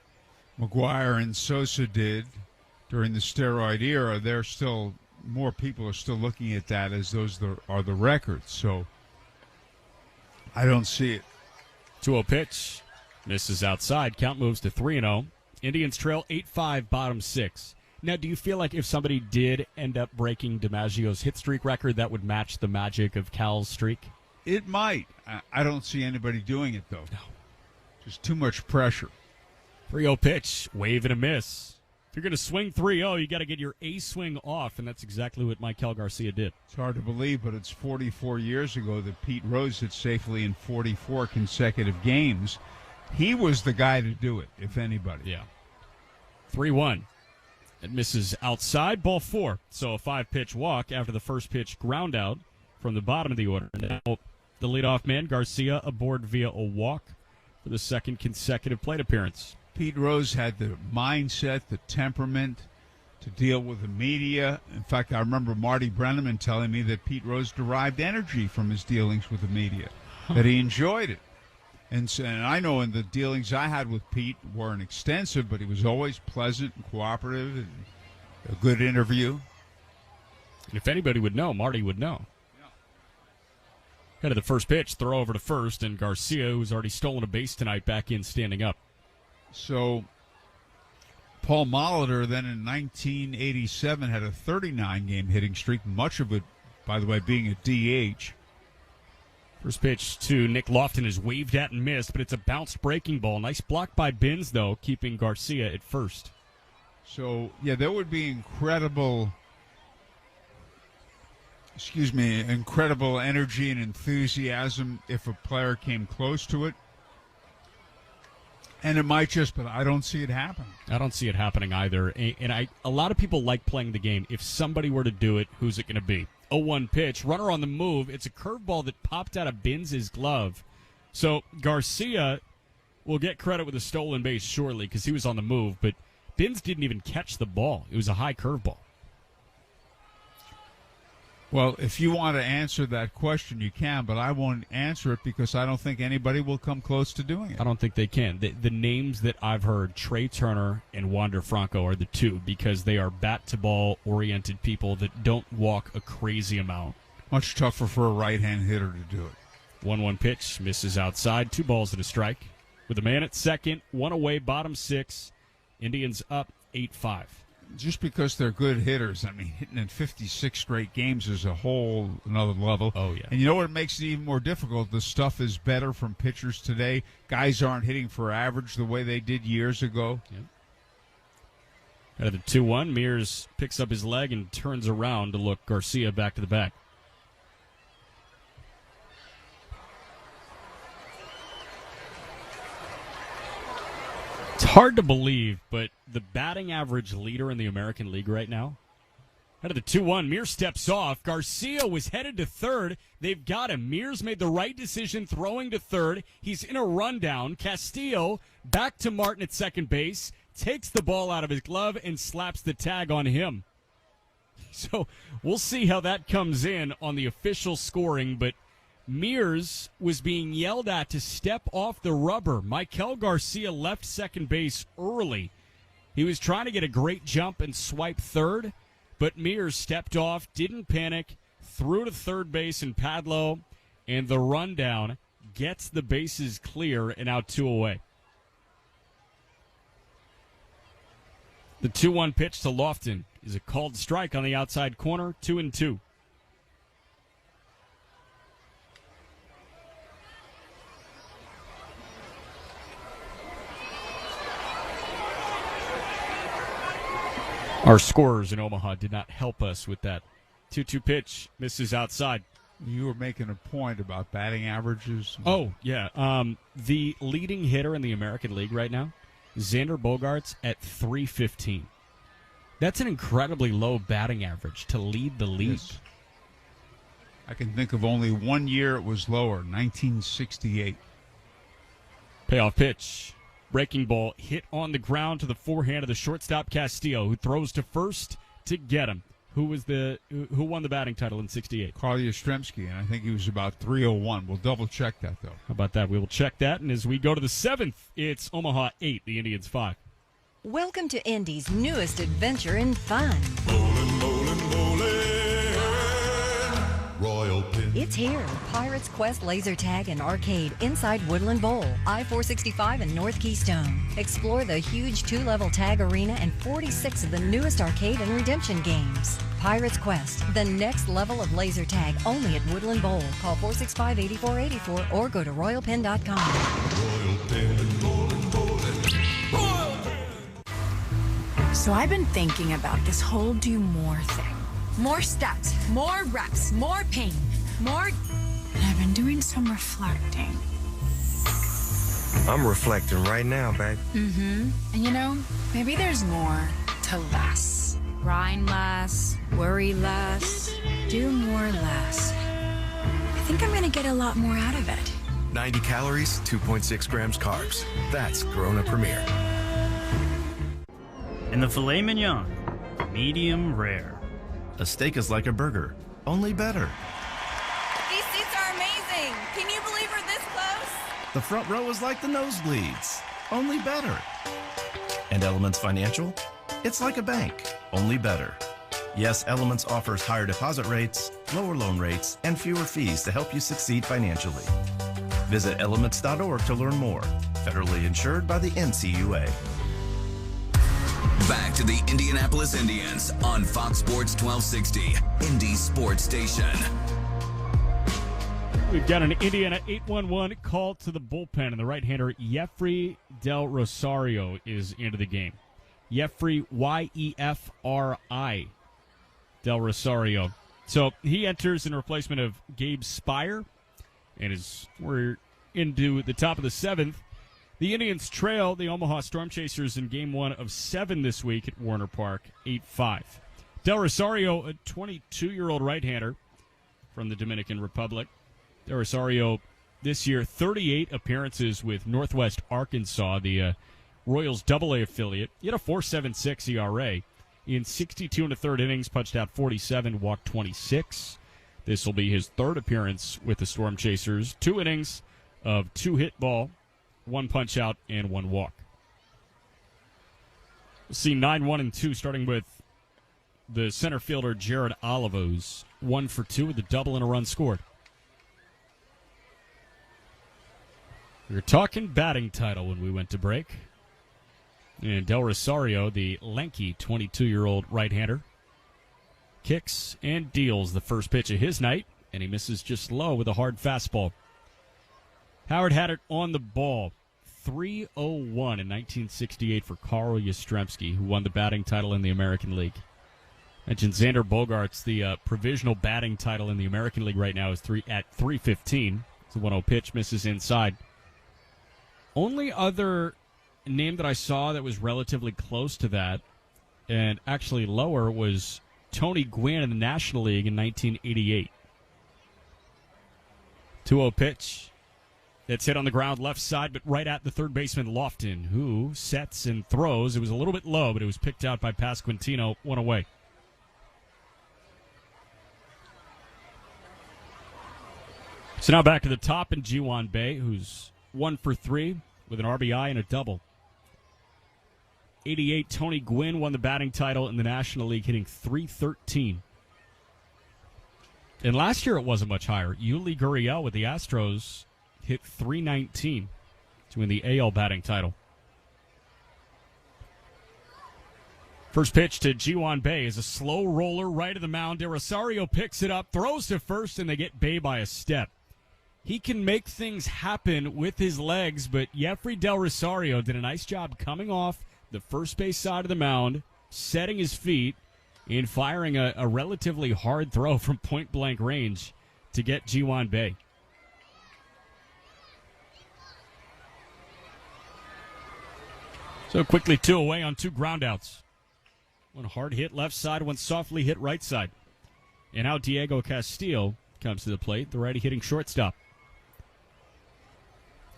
McGuire and Sosa did during the steroid era, more people are still looking at that as those are the records. So I don't see it. 2-0 pitch, misses outside. Count moves to 3-0. Indians trail 8-5, bottom 6. Now, do you feel like if somebody did end up breaking DiMaggio's hit streak record, that would match the magic of Cal's streak? It might. I don't see anybody doing it, though. No. Just too much pressure. 3-0 pitch, wave and a miss. If you're going to swing 3-0, you got to get your A swing off, and that's exactly what Maikel Garcia did. It's hard to believe, but it's 44 years ago that Pete Rose hit safely in 44 consecutive games. He was the guy to do it, if anybody. Yeah. 3-1. It misses outside, ball 4. So a 5-pitch walk after the first pitch ground out from the bottom of the order. Now the leadoff man, Garcia, aboard via a walk for the second consecutive plate appearance. Pete Rose had the mindset, the temperament to deal with the media. In fact, I remember Marty Brenneman telling me that Pete Rose derived energy from his dealings with the media, that he enjoyed it. And I know in the dealings I had with Pete weren't extensive, but he was always pleasant and cooperative and a good interview. And if anybody would know, Marty would know. Yeah. Head of the first pitch, throw over to first, and Garcia, who's already stolen a base tonight, back in standing up. So Paul Molitor then in 1987 had a 39-game hitting streak, much of it, by the way, being a DH. First pitch to Nick Lofton is waved at and missed, but it's a bounced breaking ball. Nice block by Binns, though, keeping Garcia at first. So, yeah, there would be incredible energy and enthusiasm if a player came close to it. And it might just, but I don't see it happening. I don't see it happening either. And a lot of people like playing the game. If somebody were to do it, who's it going to be? 0-1 pitch, runner on the move. It's a curveball that popped out of Binns' glove. So Garcia will get credit with a stolen base shortly because he was on the move, but Binns didn't even catch the ball. It was a high curveball. Well, if you want to answer that question, you can, but I won't answer it because I don't think anybody will come close to doing it. I don't think they can. The names that I've heard, Trey Turner and Wander Franco, are the two because they are bat-to-ball oriented people that don't walk a crazy amount. Much tougher for a right-hand hitter to do it. 1-1 pitch, misses outside, 2 balls and a strike. With a man at second, 1 away, bottom 6. Indians up 8-5. Just because they're good hitters, I mean, hitting in 56 straight games is a whole another level. Oh, yeah. And you know what makes it even more difficult? The stuff is better from pitchers today. Guys aren't hitting for average the way they did years ago. Out of the 2-1, Mears picks up his leg and turns around to look Garcia back to the back. It's hard to believe, but the batting average leader in the American League right now, out of the 2-1, Mears steps off. Garcia was headed to third. They've got him. Mears made the right decision throwing to third. He's in a rundown. Castillo back to Martin at second base, takes the ball out of his glove and slaps the tag on him. So we'll see how that comes in on the official scoring, but Mears was being yelled at to step off the rubber. Maikel Garcia left second base early. He was trying to get a great jump and swipe third, but Mears stepped off, didn't panic, threw to third base and Padlo, and the rundown gets the bases clear and out 2 away. The 2-1 pitch to Lofton is a called strike on the outside corner, 2-2. Our scorers in Omaha did not help us with that. 2-2 pitch, misses outside. You were making a point about batting averages. Oh, yeah. The leading hitter in the American League right now, Xander Bogaerts at .315. That's an incredibly low batting average to lead the league. Yes. I can think of only one year it was lower, 1968. Payoff pitch. Breaking ball hit on the ground to the forehand of the shortstop Castillo, who throws to first to get him. Who won the batting title in 68? Carl Yastrzemski, and I think he was about 301. We'll double-check that, though. How about that? We will check that, and as we go to the 7th, it's Omaha 8, the Indians 5. Welcome to Indy's newest adventure in fun. Bowling, bowling, bowling. Royal Pin. It's here, Pirates Quest Laser Tag and Arcade inside Woodland Bowl, I-465 and North Keystone. Explore the huge 2-level tag arena and 46 of the newest arcade and redemption games. Pirates Quest, the next level of laser tag, only at Woodland Bowl. Call 465-8484 or go to royalpin.com. Royal Pin, bowling, bowling. Royal Pin. So I've been thinking about this whole do more thing. More steps, more reps, more pain, more... And I've been doing some reflecting. I'm reflecting right now, babe. Mm-hmm. And you know, maybe there's more to less. Grind less, worry less, do more less. I think I'm gonna get a lot more out of it. 90 calories, 2.6 grams carbs. That's Corona Premier. And the filet mignon, medium rare. A steak is like a burger, only better. These seats are amazing. Can you believe we're this close? The front row is like the nosebleeds, only better. And Elements Financial? It's like a bank, only better. Yes, Elements offers higher deposit rates, lower loan rates, and fewer fees to help you succeed financially. Visit elements.org to learn more. Federally insured by the NCUA. Back to the Indianapolis Indians on Fox Sports 1260, Indy Sports Station. We've got an Indiana 811 call to the bullpen, and the right-hander Yefry Del Rosario is into the game. Yefry, Y-E-F-R-I, Del Rosario. So he enters in replacement of Gabe Spire, and we're into the top of the 7th. The Indians trail the Omaha Storm Chasers in Game 1 of 7 this week at Warner Park, 8-5. Del Rosario, a 22-year-old right-hander from the Dominican Republic. Del Rosario, this year, 38 appearances with Northwest Arkansas, the Royals AA affiliate. He had a 4.76 ERA. In 62 and a third innings, punched out 47, walked 26. This will be his third appearance with the Storm Chasers. 2 innings of 2 hit ball, 1 punch out, and 1 walk. We'll see 9-1 and 2, starting with the center fielder Jared Olivos. 1 for 2 with a double and a run scored. We were talking batting title when we went to break. And Del Rosario, the lanky 22-year-old right-hander, kicks and deals the first pitch of his night, and he misses just low with a hard fastball. Howard had it on the ball. 3-0-1 in 1968 for Carl Yastrzemski, who won the batting title in the American League. Mentioned Xander Bogaerts, the provisional batting title in the American League right now is at 315. It's a 1-0 pitch, misses inside. Only other name that I saw that was relatively close to that, and actually lower, was Tony Gwynn in the National League in 1988. 2-0 pitch. It's hit on the ground left side, but right at the third baseman Lofton, who sets and throws. It was a little bit low, but it was picked out by Pasquantino, 1 away. So now back to the top, and Ji-Hwan Bae, who's 1 for 3 with an RBI and a double. 88, Tony Gwynn won the batting title in the National League, hitting .313. And last year it wasn't much higher. Yuli Gurriel with the Astros hit .319 to win the AL batting title. First pitch to Ji-Hwan Bae is a slow roller right of the mound. De Rosario picks it up, throws to first, and they get Bae by a step. He can make things happen with his legs, but Yefry Del Rosario did a nice job coming off the first base side of the mound, setting his feet, and firing a relatively hard throw from point-blank range to get Ji-Hwan Bae. So quickly 2 away on 2 groundouts. One hard hit left side, one softly hit right side. And now Diego Castillo comes to the plate, the righty hitting shortstop.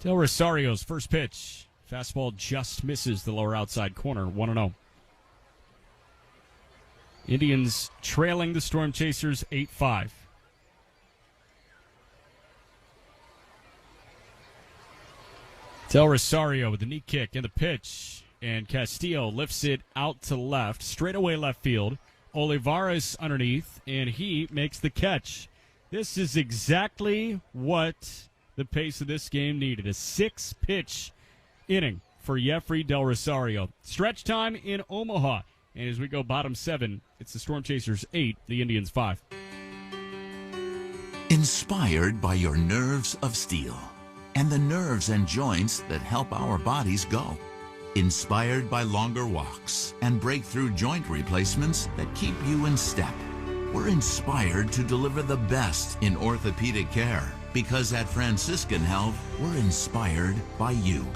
Del Rosario's first pitch. Fastball just misses the lower outside corner, 1-0. Indians trailing the Storm Chasers 8-5. Del Rosario with the knee kick and the pitch. And Castillo lifts it out to left, straightaway left field. Olivares underneath, and he makes the catch. This is exactly what the pace of this game needed. A 6-pitch inning for Jeffrey Del Rosario. Stretch time in Omaha. And as we go bottom 7, it's the Storm Chasers 8, the Indians 5. Inspired by your nerves of steel and the nerves and joints that help our bodies go. Inspired by longer walks and breakthrough joint replacements that keep you in step. We're inspired to deliver the best in orthopedic care because at Franciscan Health, we're inspired by you.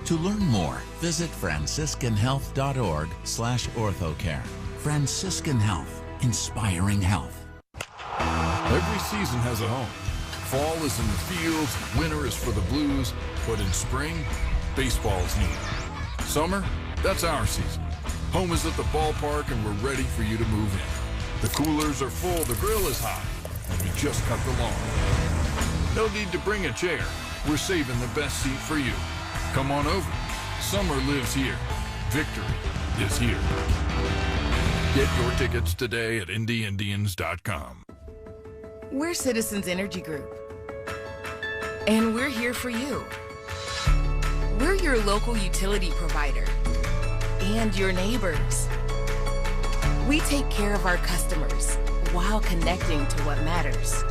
To learn more, visit franciscanhealth.org/orthocare. Franciscan Health, inspiring health. Every season has a home. Fall is in the fields, winter is for the Blues, but in spring, baseball's needed. Summer, that's our season. Home is at the ballpark and we're ready for you to move in. The coolers are full, the grill is hot, and we just cut the lawn. No need to bring a chair. We're saving the best seat for you. Come on over. Summer lives here. Victory is here. Get your tickets today at IndyIndians.com. We're Citizens Energy Group, and we're here for you. We're your local utility provider and your neighbors. We take care of our customers while connecting to what matters.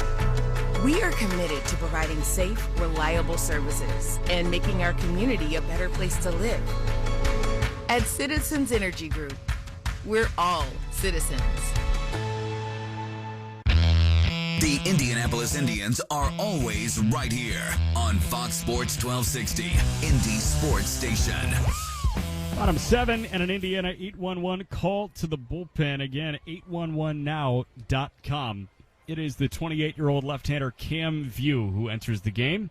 We are committed to providing safe, reliable services and making our community a better place to live. At Citizens Energy Group, we're all citizens. The Indianapolis Indians are always right here on Fox Sports 1260, Indy Sports Station. Bottom 7 and an Indiana 811 call to the bullpen. Again, 811now.com. It is the 28-year-old left-hander Cam View who enters the game.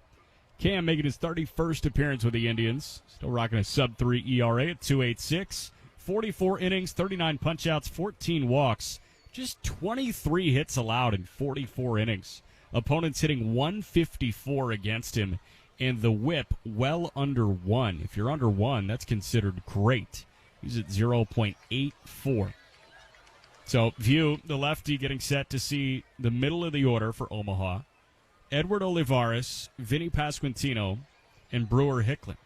Cam making his 31st appearance with the Indians. Still rocking a sub-3 ERA at 2.86. 44 innings, 39 punch-outs, 14 walks. Just 23 hits allowed in 44 innings. Opponents hitting 154 against him, and the whip well under 1. If you're under 1, that's considered great. He's at 0.84. So, View, the lefty, getting set to see the middle of the order for Omaha. Edward Olivares, Vinny Pasquantino, and Brewer Hicklin.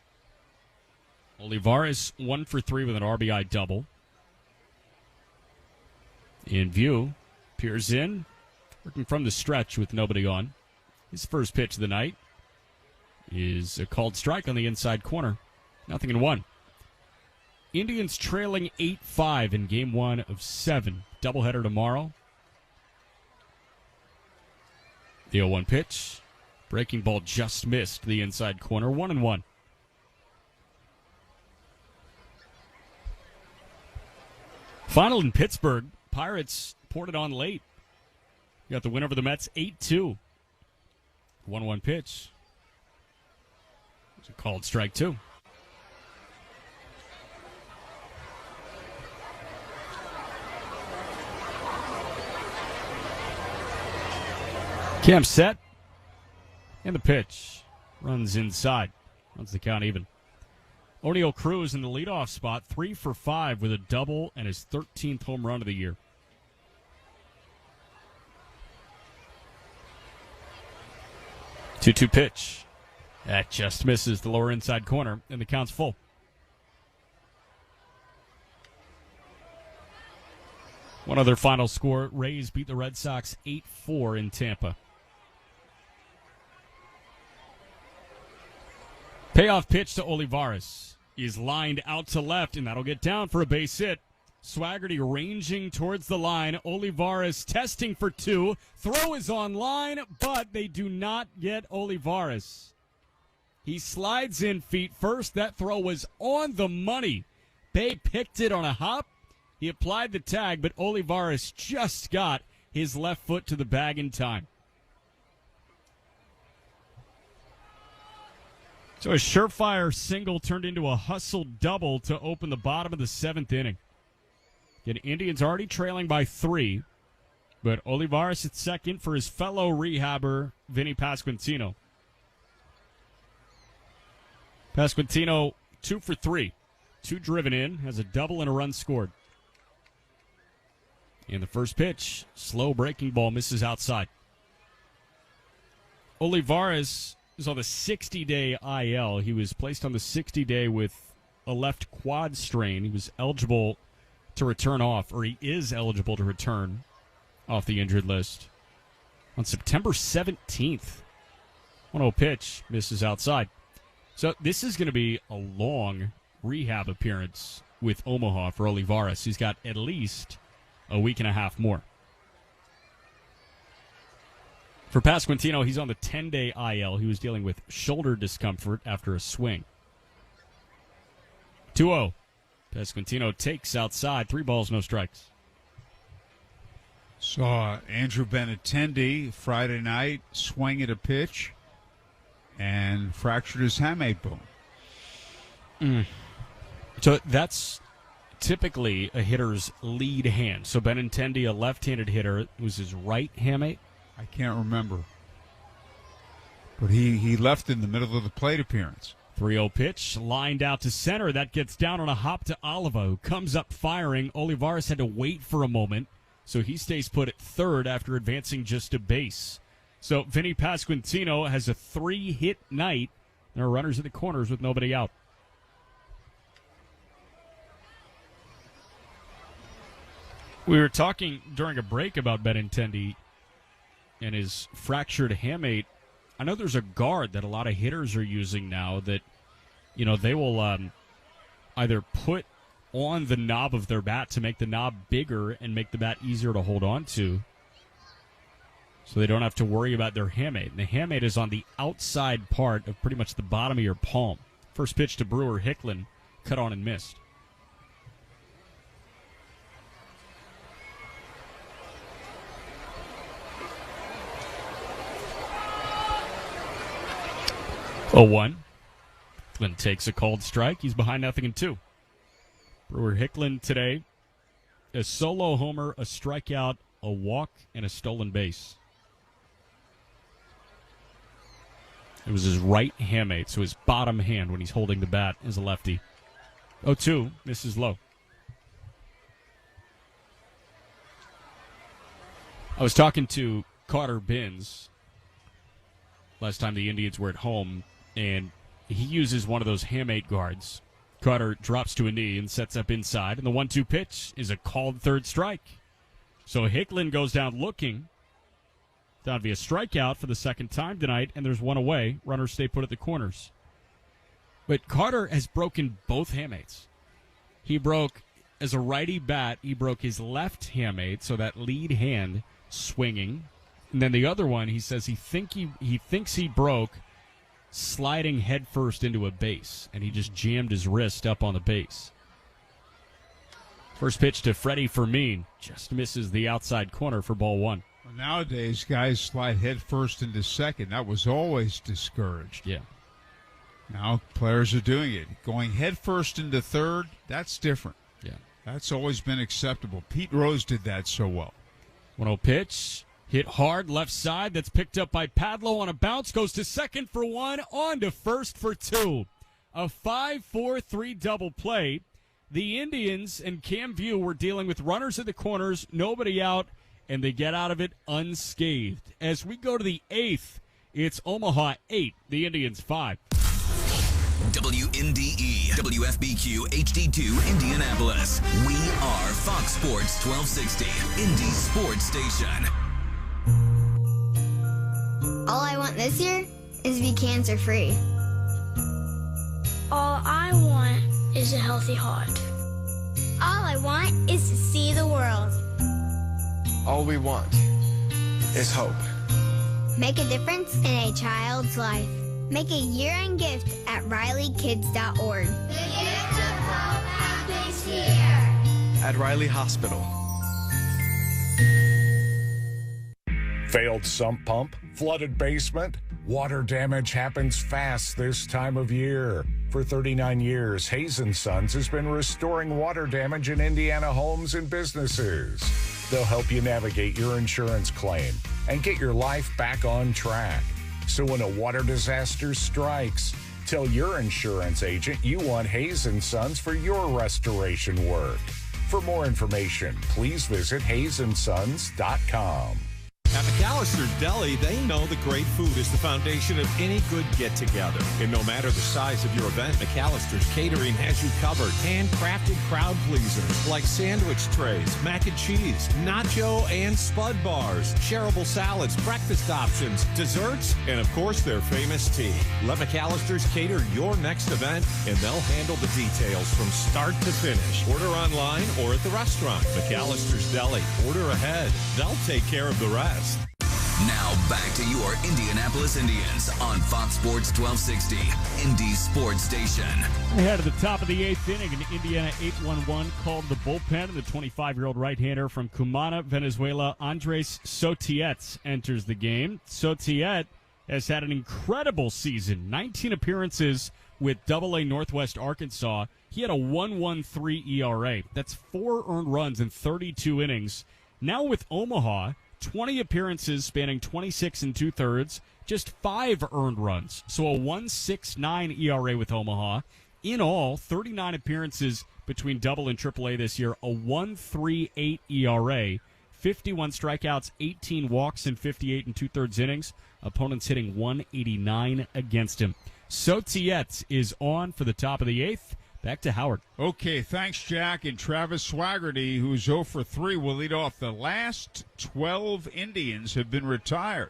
Olivares 1 for 3 with an RBI double. In View, peers in, working from the stretch with nobody on. His first pitch of the night is a called strike on the inside corner. 0-1. Indians trailing 8-5 in game 1 of 7. Doubleheader tomorrow. The 0-1 pitch. Breaking ball just missed the inside corner. 1-1. Final in Pittsburgh. Pirates poured it on late. You got the win over the Mets 8-2. 1-1 pitch. It's a called strike 2. Cam set. And the pitch. Runs inside. Runs the count even. O'Neal Cruz in the leadoff spot, 3 for 5 with a double and his 13th home run of the year. Two-two pitch. That just misses the lower inside corner, and the count's full. One other final score. Rays beat the Red Sox 8-4 in Tampa. Payoff pitch to Olivares. He's lined out to left, and that'll get down for a base hit. Swaggerty ranging towards the line. Olivares testing for 2. Throw is on line, but they do not get Olivares. He slides in feet first. That throw was on the money. Bay picked it on a hop. He applied the tag, but Olivares just got his left foot to the bag in time. So a surefire single turned into a hustle double to open the bottom of the 7th inning. Again, Indians already trailing by 3, but Olivares at second for his fellow rehabber, Vinny Pasquantino. Pasquantino 2 for 3. 2 driven in, has a double and a run scored. And the first pitch, slow breaking ball, misses outside. Olivares is on the 60-day IL. He was placed on the 60-day with a left quad strain. He was eligible to return off, or he is eligible to return off the injured list on September 17th. 1-0 pitch, misses outside. So this is going to be a long rehab appearance with Omaha for Olivares. He's got at least a week and a half more. For Pasquantino, he's on the 10-day IL. He was dealing with shoulder discomfort after a swing. 2-0. Pasquantino takes outside. 3 balls, no strikes. Saw Andrew Benintendi Friday night swing at a pitch and fractured his hamate bone. So that's typically a hitter's lead hand. So Benintendi, a left-handed hitter, it was his right hamate. I can't remember. But he left in the middle of the plate appearance. 3-0 pitch, lined out to center. That gets down on a hop to Oliva, who comes up firing. Olivares had to wait for a moment, so he stays put at third after advancing just a base. So Vinny Pasquantino has a 3-hit night. There are runners at the corners with nobody out. We were talking during a break about Benintendi and his fractured hamate. I know there's a guard that a lot of hitters are using now that, you know, they will either put on the knob of their bat to make the knob bigger and make the bat easier to hold on to, so they don't have to worry about their hamate. And the hamate is on the outside part of pretty much the bottom of your palm. First pitch to Brewer Hicklin, cut on and missed. Oh, 1. Hicklin takes a called strike. He's behind 0-2. Brewer Hicklin today, a solo homer, a strikeout, a walk, and a stolen base. It was his right hamate, so his bottom hand when he's holding the bat is a lefty. 0-2, misses low. I was talking to Carter Binns last time the Indians were at home, and he uses one of those hamate guards. Carter drops to a knee and sets up inside, and the 1-2 pitch is a called third strike. So Hicklin goes down looking. That'd be a strikeout for the second time tonight, and there's one away. Runners stay put at the corners. But Carter has broken both hamates. He broke, as a righty bat, he broke his left hamate, so that lead hand swinging. And then the other one, he says he thinks he broke sliding headfirst into a base, and he just jammed his wrist up on the base. First pitch to Freddie Fermin, just misses the outside corner for ball 1. Well, nowadays, guys slide headfirst into second. That was always discouraged. Yeah. Now players are doing it. Going headfirst into third, that's different. Yeah. That's always been acceptable. Pete Rose did that so well. 1-0 pitch. Hit hard, left side. That's picked up by Padlo on a bounce. Goes to second for 1, on to first for 2. A 5-4-3 double play. The Indians and Cam View were dealing with runners at the corners, nobody out, and they get out of it unscathed. As we go to the 8th, it's Omaha 8, the Indians 5. WNDE, WFBQ, HD2, Indianapolis. We are Fox Sports 1260, Indy Sports Station. All I want this year is to be cancer-free. All I want is a healthy heart. All I want is to see the world. All we want is hope. Make a difference in a child's life. Make a year-end gift at RileyKids.org. The gift of hope happens here. at Riley Hospital. Failed sump pump? Flooded basement? Water damage happens fast this time of year. For 39 years, Hayes & Sons has been restoring water damage in Indiana homes and businesses. They'll help you navigate your insurance claim and get your life back on track. So when a water disaster strikes, tell your insurance agent you want Hayes & Sons for your restoration work. For more information, please visit hayesondsons.com. At McAllister's Deli, they know that great food is the foundation of any good get-together. And no matter the size of your event, McAllister's Catering has you covered. Handcrafted crowd pleasers like sandwich trays, mac and cheese, nacho and spud bars, shareable salads, breakfast options, desserts, and of course their famous tea. Let McAllister's cater your next event, and they'll handle the details from start to finish. Order online or at the restaurant. McAllister's Deli. Order ahead. They'll take care of the rest. Now back to your Indianapolis Indians on Fox Sports 1260, Indy Sports Station. Ahead of the top of the eighth inning, an Indiana 8-1-1 called the bullpen. The 25-year-old right-hander from Cumana, Venezuela, Andres Sotietz, enters the game. Sotiet has had an incredible season, 19 appearances with AA Northwest Arkansas. He had a 1.13 ERA. That's 4 earned runs in 32 innings. Now with Omaha, 20 appearances spanning 26 and 2/3, just 5 earned runs. So a 1.69 ERA with Omaha. In all, 39 appearances between Double and AAA this year, a 1.38 ERA, 51 strikeouts, 18 walks in 58 and 2/3 innings. Opponents hitting 189 against him. Sotietz is on for the top of the eighth. Back to Howard. Okay, thanks, Jack. And Travis Swaggerty, who's 0 for 3, will lead off. The last 12 Indians have been retired.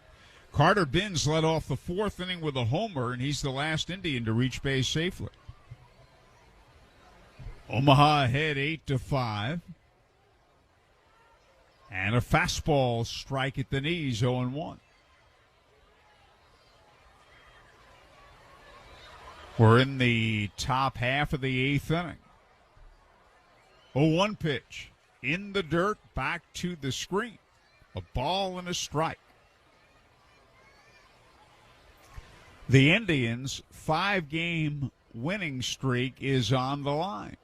Carter Binns led off the 4th inning with a homer, and he's the last Indian to reach base safely. Omaha ahead 8-5. And a fastball strike at the knees, 0-1. We're in the top half of the 8th inning. 0-1 pitch. In the dirt, back to the screen. A ball and a strike. The Indians' 5-game winning streak is on the line.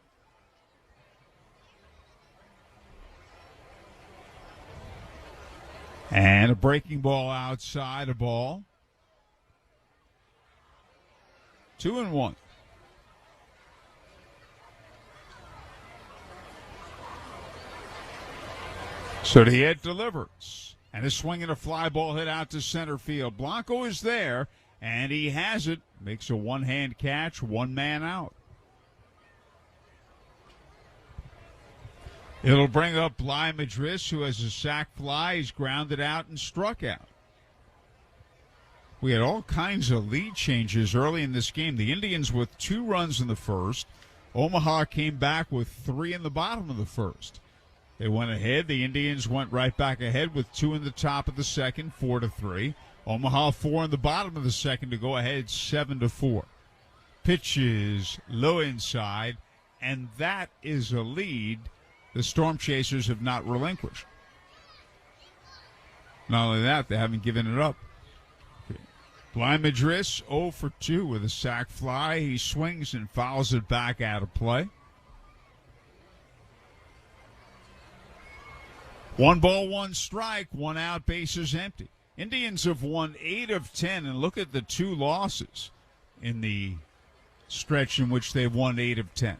And a breaking ball outside, a ball. 2-1. So the hit delivers. And a swing and a fly ball hit out to center field. Blanco is there, and he has it. Makes a one-hand catch, 1 man out. It'll bring up Bly Madris, who has a sac fly. He's grounded out and struck out. We had all kinds of lead changes early in this game. The Indians with 2 runs in the first. Omaha came back with 3 in the bottom of the first. They went ahead. The Indians went right back ahead with 2 in the top of the second, 4-3. Omaha 4 in the bottom of the second to go ahead, 7-4. Pitches low inside, and that is a lead the Storm Chasers have not relinquished. Not only that, they haven't given it up. Bly Madris 0 for 2 with a sac fly. He swings and fouls it back out of play. 1 ball, 1 strike, 1 out, bases empty. Indians have won 8 of 10, and look at the 2 losses in the stretch in which they've won 8 of 10.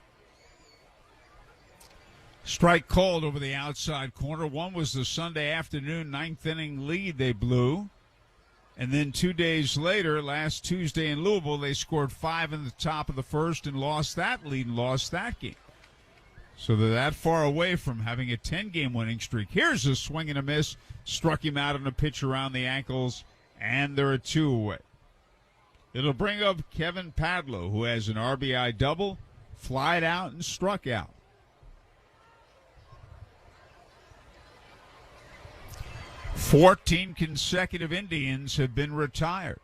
Strike called over the outside corner. One was the Sunday afternoon 9th inning lead they blew. And then 2 days later, last Tuesday in Louisville, they scored 5 in the top of the first and lost that lead and lost that game. So they're that far away from having a 10-game winning streak. Here's a swing and a miss. Struck him out on a pitch around the ankles, and they're a 2 away. It'll bring up Kevin Padlo, who has an RBI double, flied out, and struck out. "14 consecutive Indians have been retired.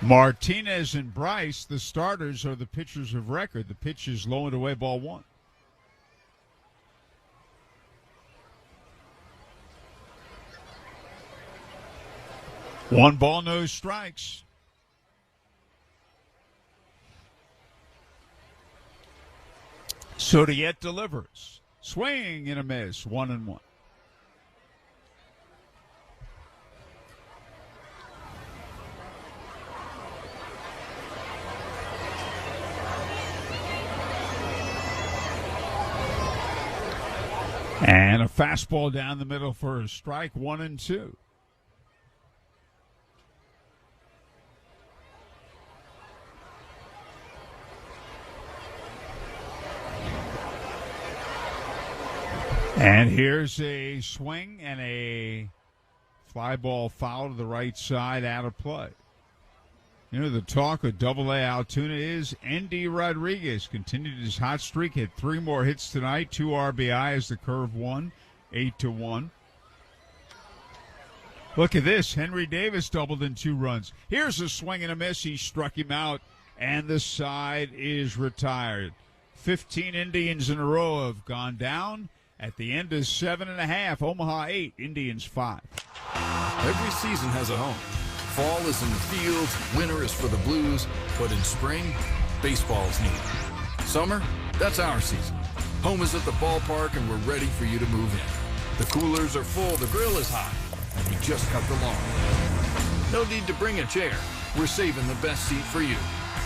Martinez and Bryce, the starters, are the pitchers of record. The pitch is low and away, ball one. One ball, no strikes. Sodiet delivers. Swing and a miss. 1-1. And a fastball down the middle for a strike. 1-2. And here's a swing and a fly ball foul to the right side, out of play. You know, the talk of Double-A Altoona is Endy Rodriguez continued his hot streak, hit 3 more hits tonight, 2 RBI as the curve won, 8-1. Look at this. Henry Davis doubled in 2 runs. Here's a swing and a miss. He struck him out, and the side is retired. 15 Indians in a row have gone down. At the end of 7.5, Omaha 8, Indians 5. Every season has a home. Fall is in the fields, winter is for the Blues, but in spring, baseball's needed. Summer, that's our season. Home is at the ballpark and we're ready for you to move in. The coolers are full, the grill is hot, and we just cut the lawn. No need to bring a chair. We're saving the best seat for you.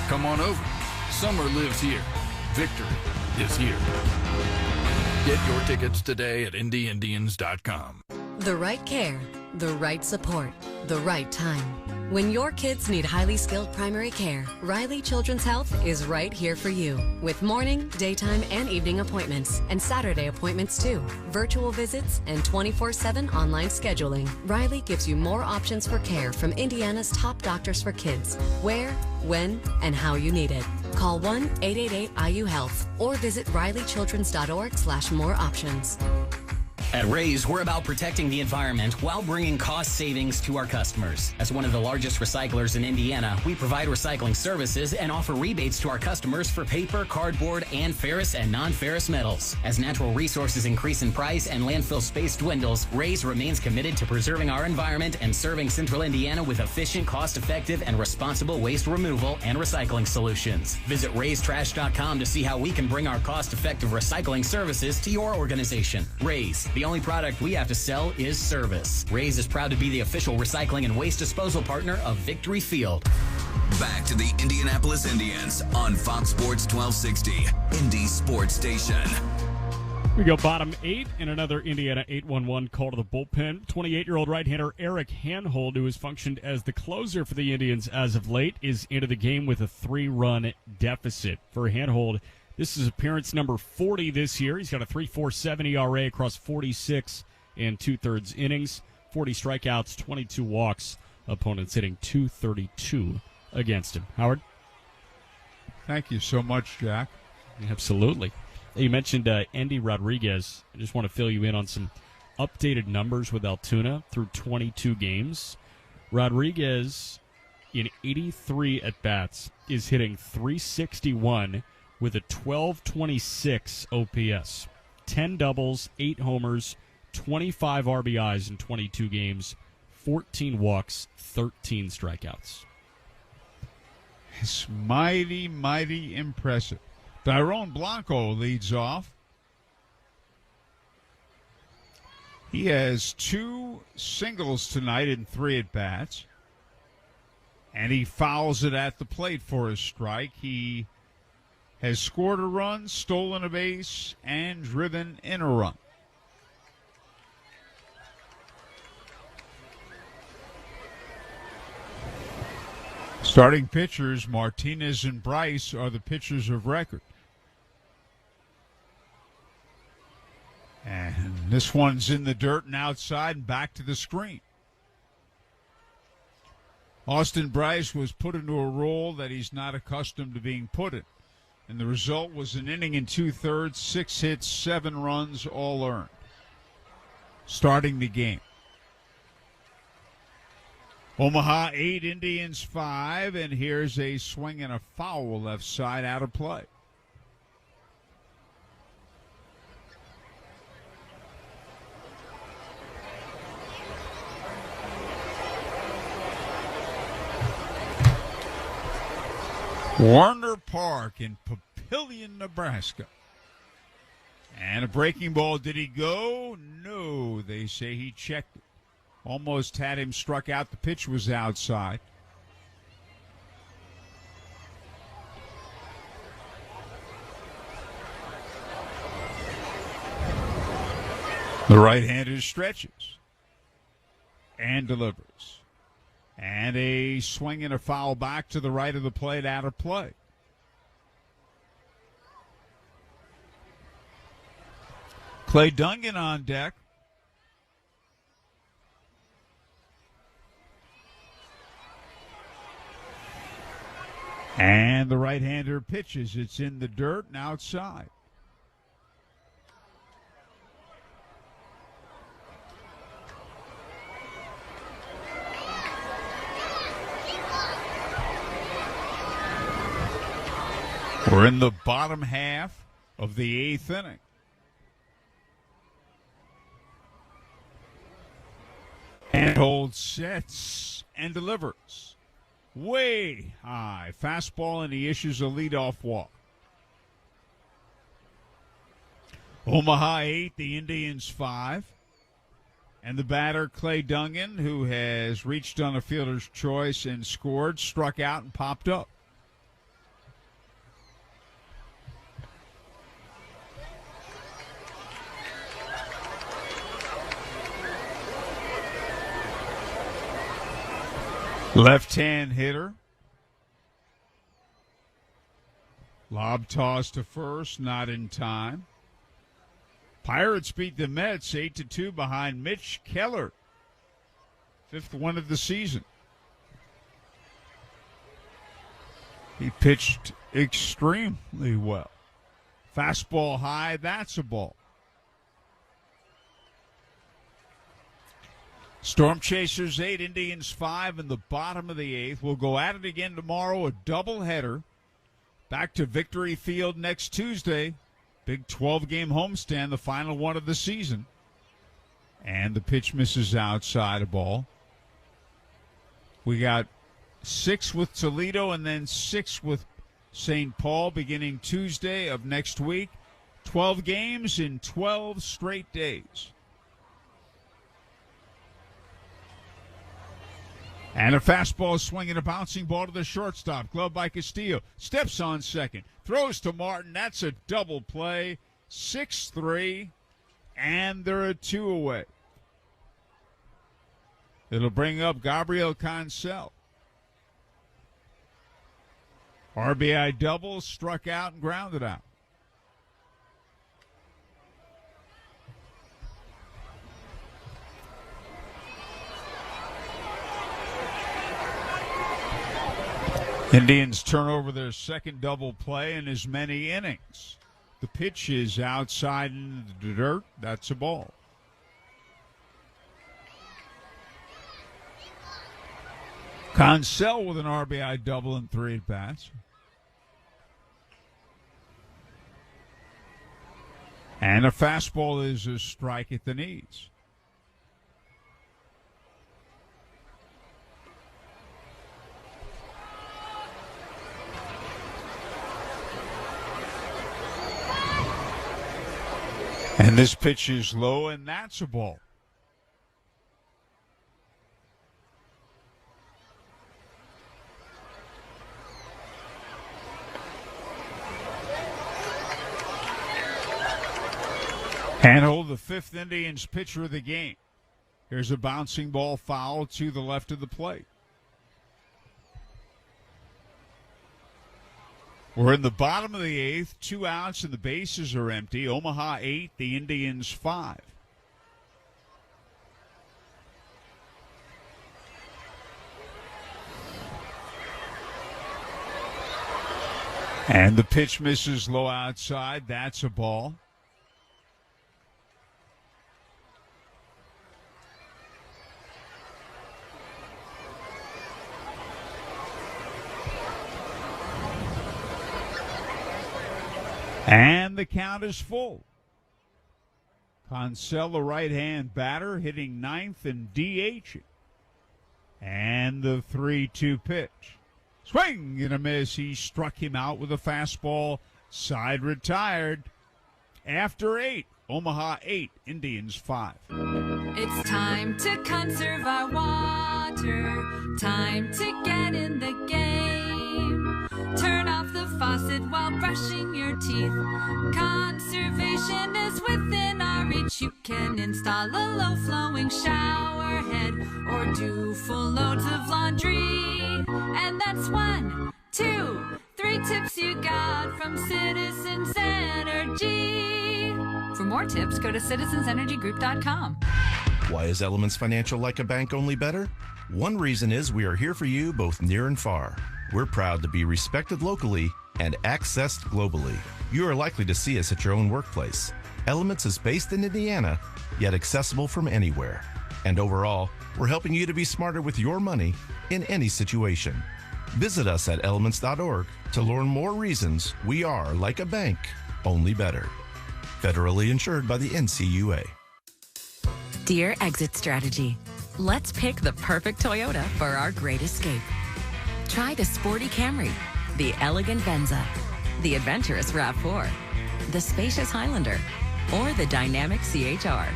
Come on over. Summer lives here. Victory is here. Get your tickets today at IndyIndians.com. The right care, the right support, the right time. When your kids need highly skilled primary care, Riley Children's Health is right here for you. With morning, daytime, and evening appointments, and Saturday appointments too. Virtual visits and 24/7 online scheduling. Riley gives you more options for care from Indiana's top doctors for kids. Where, when, and how you need it. Call 1-888-IU-HEALTH or visit rileychildrens.org/more options. At Rays, we're about protecting the environment while bringing cost savings to our customers. As one of the largest recyclers in Indiana, we provide recycling services and offer rebates to our customers for paper, cardboard, and ferrous and non-ferrous metals. As natural resources increase in price and landfill space dwindles, Rays remains committed to preserving our environment and serving Central Indiana with efficient, cost-effective, and responsible waste removal and recycling solutions. Visit raystrash.com to see how we can bring our cost-effective recycling services to your organization. Rays. The only product we have to sell is service. Rays is proud to be the official recycling and waste disposal partner of Victory Field. Back to the Indianapolis Indians on Fox Sports 1260, Indy Sports Station. We go bottom 8 in another Indiana 8-1-1 call to the bullpen. 28-year-old right-hander Eric Hanhold, who has functioned as the closer for the Indians as of late, is into the game with a 3-run deficit. For Hanhold, this is appearance number 40 this year. He's got a 3.47 ERA across 46 and 2/3 innings, 40 strikeouts, 22 walks. Opponents hitting .232 against him. Howard? Thank you so much, Jack. Absolutely. You mentioned Endy Rodriguez. I just want to fill you in on some updated numbers with Altoona through 22 games. Rodriguez, in 83 at-bats, is hitting .361 with a 1226 OPS. 10 doubles, 8 homers, 25 RBIs in 22 games, 14 walks, 13 strikeouts. It's mighty, mighty impressive. Tyrone Blanco leads off. He has 2 singles tonight in 3 at-bats, and he fouls it at the plate for a strike. He has scored a run, stolen a base, and driven in a run. Starting pitchers, Martinez and Bryce, are the pitchers of record. And this one's in the dirt and outside and back to the screen. Austin Bryce was put into a role that he's not accustomed to being put in. And the result was an inning and 2/3, 6 hits, 7 runs, all earned. Starting the game. Omaha 8, Indians 5, and here's a swing and a foul left side out of play. Warner Park in Papillion, Nebraska. And a breaking ball. Did he go? No. They say he checked it. Almost had him struck out. The pitch was outside. The right-hander stretches and delivers. And a swing and a foul back to the right of the plate out of play. Clay Dungan on deck. And the right-hander pitches. It's in the dirt and outside. We're in the bottom half of the 8th inning. And holds, sets, and delivers. Way high. Fastball, and he issues a leadoff walk. Omaha 8, the Indians 5. And the batter, Clay Dungan, who has reached on a fielder's choice and scored, struck out and popped up. Left-hand hitter. Lob toss to first, not in time. Pirates beat the Mets 8-2 behind Mitch Keller. 5th win of the season. He pitched extremely well. Fastball high, that's a ball. Storm Chasers 8, Indians 5 in the bottom of the 8th. We'll go at it again tomorrow, a doubleheader. Back to Victory Field next Tuesday. Big 12-game homestand, the final one of the season. And the pitch misses outside a ball. We got 6 with Toledo and then 6 with St. Paul beginning Tuesday of next week. 12 games in 12 straight days. And a fastball swinging, a bouncing ball to the shortstop. Glove by Castillo. Steps on second. Throws to Martin. That's a double play. 6-3. And they're a 2 away. It'll bring up Gabriel Cancel. RBI double, struck out and grounded out. Indians turn over their second double play in as many innings. The pitch is outside in the dirt. That's a ball. Cancel with an RBI double in 3 at-bats. And a fastball is a strike at the knees. And this pitch is low, and that's a ball. Handhold, the 5th Indians pitcher of the game. Here's a bouncing ball foul to the left of the plate. We're in the bottom of the 8th, 2 outs, and the bases are empty. Omaha 8, the Indians 5. And the pitch misses low outside. That's a ball. And the count is full. Consell, the right-hand batter, hitting ninth and DH. And the 3-2 pitch. Swing and a miss. He struck him out with a fastball. Side retired. After 8, Omaha 8, Indians 5. It's time to conserve our water. Time to get in the game. Turn off the faucet while brushing your teeth. Conservation is within our reach. You can install a low-flowing shower head or do full loads of laundry. And that's 1, 2, 3 tips you got from Citizens Energy. For more tips, go to citizensenergygroup.com. Why is Elements Financial like a bank, only better? One reason is we are here for you both near and far. We're proud to be respected locally and accessed globally. You are likely to see us at your own workplace. Elements is based in Indiana, yet accessible from anywhere. And overall, we're helping you to be smarter with your money in any situation. Visit us at elements.org to learn more reasons we are like a bank, only better. Federally insured by the NCUA. Dear Exit Strategy, let's pick the perfect Toyota for our great escape. Try the sporty Camry, the elegant Venza, the adventurous RAV4, the spacious Highlander, or the dynamic CHR.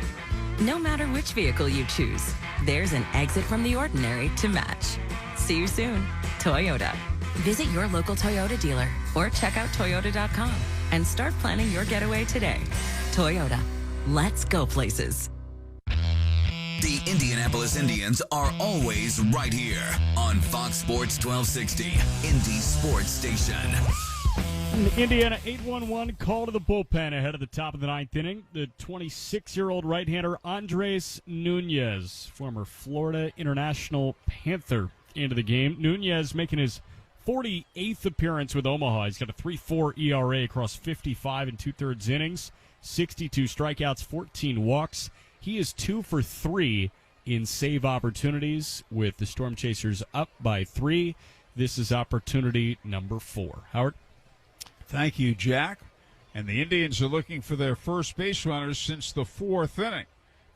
No matter which vehicle you choose, there's an exit from the ordinary to match. See you soon, Toyota. Visit your local Toyota dealer or check out Toyota.com and start planning your getaway today. Toyota, let's go places. The Indianapolis Indians are always right here on Fox Sports 1260, Indy Sports Station. Indiana 8-1-1 call to the bullpen ahead of the top of the ninth inning. The 26-year-old right-hander Andres Nunez, former Florida International Panther, into the game. Nunez making his 48th appearance with Omaha. He's got a 3.4 ERA across 55 and 2/3 innings, 62 strikeouts, 14 walks. He is 2 for 3 in save opportunities with the Storm Chasers up by 3. This is opportunity number 4. Howard? Thank you, Jack. And the Indians are looking for their first base runners since the 4th inning.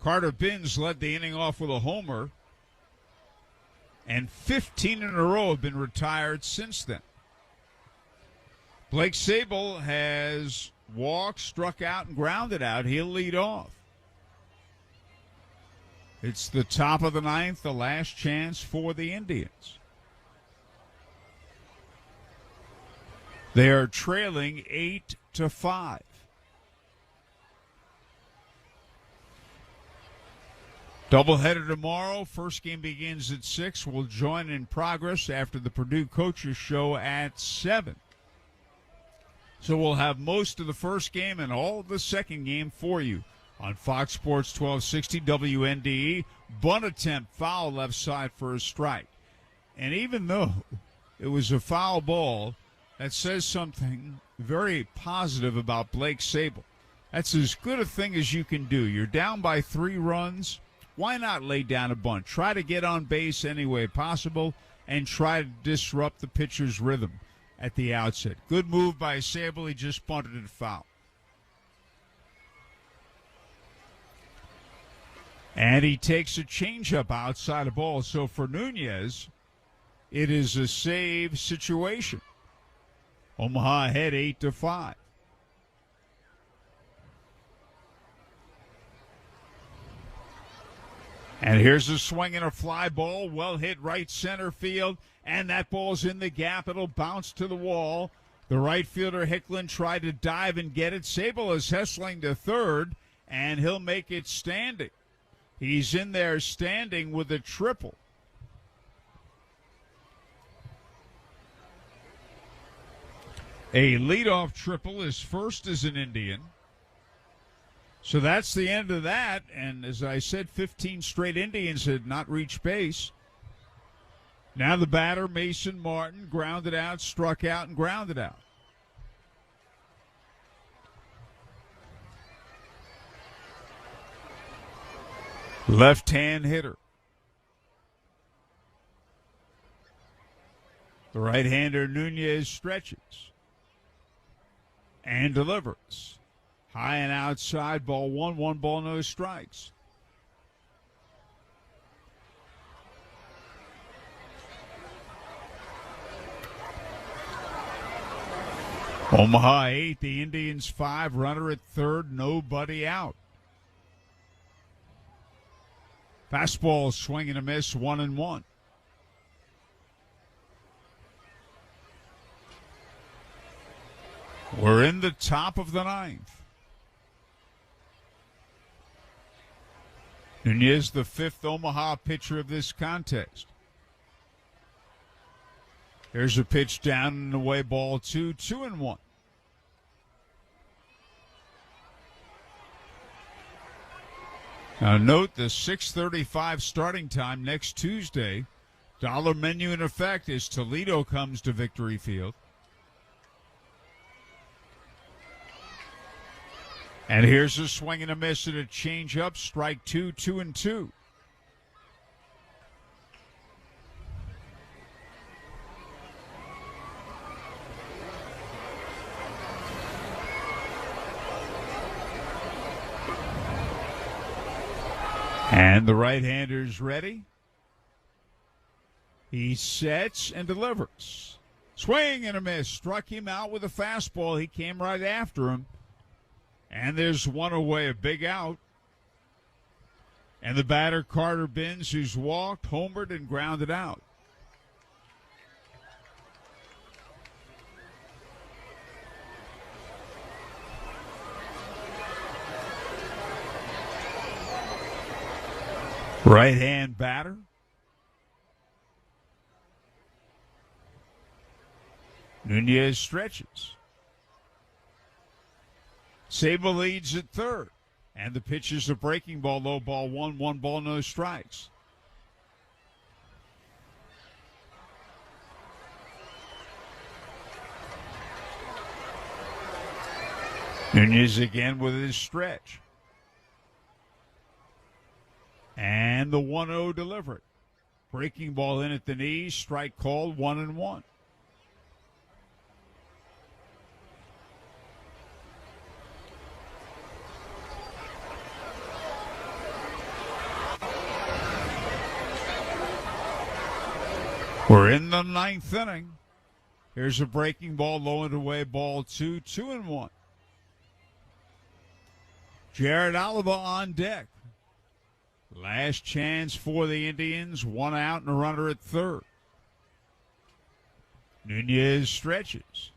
Carter Binns led the inning off with a homer, and 15 in a row have been retired since then. Blake Sable has walked, struck out, and grounded out. He'll lead off. It's the top of the ninth, the last chance for the Indians. They are trailing 8-5. Doubleheader tomorrow. First game begins at 6. We'll join in progress after the Purdue Coaches Show at 7. So we'll have most of the first game and all of the second game for you on Fox Sports 1260 WNDE. Bunt attempt, foul left side for a strike. And even though it was a foul ball, that says something very positive about Blake Sable. That's as good a thing as you can do. You're down by 3 runs. Why not lay down a bunt? Try to get on base any way possible and try to disrupt the pitcher's rhythm at the outset. Good move by Sable. He just bunted it foul. And he takes a changeup outside the ball. So for Nunez, it is a save situation. Omaha ahead 8-5. And here's a swing and a fly ball, well hit right center field, and that ball's in the gap. It'll bounce to the wall. The right fielder Hicklin tried to dive and get it. Sable is hustling to third, and he'll make it standing. He's in there standing with a triple. A leadoff triple. His first as an Indian. So that's the end of that. And as I said, 15 straight Indians had not reached base. Now the batter, Mason Martin, grounded out, struck out, and grounded out. Left-hand hitter. The right-hander Nunez stretches. and delivers. High and outside, ball one ball, no strikes. Omaha 8, the Indians 5, runner at third, nobody out. Fastball swing and a miss, 1-1. We're in the top of the ninth. Nunez, the fifth Omaha pitcher of this contest. Here's a pitch down and away, ball 2-1. Now note the 6:35 starting time next Tuesday. Dollar menu in effect as Toledo comes to Victory Field. And here's a swing and a miss and a change-up. Strike 2, 2-2. And the right-hander's ready. He sets and delivers. Swing and a miss. Struck him out with a fastball. He came right after him. And there's one away, a big out. And the batter, Carter Binns, who's walked, homered, and grounded out. Right-hand batter. Nunez stretches. Sable leads at third. And the pitch is a breaking ball, low ball, 1 ball, no strikes. Nunez again with his stretch. And the 1-0 delivered. Breaking ball in at the knees, strike called, 1-1. We're in the ninth inning. Here's a breaking ball, low and away, ball 2, 2-1. Jared Oliva on deck. Last chance for the Indians. One out and a runner at third. Nunez stretches.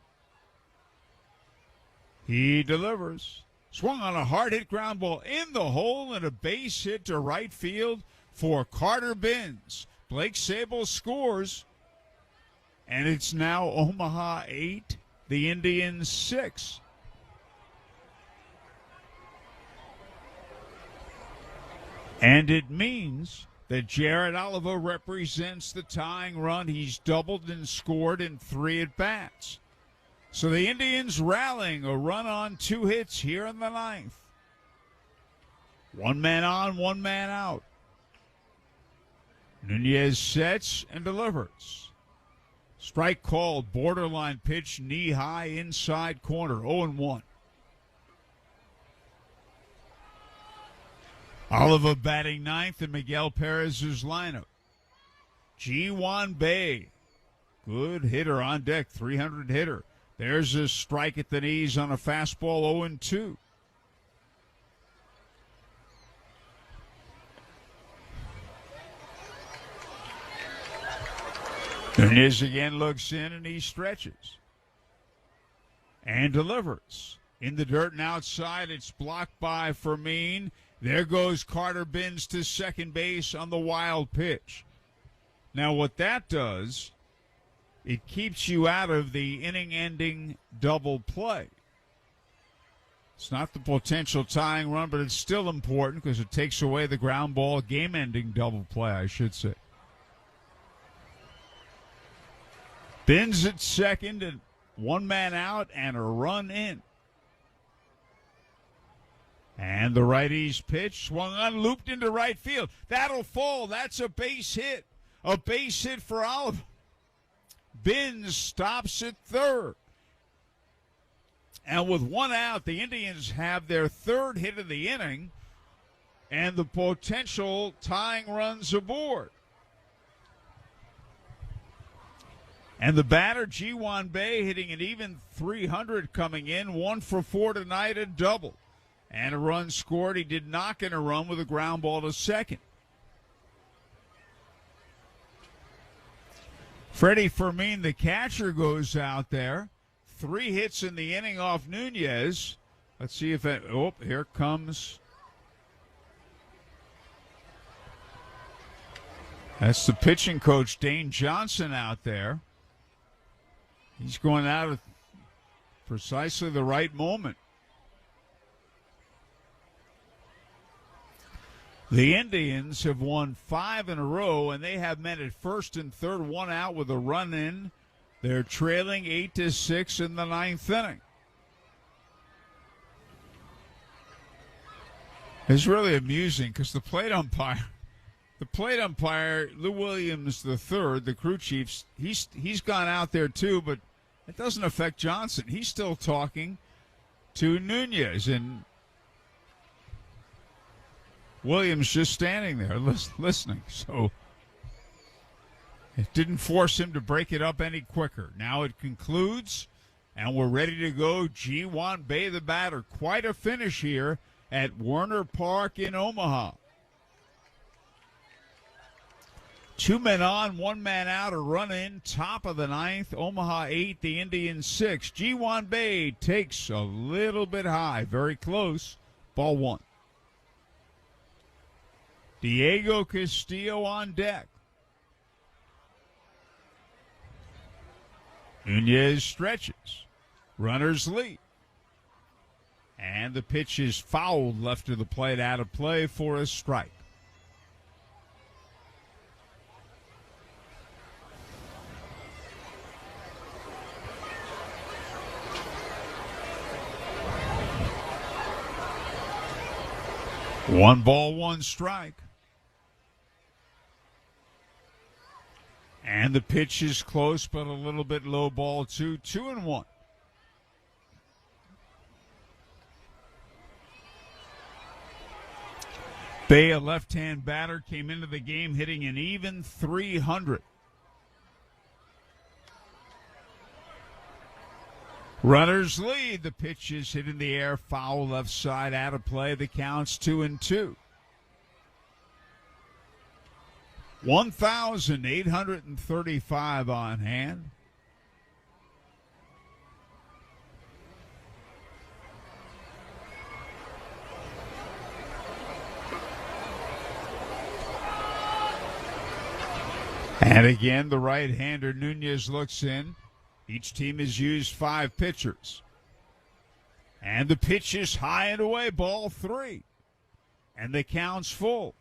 He delivers. Swung on a hard-hit ground ball in the hole and a base hit to right field for Carter Binns. Blake Sable scores, and it's now Omaha 8, the Indians 6. And it means that Jared Oliva represents the tying run. He's doubled and scored in 3 at-bats. So the Indians rallying a run on 2 hits here in the ninth. 1 man on, 1 man out. Nunez sets and delivers. Strike called, borderline pitch, knee-high, inside corner, 0-1. Oliva batting ninth in Miguel Perez's lineup. G1 Bay, good hitter on deck, 300 hitter. There's a strike at the knees on a fastball, 0-2. Nunez again looks in and he stretches. And delivers. In the dirt and outside, it's blocked by Fermin. There goes Carter Binns to second base on the wild pitch. Now what that does, it keeps you out of the inning-ending double play. It's not the potential tying run, but it's still important because it takes away the ground ball game-ending double play, I should say. Binns at second and 1 man out and a run in. And the righty's pitch swung on, looped into right field. That'll fall. That's a base hit. A base hit for Oliva. Binns stops at third. And with one out, the Indians have their third hit of the inning and the potential tying runs aboard. And the batter, Ji-Hwan Bae, hitting an even 300 coming in, 1 for 4 tonight, a double. And a run scored. He did knock in a run with a ground ball to second. Freddie Fermin, the catcher, goes out there. 3 hits in the inning off Nunez. Let's see if it, here comes. That's the pitching coach, Dane Johnson, out there. He's going out at precisely the right moment. The Indians have won 5 in a row, and they have men at first and third, 1 out with a run in. They're trailing 8-6 in the 9th inning. It's really amusing because the plate umpire, Lou Williams III, the crew chief, he's gone out there too, but it doesn't affect Johnson. He's still talking to Nunez, and Williams just standing there listening. So it didn't force him to break it up any quicker. Now it concludes, and we're ready to go. Ji-Hwan Bae, the batter. Quite a finish here at Werner Park in Omaha. 2 men on, 1 man out, a run in, top of the 9th. Omaha 8, the Indians 6. Ji-Hwan Bae takes a little bit high, very close. Ball 1. Diego Castillo on deck. Nunez stretches. Runners lead. And the pitch is fouled left of the plate, out of play for a strike. One ball, 1 strike. And the pitch is close, but a little bit low, ball 2, 2-1. Bae, a left-hand batter, came into the game hitting an even 300. Runners lead. The pitch is hit in the air, foul left side, out of play. The count's 2-2. 1,835 on hand. And again, the right-hander Nunez looks in. Each team has used 5 pitchers. And the pitch is high and away, ball 3. And the count's full.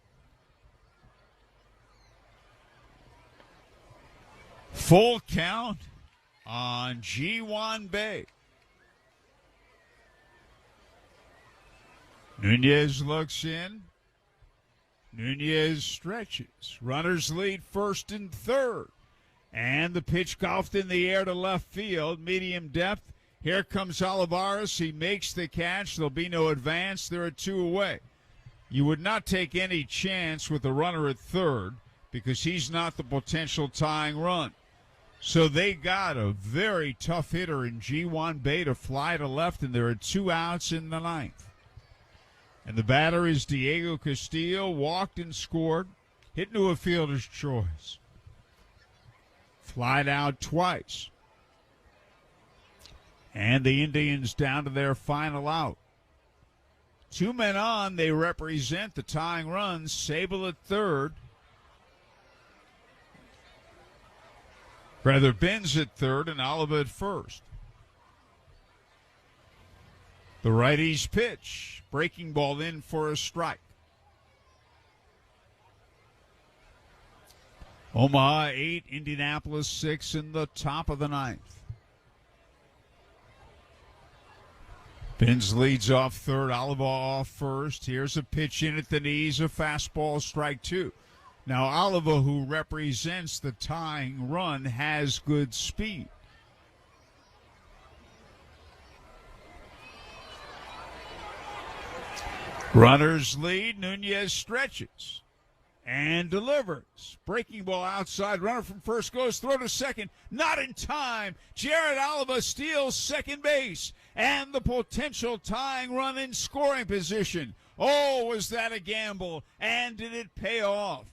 Full count on Ji-Hwan Bae. Nunez looks in. Nunez stretches. Runners lead first and third. And the pitch golfed in the air to left field, medium depth. Here comes Olivares. He makes the catch. There'll be no advance. There are 2 away. You would not take any chance with the runner at third because he's not the potential tying run. So they got a very tough hitter in Ji-Hwan Bae to fly to left, and there are 2 outs in the 9th. And the batter is Diego Castillo, walked and scored, hit into a fielder's choice. Flied out twice. And the Indians down to their final out. 2 men on, they represent the tying runs. Sable at third. Rather, Benz at third and Oliva at first. The righty's pitch. Breaking ball in for a strike. Omaha 8, Indianapolis 6 in the top of the 9th. Benz leads off third, Oliva off first. Here's a pitch in at the knees, a fastball, strike 2. Now, Oliva, who represents the tying run, has good speed. Runners lead. Nunez stretches and delivers. Breaking ball outside. Runner from first goes. Throw to second. Not in time. Jared Oliva steals second base. And the potential tying run in scoring position. Oh, was that a gamble? And did it pay off?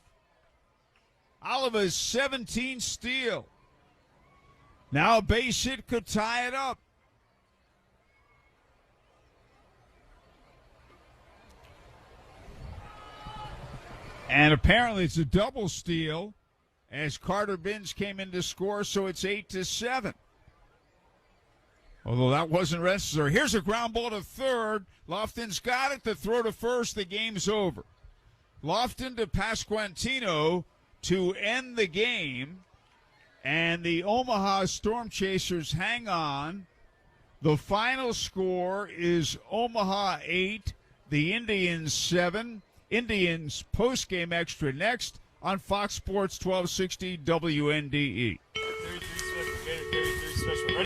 Oliva's 17th steal. Now a base hit could tie it up. And apparently it's a double steal as Carter Binns came in to score, so it's 8-7. Although that wasn't necessary. Here's a ground ball to third. Lofton's got it. The throw to first. The game's over. Lofton to Pasquantino to end the game. And the Omaha Storm Chasers hang on. The final score is Omaha 8, the Indians 7. Indians postgame extra next on Fox Sports 1260 WNDE.